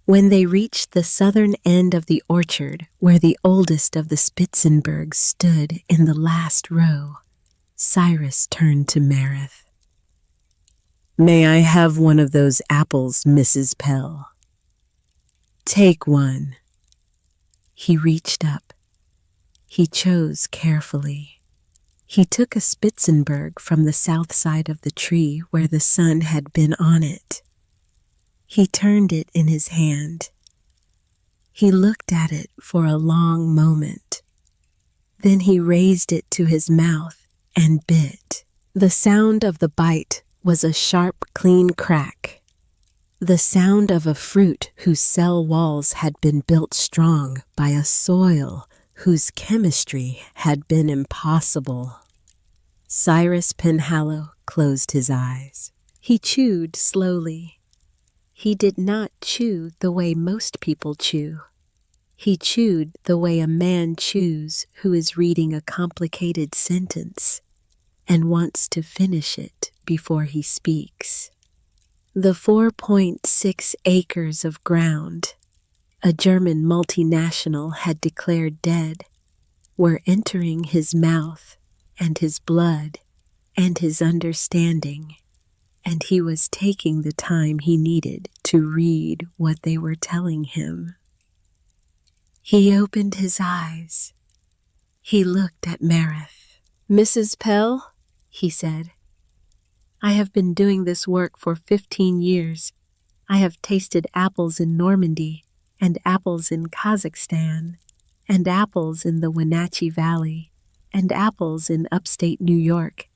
When they reached the southern end of the orchard, where the oldest of the Spitzenbergs stood in the last row, Cyrus turned to Meredith. "May I have one of those apples, Mrs. Pell?" "Take one." He reached up. He chose carefully. He took a Spitzenberg from the south side of the tree where the sun had been on it. He turned it in his hand. He looked at it for a long moment. Then he raised it to his mouth and bit. The sound of the bite was a sharp, clean crack. The sound of a fruit whose cell walls had been built strong by a soil whose chemistry had been impossible. Cyrus Penhallow closed his eyes. He chewed slowly. He did not chew the way most people chew. He chewed the way a man chews who is reading a complicated sentence and wants to finish it before he speaks. The 4.6 acres of ground a German multinational had declared dead were entering his mouth and his blood and his understanding, and he was taking the time he needed to read what they were telling him. He opened his eyes. He looked at Meredith. "Mrs. Pell," he said, "I have been doing this work for 15 years. I have tasted apples in Normandy, and apples in Kazakhstan, and apples in the Wenatchee Valley, and apples in upstate New York,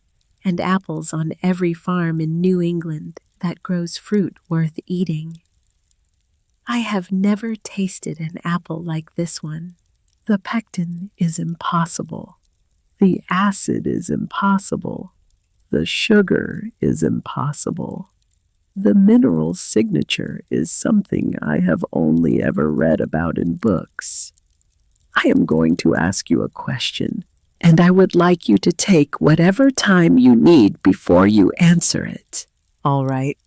and apples on every farm in New England that grows fruit worth eating. I have never tasted an apple like this one. The pectin is impossible. The acid is impossible. The sugar is impossible. The mineral signature is something I have only ever read about in books. I am going to ask you a question, and I would like you to take whatever time you need before you answer it." "All right."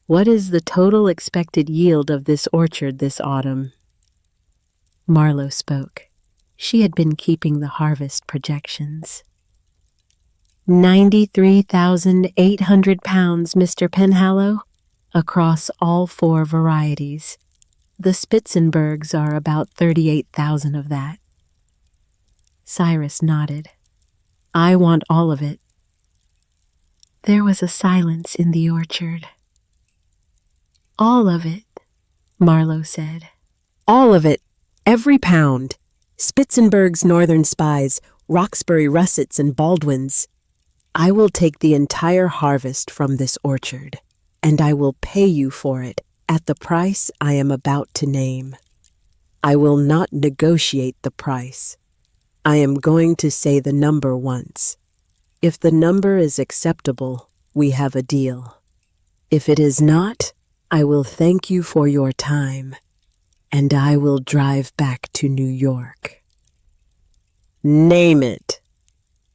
"What is the total expected yield of this orchard this autumn?" Marlowe spoke. She had been keeping the harvest projections. 93,800 pounds, Mr. Penhallow, across all 4 varieties. The Spitzenbergs are about 38,000 of that. Cyrus nodded. "I want all of it." There was a silence in the orchard. "All of it," Marlowe said. "All of it, every pound. Spitzenberg's northern spies, Roxbury russets and Baldwins. I will take the entire harvest from this orchard, and I will pay you for it at the price I am about to name. I will not negotiate the price. I am going to say the number once. If the number is acceptable, we have a deal. If it is not, I will thank you for your time, and I will drive back to New York. Name it,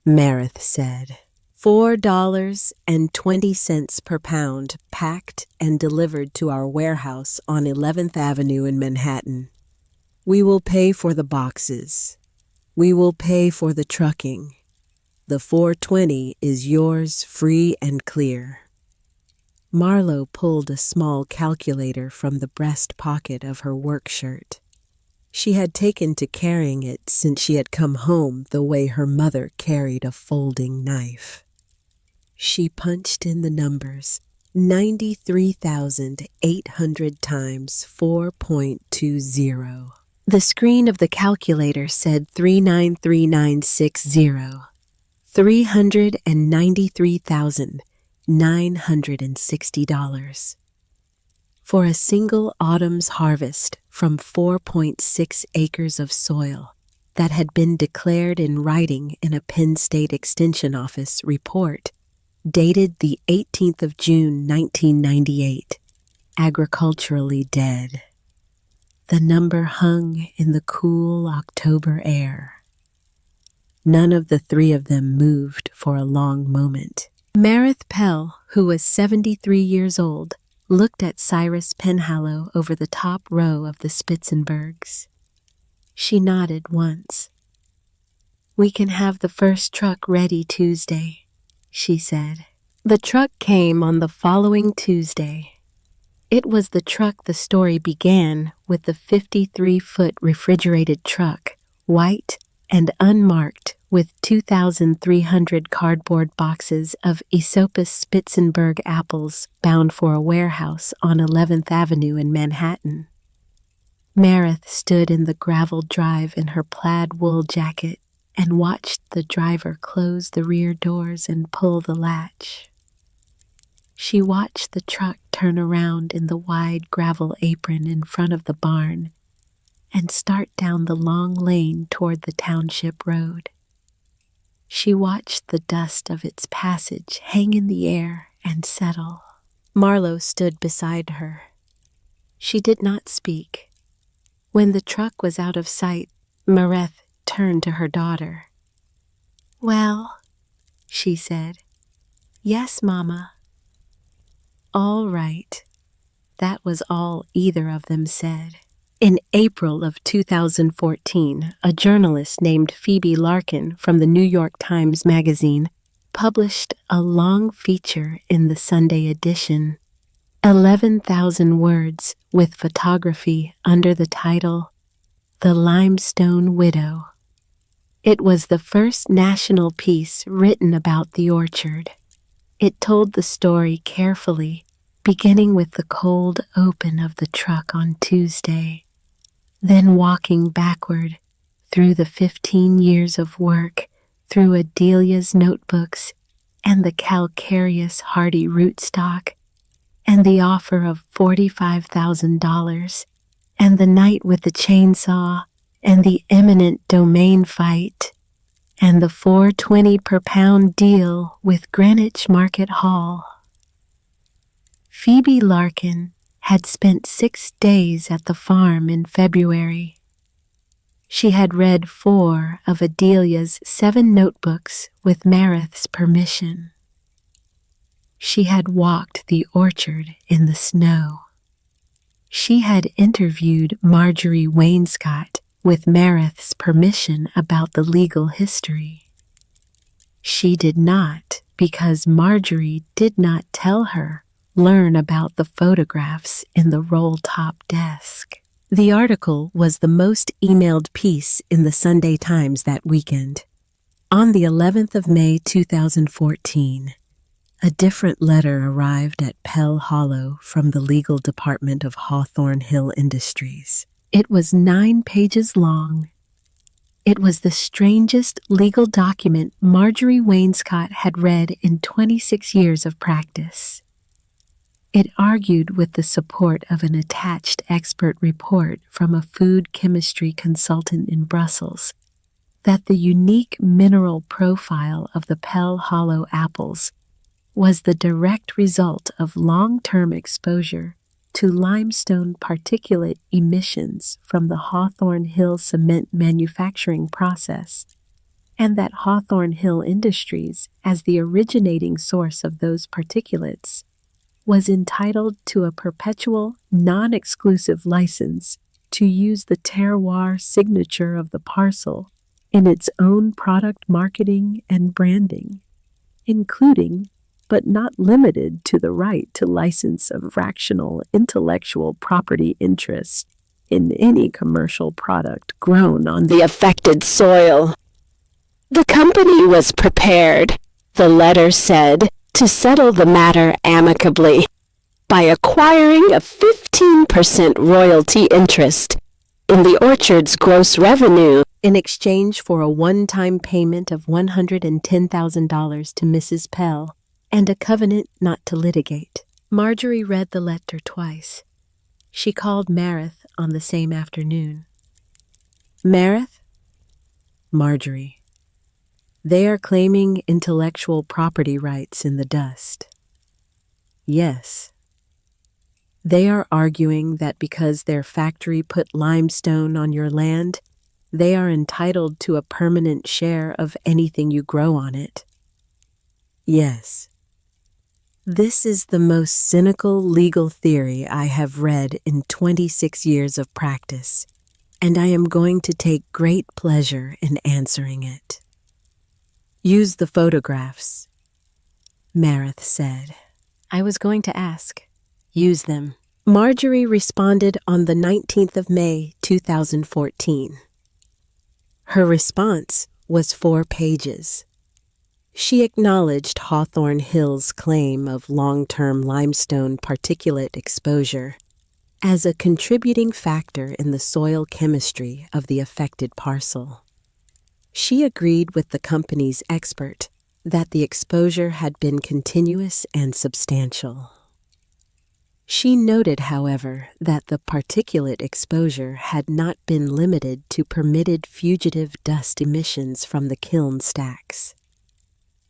Meredith said. $4.20 per pound, packed and delivered to our warehouse on 11th Avenue in Manhattan. We will pay for the boxes. We will pay for the trucking. The $4.20 is yours free and clear. Marlowe pulled a small calculator from the breast pocket of her work shirt. She had taken to carrying it since she had come home the way her mother carried a folding knife. She punched in the numbers, 93,800 times 4.20. The screen of the calculator said 393960, $393,960. For a single autumn's harvest from 4.6 acres of soil that had been declared in writing in a Penn State Extension Office report dated the 18th of June, 1998, agriculturally dead. The number hung in the cool October air. None of the three of them moved for a long moment. Meredith Pell, who was 73 years old, looked at Cyrus Penhallow over the top row of the Spitzenbergs. She nodded once. "We can have the first truck ready Tuesday," she said. The truck came on the following Tuesday. It was the truck the story began with, the 53-foot refrigerated truck, white and unmarked, with 2,300 cardboard boxes of Aesopus Spitzenberg apples bound for a warehouse on 11th Avenue in Manhattan. Meredith stood in the gravel drive in her plaid wool jacket and watched the driver close the rear doors and pull the latch. She watched the truck turn around in the wide gravel apron in front of the barn and start down the long lane toward the township road. She watched the dust of its passage hang in the air and settle. Marlowe stood beside her. She did not speak. When the truck was out of sight, Meredith turned to her daughter. "Well," she said. "Yes, Mama." "All right." That was all either of them said. In April of 2014, a journalist named Phoebe Larkin from the New York Times Magazine published a long feature in the Sunday edition, 11,000 words with photography under the title, "The Limestone Widow." It was the first national piece written about the orchard. It told the story carefully, beginning with the cold open of the truck on Tuesday, then walking backward through the 15 years of work, through Adelia's notebooks and the calcareous hardy rootstock, and the offer of $45,000, and the night with the chainsaw, and the eminent domain fight, and the $4.20 per pound deal with Greenwich Market Hall. Phoebe Larkin had spent 6 days at the farm in February. She had read 4 of Adelia's 7 notebooks with Meredith's permission. She had walked the orchard in the snow. She had interviewed Marjorie Wainscott with Meredith's permission about the legal history. She did not, because Marjorie did not tell her, learn about the photographs in the roll-top desk. The article was the most emailed piece in the Sunday Times that weekend. On the 11th of May 2014, a different letter arrived at Pell Hollow from the legal department of Hawthorne Hill Industries. It was 9 pages long. It was the strangest legal document Marjorie Wainscott had read in 26 years of practice. It argued with the support of an attached expert report from a food chemistry consultant in Brussels that the unique mineral profile of the Pell Hollow apples was the direct result of long-term exposure to limestone particulate emissions from the Hawthorne Hill cement manufacturing process, and that Hawthorne Hill Industries, as the originating source of those particulates, was entitled to a perpetual, non-exclusive license to use the terroir signature of the parcel in its own product marketing and branding, including but not limited to the right to license a fractional intellectual property interest in any commercial product grown on the affected soil. The company was prepared, the letter said, to settle the matter amicably by acquiring a 15% royalty interest in the orchard's gross revenue in exchange for a one-time payment of $110,000 to Mrs. Pell and a covenant not to litigate. Marjorie read the letter twice. She called Marith on the same afternoon. Marith? Marjorie. They are claiming intellectual property rights in the dust. Yes. They are arguing that because their factory put limestone on your land, they are entitled to a permanent share of anything you grow on it. Yes. This is the most cynical legal theory I have read in 26 years of practice, and I am going to take great pleasure in answering it. Use the photographs, Marith said. I was going to ask. Use them. Marjorie responded on the 19th of May, 2014. Her response was 4 pages. She acknowledged Hawthorne Hill's claim of long-term limestone particulate exposure as a contributing factor in the soil chemistry of the affected parcel. She agreed with the company's expert that the exposure had been continuous and substantial. She noted, however, that the particulate exposure had not been limited to permitted fugitive dust emissions from the kiln stacks.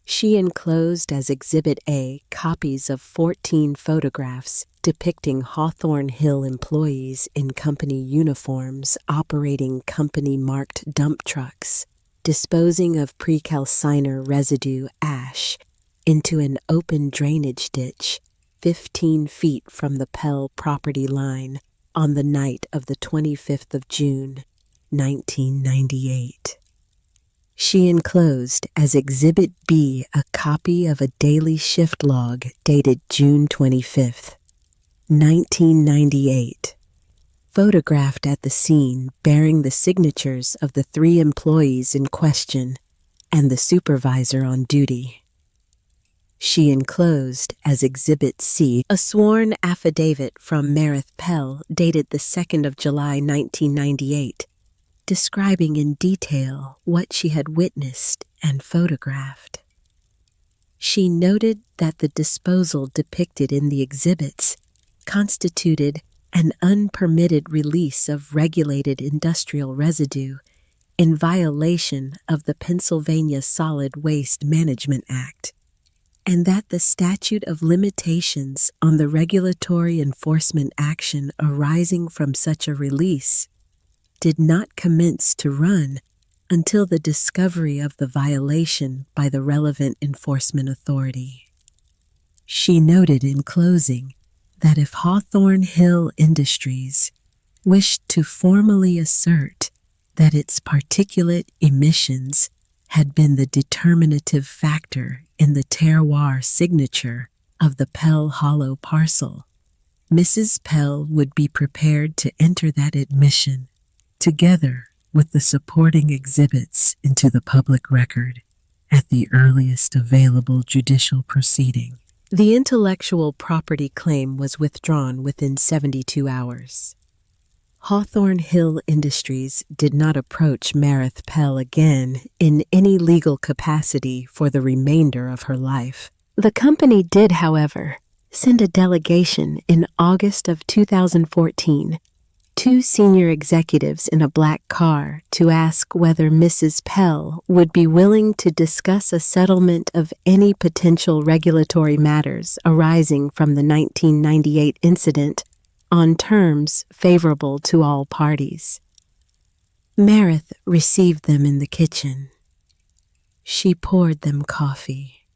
She enclosed as Exhibit A copies of 14 photographs depicting Hawthorne Hill employees in company uniforms operating company-marked dump trucks, disposing of precalciner residue ash into an open drainage ditch 15 feet from the Pell property line on the night of the 25th of June, 1998. She enclosed as Exhibit B a copy of a daily shift log dated June 25th, 1998, photographed at the scene bearing the signatures of the 3 employees in question and the supervisor on duty. She enclosed as Exhibit C a sworn affidavit from Marith Pell dated the 2nd of July, 1998, describing in detail what she had witnessed and photographed. She noted that the disposal depicted in the exhibits constituted an unpermitted release of regulated industrial residue in violation of the Pennsylvania Solid Waste Management Act, and that the statute of limitations on the regulatory enforcement action arising from such a release did not commence to run until the discovery of the violation by the relevant enforcement authority. She noted in closing that if Hawthorne Hill Industries wished to formally assert that its particulate emissions had been the determinative factor in the terroir signature of the Pell Hollow parcel, Mrs. Pell would be prepared to enter that admission together with the supporting exhibits into the public record at the earliest available judicial proceeding. The intellectual property claim was withdrawn within 72 hours. Hawthorne Hill Industries did not approach Meredith Pell again in any legal capacity for the remainder of her life. The company did, however, send a delegation in August of 2014, two senior executives in a black car, to ask whether Mrs. Pell would be willing to discuss a settlement of any potential regulatory matters arising from the 1998 incident on terms favorable to all parties. Meredith received them in the kitchen. She poured them coffee.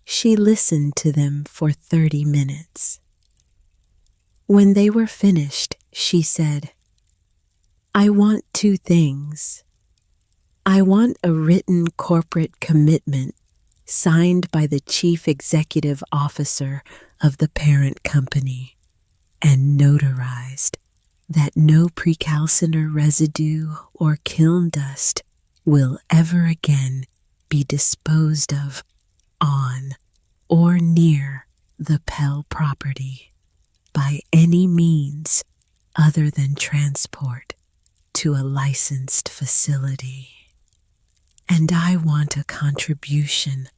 She listened to them for 30 minutes. When they were finished, she said, "I want two things. I want a written corporate commitment signed by the chief executive officer of the parent company and notarized that no precalciner residue or kiln dust will ever again be disposed of on or near the Pell property by any means other than transport to a licensed facility. And I want a contribution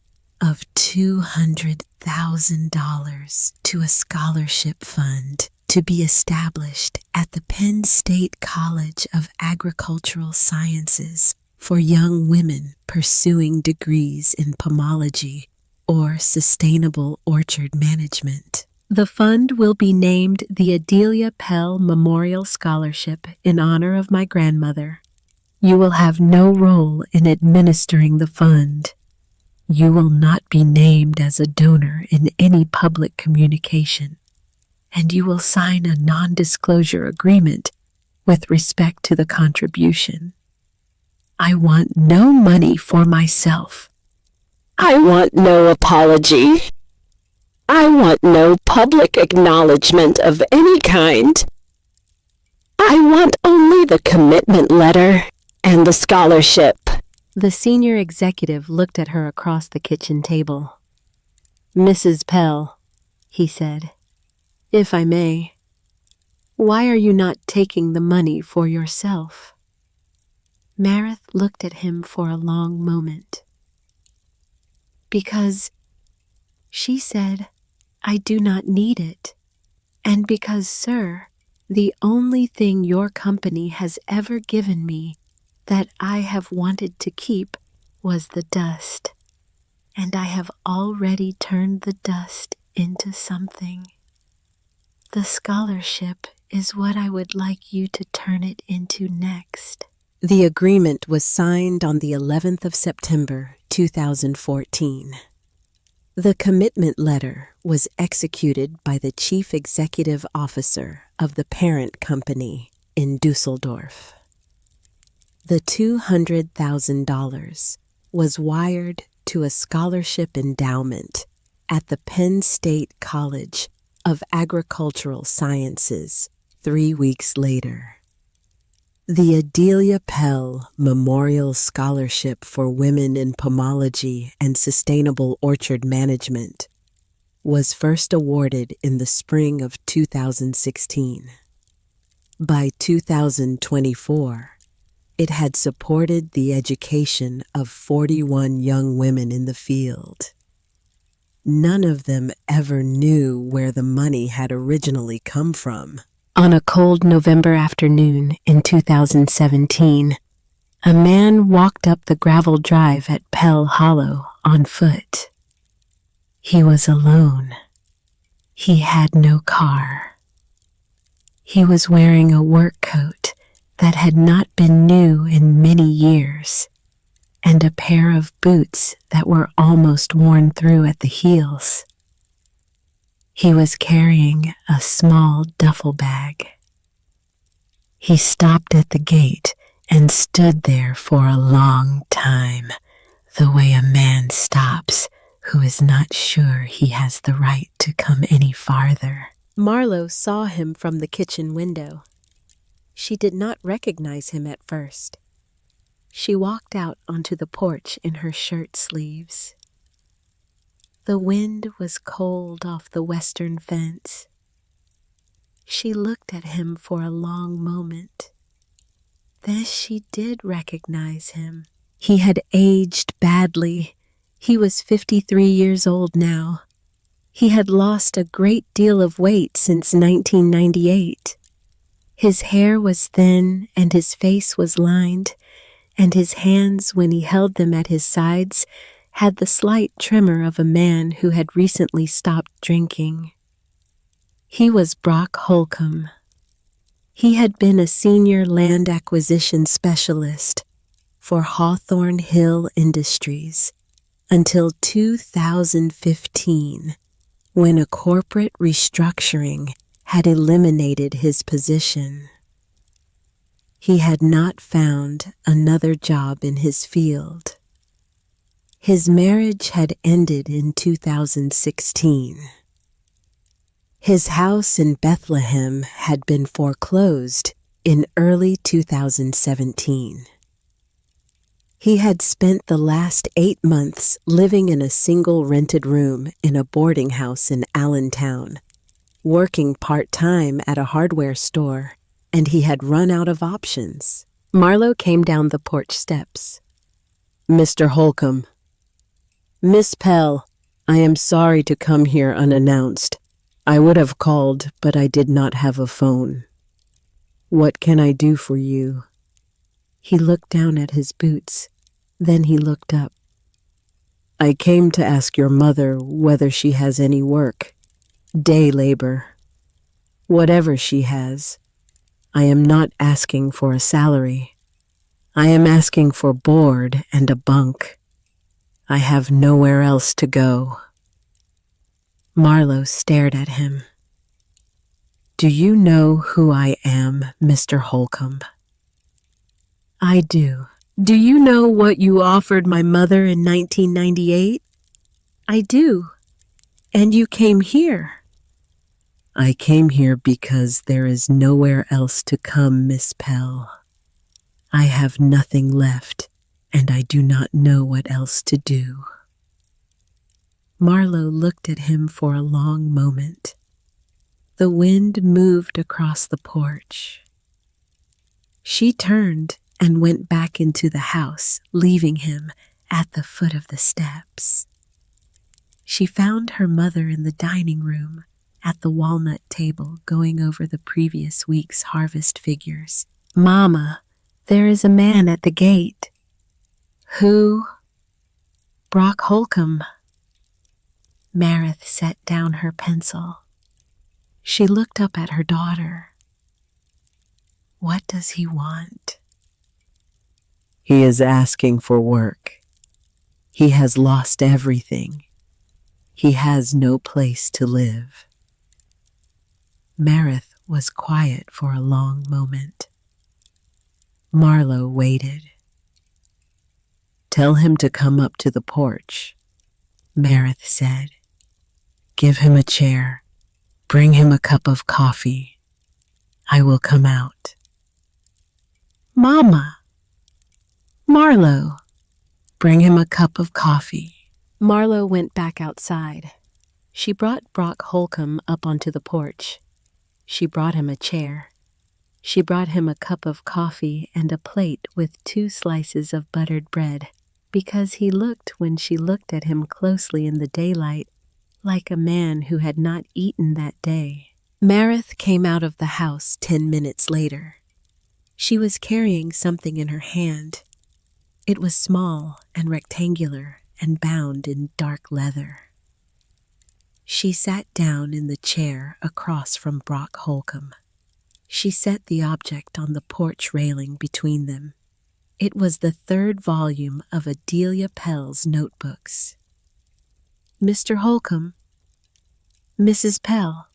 of $200,000 to a scholarship fund to be established at the Penn State College of Agricultural Sciences for young women pursuing degrees in pomology or sustainable orchard management. The fund will be named the Adelia Pell Memorial Scholarship in honor of my grandmother. You will have no role in administering the fund. You will not be named as a donor in any public communication, and you will sign a non-disclosure agreement with respect to the contribution. I want no money for myself. I want no apology. I want no public acknowledgement of any kind. I want only the commitment letter and the scholarship." The senior executive looked at her across the kitchen table. "Mrs. Pell," he said, "if I may, why are you not taking the money for yourself?" Meredith looked at him for a long moment. "Because," she said, "I do not need it, and because, sir, the only thing your company has ever given me that I have wanted to keep was the dust, and I have already turned the dust into something. The scholarship is what I would like you to turn it into next." The agreement was signed on the 11th of September, 2014. The commitment letter was executed by the chief executive officer of the parent company in Dusseldorf. The $200,000 was wired to a scholarship endowment at the Penn State College of Agricultural Sciences 3 weeks later. The Adelia Pell Memorial Scholarship for Women in Pomology and Sustainable Orchard Management was first awarded in the spring of 2016. By 2024, it had supported the education of 41 young women in the field. None of them ever knew where the money had originally come from. On a cold November afternoon in 2017, a man walked up the gravel drive at Pell Hollow on foot. He was alone. He had no car. He was wearing a work coat that had not been new in many years, and a pair of boots that were almost worn through at the heels. He was carrying a small duffel bag. He stopped at the gate and stood there for a long time, the way a man stops who is not sure he has the right to come any farther. Marlowe saw him from the kitchen window. She did not recognize him at first. She walked out onto the porch in her shirt sleeves. The wind was cold off the western fence. She looked at him for a long moment. Then she did recognize him. He had aged badly. He was 53 years old now. He had lost a great deal of weight since 1998. His hair was thin and his face was lined, and his hands, when he held them at his sides, had the slight tremor of a man who had recently stopped drinking. He was Brock Holcomb. He had been a senior land acquisition specialist for Hawthorne Hill Industries until 2015, when a corporate restructuring had eliminated his position. He had not found another job in his field. His marriage had ended in 2016. His house in Bethlehem had been foreclosed in early 2017. He had spent the last 8 months living in a single rented room in a boarding house in Allentown, working part-time at a hardware store, and he had run out of options. Marlowe came down the porch steps. Mr. Holcomb. Miss Pell, I am sorry to come here unannounced. I would have called, but I did not have a phone. What can I do for you? He looked down at his boots. Then he looked up. I came to ask your mother whether she has any work. Day labor. Whatever she has. I am not asking for a salary. I am asking for board and a bunk. I have nowhere else to go. Marlowe stared at him. Do you know who I am, Mr. Holcomb? I do. Do you know what you offered my mother in 1998? I do. And you came here. I came here because there is nowhere else to come, Miss Pell. I have nothing left, and I do not know what else to do. Marlowe looked at him for a long moment. The wind moved across the porch. She turned and went back into the house, leaving him at the foot of the steps. She found her mother in the dining room at the walnut table going over the previous week's harvest figures. Mama, there is a man at the gate. Who? Brock Holcomb. Meredith set down her pencil. She looked up at her daughter. What does he want? He is asking for work. He has lost everything. He has no place to live. Meredith was quiet for a long moment. Marlowe waited. Tell him to come up to the porch, Meredith said. Give him a chair. Bring him a cup of coffee. I will come out. Mama! Marlowe! Bring him a cup of coffee. Marlowe went back outside. She brought Brock Holcomb up onto the porch. She brought him a chair. She brought him a cup of coffee and a plate with 2 slices of buttered bread, because he looked, when she looked at him closely in the daylight, like a man who had not eaten that day. Meredith came out of the house 10 minutes later. She was carrying something in her hand. It was small and rectangular and bound in dark leather. She sat down in the chair across from Brock Holcomb. She set the object on the porch railing between them. It was the 3rd volume of Adelia Pell's notebooks. Mr. Holcomb, Mrs. Pell,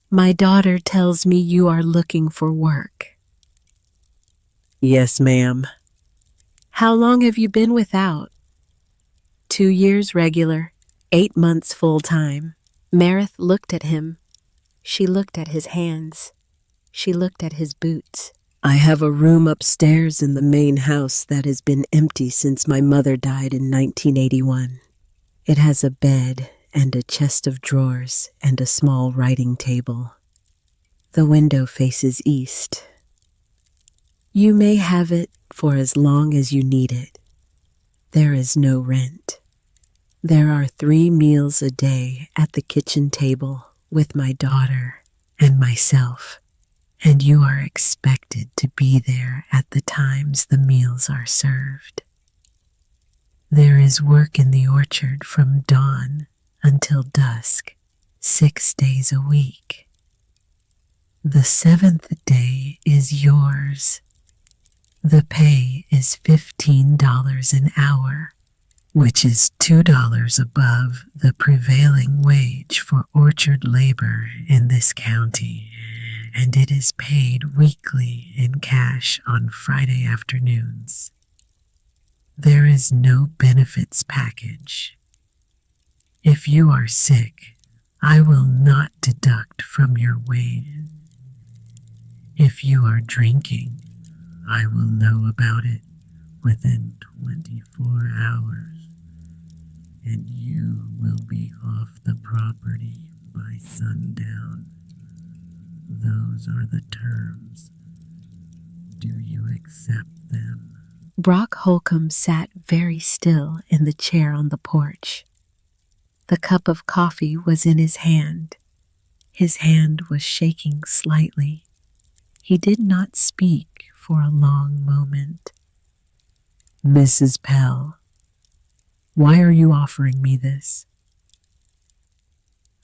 my daughter tells me you are looking for work. Yes, ma'am. How long have you been without? 2 years regular, 8 months full-time. Meredith looked at him. She looked at his hands. She looked at his boots. I have a room upstairs in the main house that has been empty since my mother died in 1981. It has a bed and a chest of drawers and a small writing table. The window faces east. You may have it for as long as you need it. There is no rent. There are 3 meals a day at the kitchen table with my daughter and myself, and you are expected to be there at the times the meals are served. There is work in the orchard from dawn until dusk, 6 days a week. The 7th day is yours. The pay is $15 an hour, which is $2 above the prevailing wage for orchard labor in this county, and it is paid weekly in cash on Friday afternoons. There is no benefits package. If you are sick, I will not deduct from your wage. If you are drinking, I will know about it within 24 hours, and you will be off the property by sundown. Those are the terms. Do you accept them? Brock Holcomb sat very still in the chair on the porch. The cup of coffee was in his hand. His hand was shaking slightly. He did not speak for a long moment. Mrs. Pell, why are you offering me this?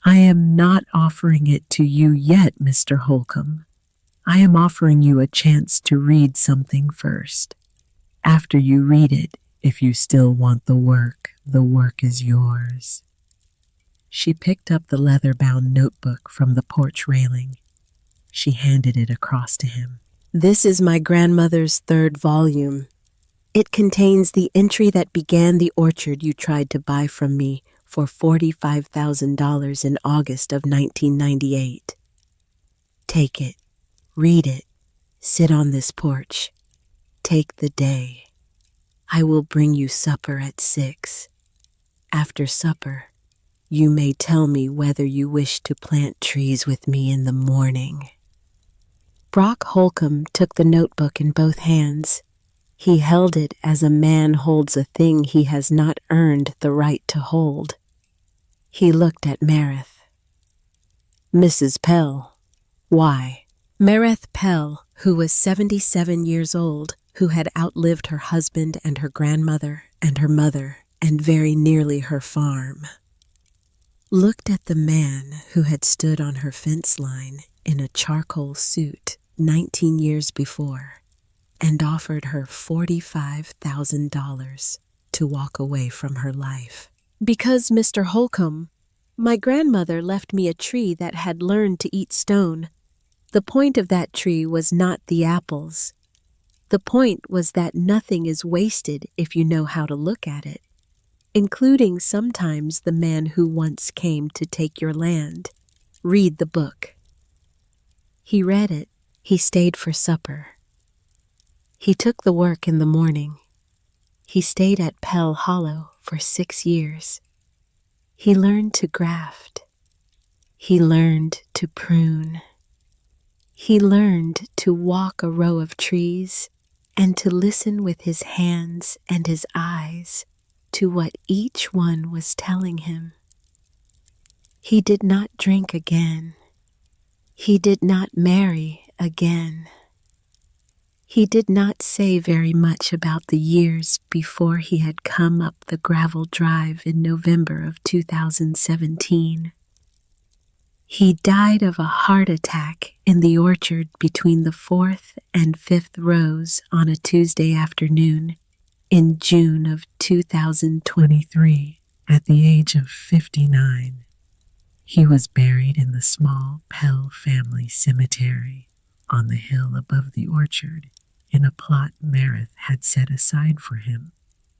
I am not offering it to you yet, Mr. Holcomb. I am offering you a chance to read something first. After you read it, if you still want the work is yours. She picked up the leather-bound notebook from the porch railing. She handed it across to him. This is my grandmother's 3rd volume. It contains the entry that began the orchard you tried to buy from me for $45,000 in August of 1998. Take it, read it, sit on this porch. Take the day. I will bring you supper at 6. After supper, you may tell me whether you wish to plant trees with me in the morning. Brock Holcomb took the notebook in both hands. He held it as a man holds a thing he has not earned the right to hold. He looked at Meredith. Mrs. Pell, why? Meredith Pell, who was 77 years old, who had outlived her husband and her grandmother and her mother and very nearly her farm, looked at the man who had stood on her fence line in a charcoal suit 19 years before and offered her $45,000 to walk away from her life. Because, Mr. Holcomb, my grandmother left me a tree that had learned to eat stone. The point of that tree was not the apples. The point was that nothing is wasted if you know how to look at it, including sometimes the man who once came to take your land. Read the book. He read it. He stayed for supper. He took the work in the morning. He stayed at Pell Hollow for 6 years. He learned to graft. He learned to prune. He learned to walk a row of trees and to listen with his hands and his eyes to what each one was telling him. He did not drink again. He did not marry again. He did not say very much about the years before he had come up the gravel drive in November of 2017. He died of a heart attack in the orchard between the 4th and 5th rows on a Tuesday afternoon in June of 2023 at the age of 59. He was buried in the small Pell family cemetery on the hill above the orchard in a plot Meredith had set aside for him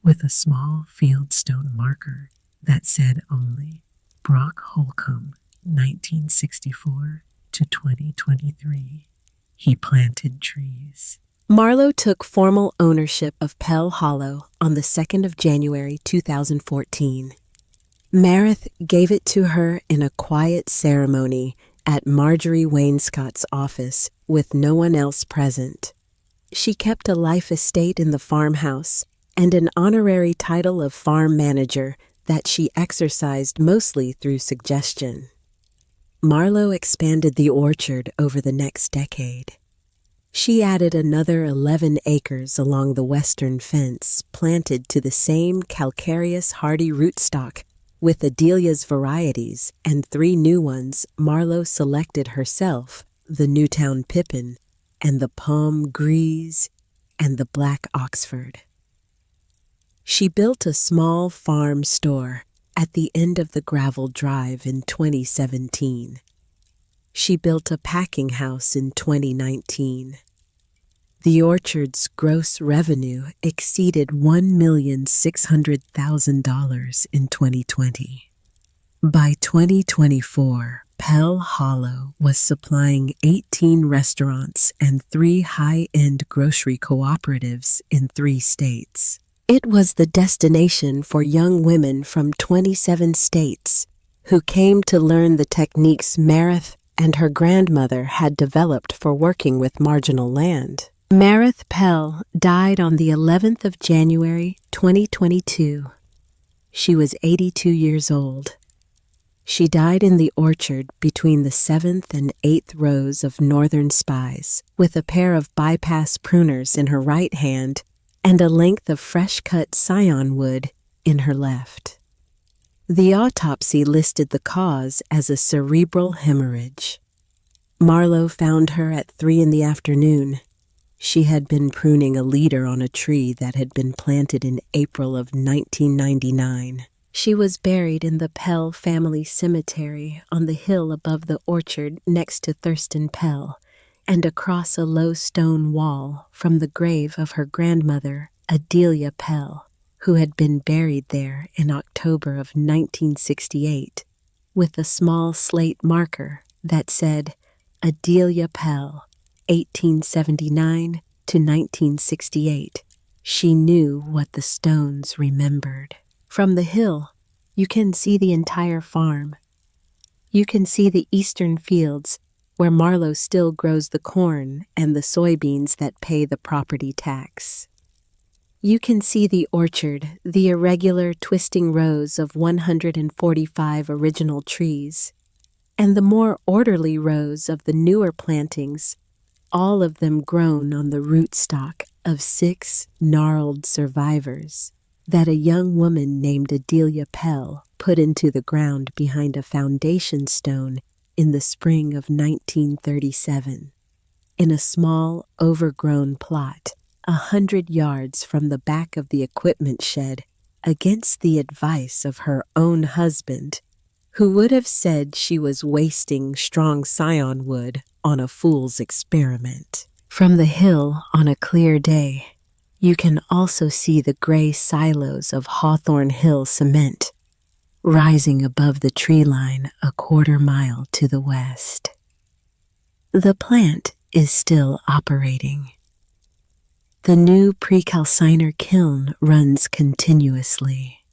with a small fieldstone marker that said only Brock Holcomb 1964 to 2023. He planted trees. Marlowe took formal ownership of Pell Hollow on the 2nd of January 2014. Meredith gave it to her in a quiet ceremony at Marjorie Wainscott's office with no one else present. She kept a life estate in the farmhouse and an honorary title of farm manager that she exercised mostly through suggestion. Marlowe expanded the orchard over the next decade. She added another 11 acres along the western fence, planted to the same calcareous hardy rootstock with Adelia's varieties and 3 new ones Marlowe selected herself, the Newtown Pippin and the Pomme Grise and the Black Oxford. She built a small farm store at the end of the gravel drive in 2017. She built a packing house in 2019. The orchard's gross revenue exceeded $1,600,000 in 2020. By 2024, Pell Hollow was supplying 18 restaurants and 3 high-end grocery cooperatives in 3 states. It was the destination for young women from 27 states who came to learn the techniques Meredith and her grandmother had developed for working with marginal land. Meredith Pell died on the 11th of January, 2022. She was 82 years old. She died in the orchard between the 7th and 8th rows of northern spies, with a pair of bypass pruners in her right hand and a length of fresh-cut scion wood in her left. The autopsy listed the cause as a cerebral hemorrhage. Marlowe found her at 3 in the afternoon. She had been pruning a leader on a tree that had been planted in April of 1999. She was buried in the Pell family cemetery on the hill above the orchard next to Thurston Pell, and across a low stone wall from the grave of her grandmother, Adelia Pell, who had been buried there in October of 1968, with a small slate marker that said, Adelia Pell, 1879 to 1968. She knew what the stones remembered. From the hill, you can see the entire farm. You can see the eastern fields where Marlowe still grows the corn and the soybeans that pay the property tax. You can see the orchard, the irregular twisting rows of 145 original trees, and the more orderly rows of the newer plantings, all of them grown on the rootstock of 6 gnarled survivors that a young woman named Adelia Pell put into the ground behind a foundation stone in the spring of 1937, in a small, overgrown plot 100 yards from the back of the equipment shed, against the advice of her own husband, who would have said she was wasting strong scion wood on a fool's experiment. From the hill on a clear day, you can also see the gray silos of Hawthorne Hill cement rising above the tree line a quarter-mile to the west. The plant is still operating. The new precalciner kiln runs continuously.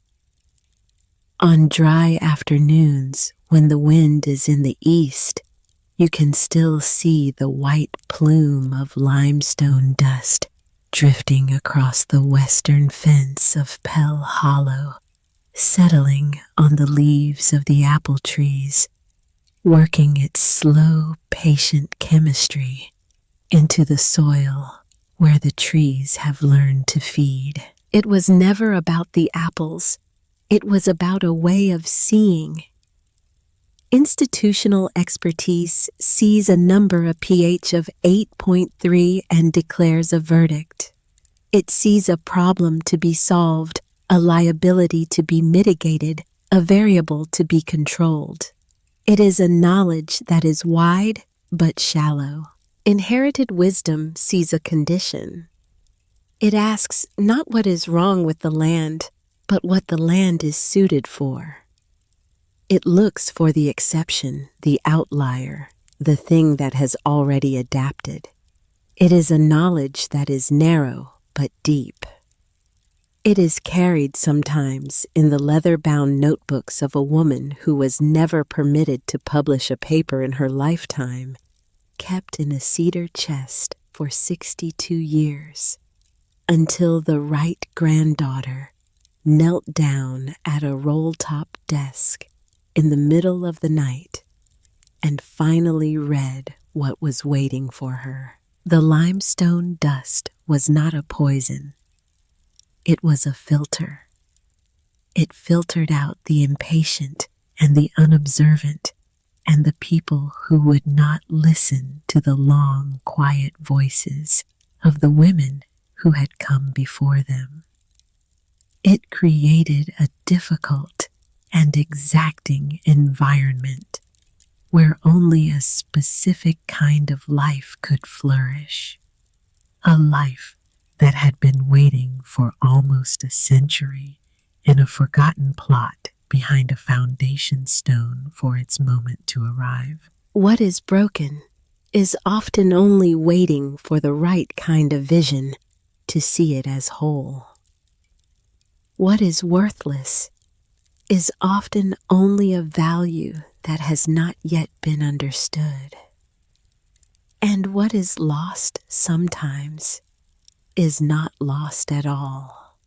On dry afternoons, when the wind is in the east, you can still see the white plume of limestone dust drifting across the western fence of Pell Hollow, settling on the leaves of the apple trees, working its slow, patient chemistry into the soil where the trees have learned to feed. It was never about the apples. It was about a way of seeing. Institutional expertise sees a number, a pH of 8.3, and declares a verdict. It sees a problem to be solved, a liability to be mitigated, a variable to be controlled. It is a knowledge that is wide but shallow. Inherited wisdom sees a condition. It asks not what is wrong with the land, but what the land is suited for. It looks for the exception, the outlier, the thing that has already adapted. It is a knowledge that is narrow but deep. It is carried sometimes in the leather-bound notebooks of a woman who was never permitted to publish a paper in her lifetime, kept in a cedar chest for 62 years, until the right granddaughter knelt down at a roll-top desk in the middle of the night and finally read what was waiting for her. The limestone dust was not a poison. It was a filter. It filtered out the impatient and the unobservant and the people who would not listen to the long, quiet voices of the women who had come before them. It created a difficult and exacting environment where only a specific kind of life could flourish, a life that had been waiting for almost a century in a forgotten plot behind a foundation stone for its moment to arrive. What is broken is often only waiting for the right kind of vision to see it as whole. What is worthless is often only a value that has not yet been understood. And what is lost sometimes is not lost at all.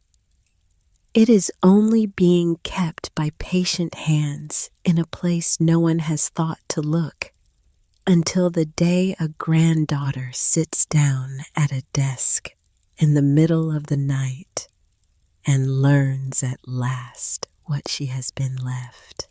It is only being kept by patient hands in a place no one has thought to look, until the day a granddaughter sits down at a desk in the middle of the night and learns at last what she has been left.